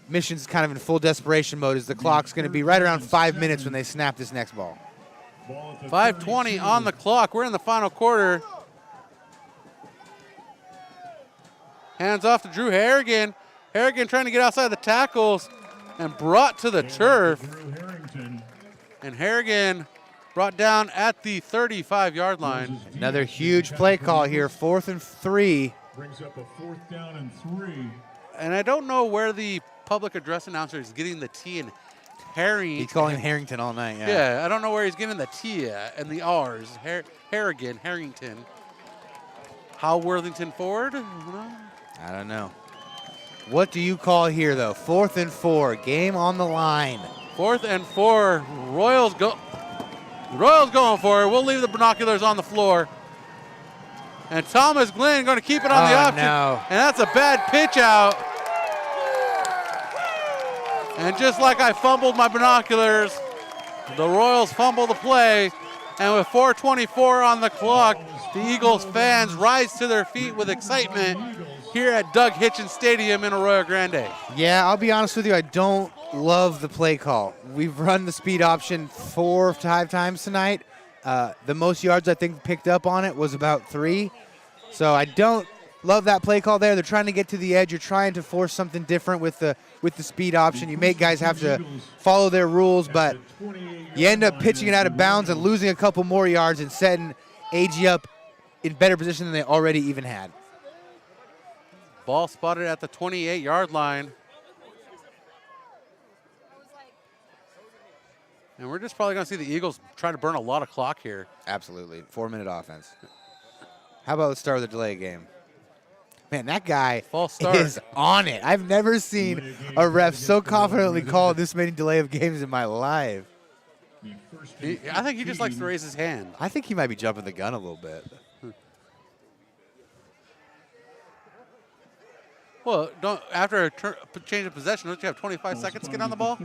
Mission's kind of in full desperation mode as the clock's going to be right around 5 minutes when they snap this next ball. 5:20 on the clock. We're in the final quarter. Hands off to Drew Harrigan. Harrigan trying to get outside the tackles and brought to the turf. And Harrigan brought down at the 35-yard line. Another huge play call here, 4th and 3. Brings up a 4th down and 3. And I don't know where the public address announcer is getting the T in Harrington. He's calling him Harrington all night, yeah. Yeah, I don't know where he's getting the T and the R's. Harrigan, Harrington. How Worthington forward? I don't know. What do you call here, though? 4th and 4, game on the line. 4th and 4, Royals going for it. We'll leave the binoculars on the floor. And Thomas Glenn going to keep it on the option. No. And that's a bad pitch out. And just like I fumbled my binoculars, the Royals fumble the play. And with 4:24 on the clock, the Eagles fans rise to their feet with excitement here at Doug Hitchens Stadium in Arroyo Grande. Yeah, I'll be honest with you, I don't love the play call. We've run the speed option 4 or 5 times tonight. The most yards I think picked up on it was about 3. So I don't love that play call there. They're trying to get to the edge. You're trying to force something different with the speed option. You make guys have to follow their rules, but you end up pitching it out of bounds and losing a couple more yards and setting AG up in better position than they already even had. Ball spotted at the 28-yard line. And we're just probably going to see the Eagles try to burn a lot of clock here. Absolutely. 4-minute offense. How about let's start with the delay game? Man, that guy is on it. I've never seen a ref so confidently call this many delay of games in my life. I think he just likes to raise his hand. I think he might be jumping the gun a little bit. Well, after a change of possession, don't you have 25 seconds to get on the ball?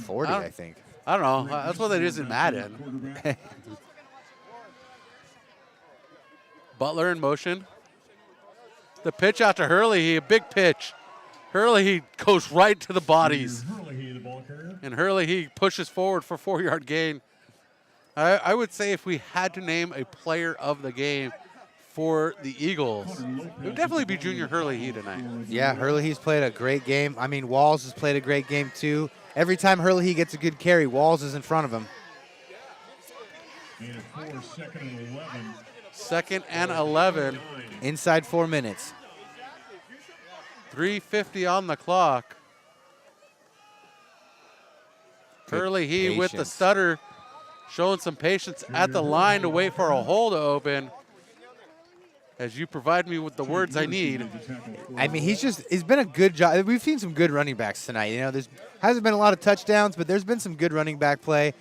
40, I think. I don't know. That's what it is in Madden. Butler in motion. The pitch out to Hurley, a big pitch. Hurley, he goes right to the bodies. And Hurley, he pushes forward for 4-yard gain. I would say if we had to name a player of the game for the Eagles, it would definitely be Junior Hurley tonight. Yeah, Hurley's played a great game. I mean, Walls has played a great game too. Every time Hurley gets a good carry, Walls is in front of him. Second and 11. Inside 4 minutes. 3:50 on the clock. Hurley, he with the stutter, showing some patience at the line to wait for a hole to open. As you provide me with the words I need. I mean, he's been a good job. We've seen some good running backs tonight. You know, hasn't been a lot of touchdowns, but there's been some good running back play.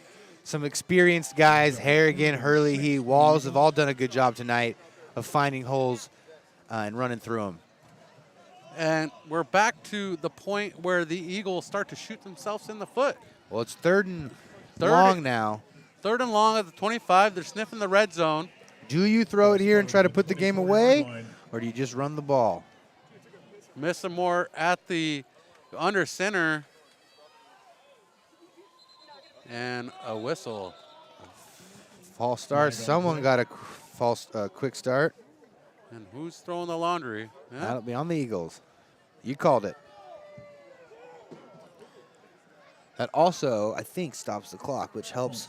Some experienced guys, Harrigan, Hurley, Walls have all done a good job tonight of finding holes and running through them. And we're back to the point where the Eagles start to shoot themselves in the foot. Well, it's third and long now. 3rd and long at the 25. They're sniffing the red zone. Do you throw it here and try to put the game away, or do you just run the ball? Miss some more at the under center. And a whistle. False start. Someone got a false quick start. And who's throwing the laundry? Yeah. That'll be on the Eagles. You called it. That also, I think, stops the clock, which helps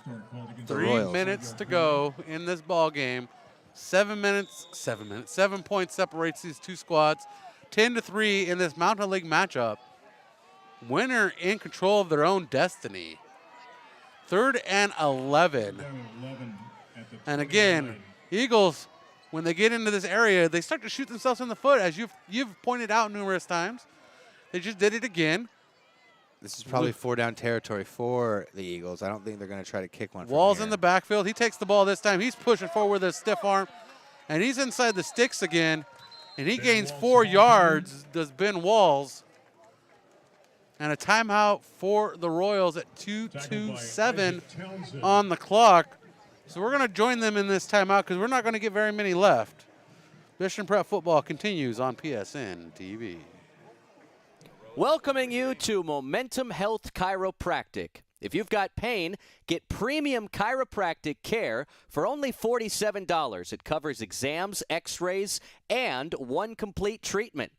the 3 Royals. minutes to go in this ball game. 7 points separates these two squads. 10-3 in this Mountain League matchup. Winner in control of their own destiny. 3rd and 11. And again, Eagles, when they get into this area, they start to shoot themselves in the foot, as you've pointed out numerous times. They just did it again. This is probably 4-down territory for the Eagles. I don't think they're going to try to kick one from Wall's here. in the backfield. He takes the ball this time. He's pushing forward with a stiff arm, and he's inside the sticks again, and he gains 4 yards, does Ben Walls. And a timeout for the Royals at 2:27 on the clock. So we're going to join them in this timeout because we're not going to get very many left. Mission Prep Football continues on PSN TV. Welcoming you to Momentum Health Chiropractic. If you've got pain, get premium chiropractic care for only $47. It covers exams, x-rays, and 1 complete treatment.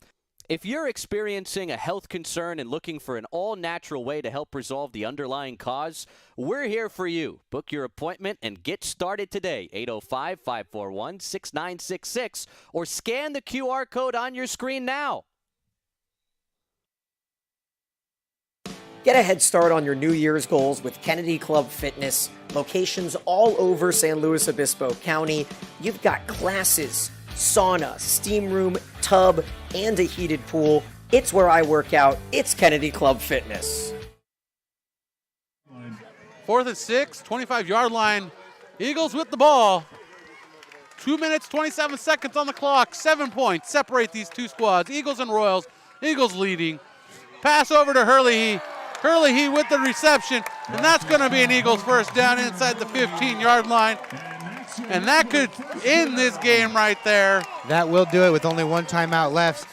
If you're experiencing a health concern and looking for an all-natural way to help resolve the underlying cause, we're here for you. Book your appointment and get started today. 805-541-6966 or scan the QR code on your screen now. Get a head start on your New Year's goals with Kennedy Club Fitness. Locations all over San Luis Obispo County. You've got classes, sauna, steam room, tub, and a heated pool. It's where I work out. It's Kennedy Club Fitness. 4th and 6, 25-yard line. Eagles with the ball. 2 minutes, 27 seconds on the clock. 7 points separate these two squads. Eagles and Royals. Eagles leading. Pass over to Hurley. Hurley with the reception, and that's going to be an Eagles first down inside the 15-yard line. And that could end this game right there. That will do it with only 1 timeout left.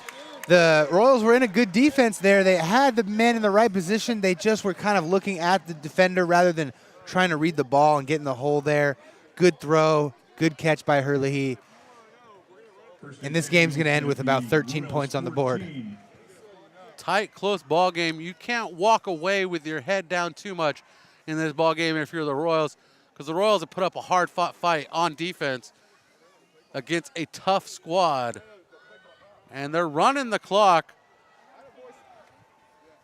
The Royals were in a good defense there. They had the men in the right position. They just were kind of looking at the defender rather than trying to read the ball and get in the hole there. Good throw, good catch by Hurley. And this game's going to end with about 13 points on the board. Tight, close ball game. You can't walk away with your head down too much in this ball game if you're the Royals, because the Royals have put up a hard-fought fight on defense against a tough squad. And they're running the clock.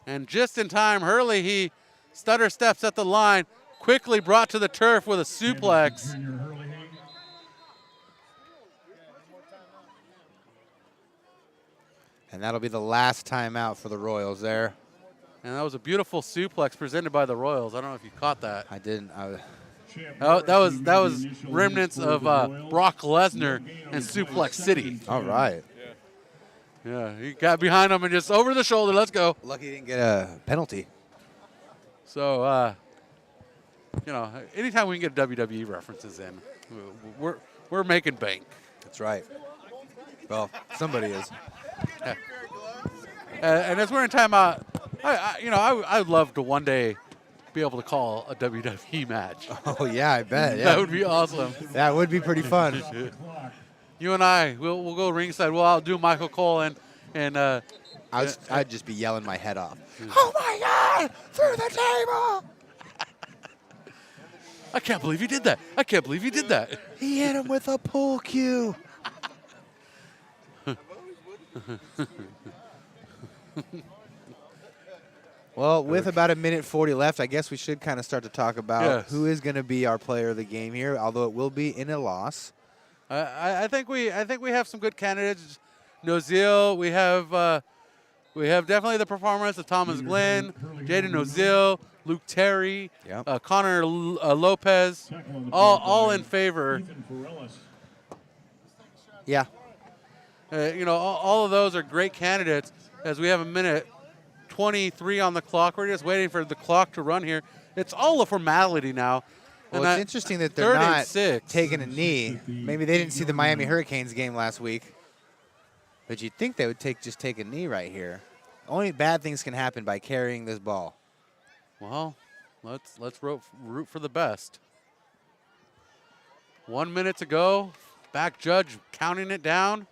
And just in time, Hurley, he stutter steps at the line, quickly brought to the turf with a suplex. And that'll be the last timeout for the Royals there. And that was a beautiful suplex presented by the Royals. I don't know if you caught that. I didn't. Oh, that was remnants of Brock Lesnar and Suplex City. All right. Yeah, he got behind him and just over the shoulder. Let's go. Lucky he didn't get a penalty. So, you know, anytime we can get WWE references in, we're making bank. That's right. Well, somebody is. Yeah. And as we're in timeout, I'd love to one day be able to call a WWE match. Oh yeah, I bet. Yeah. That would be awesome. That would be pretty fun. You and I, we'll go ringside. We'll outdo Michael Cole and I'd just be yelling my head off. Oh my God! Through the table! I can't believe he did that. I can't believe he did that. He hit him with a pool cue. Well, with about 1:40 left, I guess we should kind of start to talk about who is going to be our player of the game here, although it will be in a loss. I think we have some good candidates. Nozil, we have definitely the performance of Thomas Glenn, Jaden Nozil, Luke Terry, Connor Lopez, all in favor. Yeah. All of those are great candidates. As we have 1:23 on the clock, we're just waiting for the clock to run here. It's all a formality now. Well, it's interesting that they're not taking a knee. Maybe they didn't see the Miami Hurricanes game last week. But you'd think they would just take a knee right here. Only bad things can happen by carrying this ball. Well, let's root for the best. 1 minute to go. Back judge counting it down.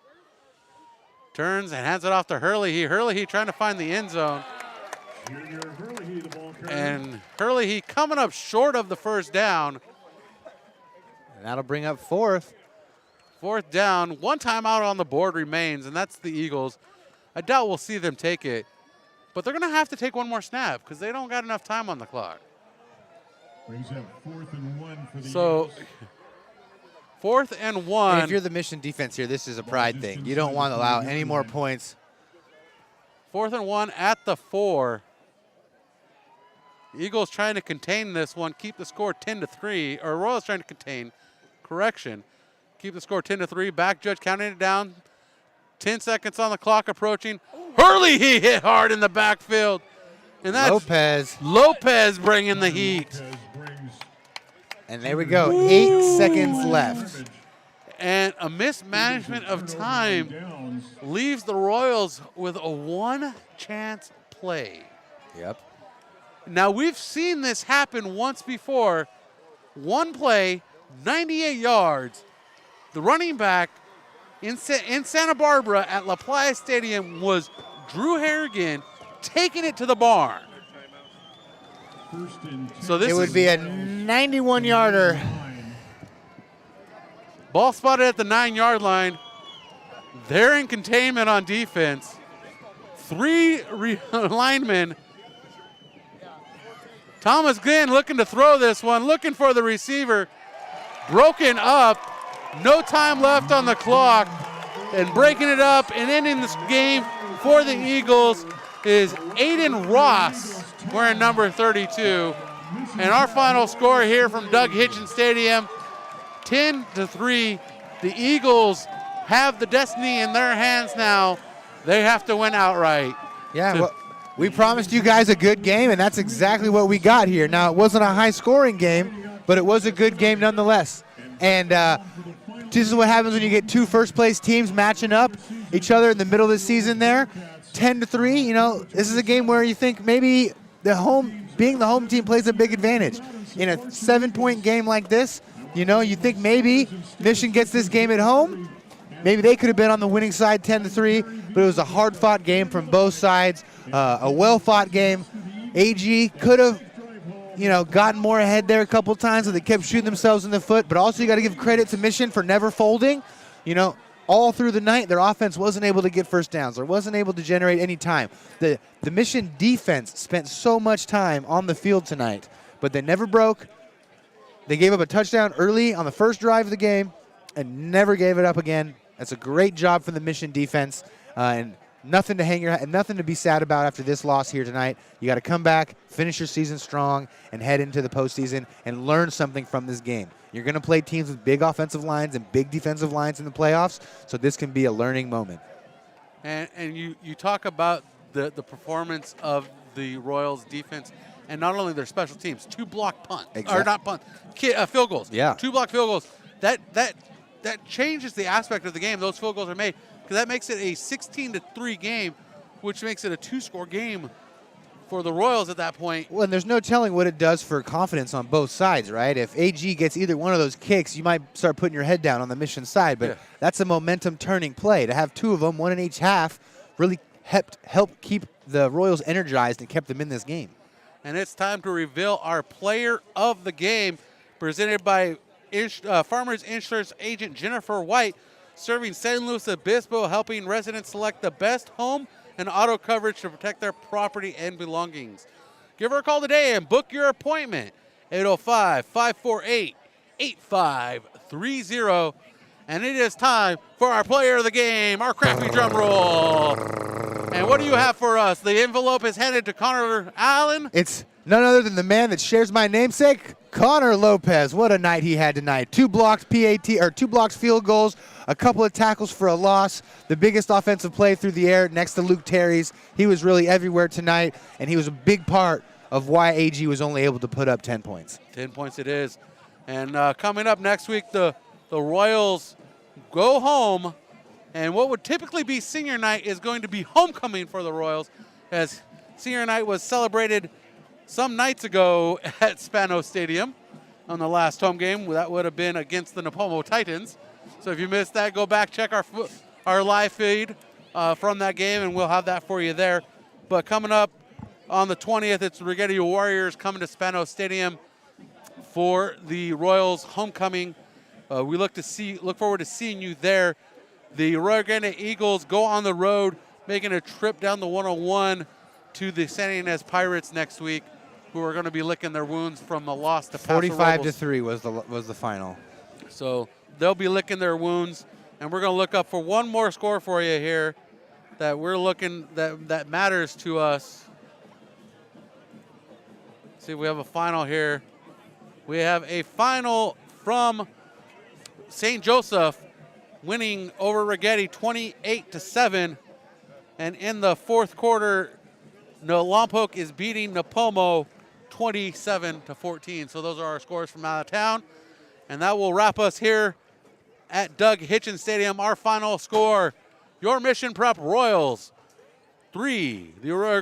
Turns and hands it off to Hurley. Hurley trying to find the end zone. And Hurley coming up short of the first down. And that'll bring up fourth. Fourth down. One timeout on the board remains, and that's the Eagles. I doubt we'll see them take it. But they're going to have to take one more snap because they don't got enough time on the clock. Brings up 4th and 1 for the So, Eagles. 4th and 1. And if you're the Mission defense here, this is a pride thing. You don't want to allow any more points. 4th and 1 at the 4. Eagles trying to contain this one, keep the score 10-3. Or Royals trying to contain. Correction. Keep the score 10-3. Back judge counting it down. 10 seconds on the clock approaching. Hurley, he hit hard in the backfield. And that's Lopez bringing the heat. And there we go, 8 seconds left. And a mismanagement of time leaves the Royals with a one-chance play. Yep. Now, we've seen this happen once before. One play, 98 yards. The running back in Santa Barbara at La Playa Stadium was Drew Harrigan taking it to the barn. So this would be a 91-yarder. Ball spotted at the 9-yard line. They're in containment on defense. 3 linemen. Thomas Glenn looking to throw this one, looking for the receiver. Broken up. No time left on the clock. And breaking it up and ending this game for the Eagles is Aiden Ross, wearing number 32. And our final score here from Doug Hitchens Stadium, 10-3. The Eagles have the destiny in their hands now. They have to win outright. Yeah, well, we promised you guys a good game, and that's exactly what we got here. Now, it wasn't a high-scoring game, but it was a good game nonetheless. And this is what happens when you get 2 first-place teams matching up each other in the middle of the season there. 10-3, you know, this is a game where you think maybe being the home team plays a big advantage. In a 7-point game like this, you know, you think maybe Mission gets this game at home. Maybe they could have been on the winning side 10-3, but it was a hard-fought game from both sides, a well-fought game. AG could have, you know, gotten more ahead there a couple times, so they kept shooting themselves in the foot, but also you got to give credit to Mission for never folding. You know, all through the night, their offense wasn't able to get first downs or wasn't able to generate any time. The Mission defense spent so much time on the field tonight, but they never broke. They gave up a touchdown early on the first drive of the game and never gave it up again. That's a great job for the Mission defense, and nothing to hang your hat, nothing to be sad about after this loss here tonight. You got to come back, finish your season strong, and head into the postseason and learn something from this game. You're going to play teams with big offensive lines and big defensive lines in the playoffs, so this can be a learning moment. And you talk about the performance of the Royals defense, and not only their special teams, 2 block punts, or not punts, field goals. Yeah. 2 block field goals. That changes the aspect of the game. Those field goals are made because that makes it a 16-3 game, which makes it a 2-score game for the Royals at that point. Well, and there's no telling what it does for confidence on both sides, right? If AG gets either one of those kicks, you might start putting your head down on the Mission side, but that's a momentum-turning play. To have 2 of them, 1 in each half, really helped keep the Royals energized and kept them in this game. And it's time to reveal our player of the game, presented by Farmers Insurance agent Jennifer White, serving San Luis Obispo, helping residents select the best home and auto coverage to protect their property and belongings. Give her a call today and book your appointment. 805-548-8530. And it is time for our player of the game, our crappy drum roll. And what do you have for us? The envelope is handed to Connor Allen. It's none other than the man that shares my namesake, Connor Lopez. What a night he had tonight. 2 blocks field goals, a couple of tackles for a loss, the biggest offensive play through the air next to Luke Terry's. He was really everywhere tonight, and he was a big part of why AG was only able to put up 10 points. 10 points it is. And coming up next week, the Royals go home, and what would typically be senior night is going to be homecoming for the Royals, as senior night was celebrated some nights ago at Spano Stadium on the last home game. That would have been against the Napomo Titans. So if you missed that, go back, check our live feed from that game, and we'll have that for you there. But coming up on the 20th, it's Rigetti Warriors coming to Spano Stadium for the Royals homecoming. We look forward to seeing you there. The Arroyo Grande Eagles go on the road, making a trip down the 101 to the San Ynez Pirates next week, who are going to be licking their wounds from the loss to Paso Robles. 45-3 was the final. So they'll be licking their wounds, and we're going to look up for one more score for you here that we're looking that matters to us. See if we have a final here. We have a final from St. Joseph winning over Rigetti 28-7. And in the fourth quarter, Lompoc is beating Napomo 27-14. So those are our scores from out of town. And that will wrap us here at Doug Hitchens Stadium. Our final score, your Mission Prep Royals 3, the Arroyo Grande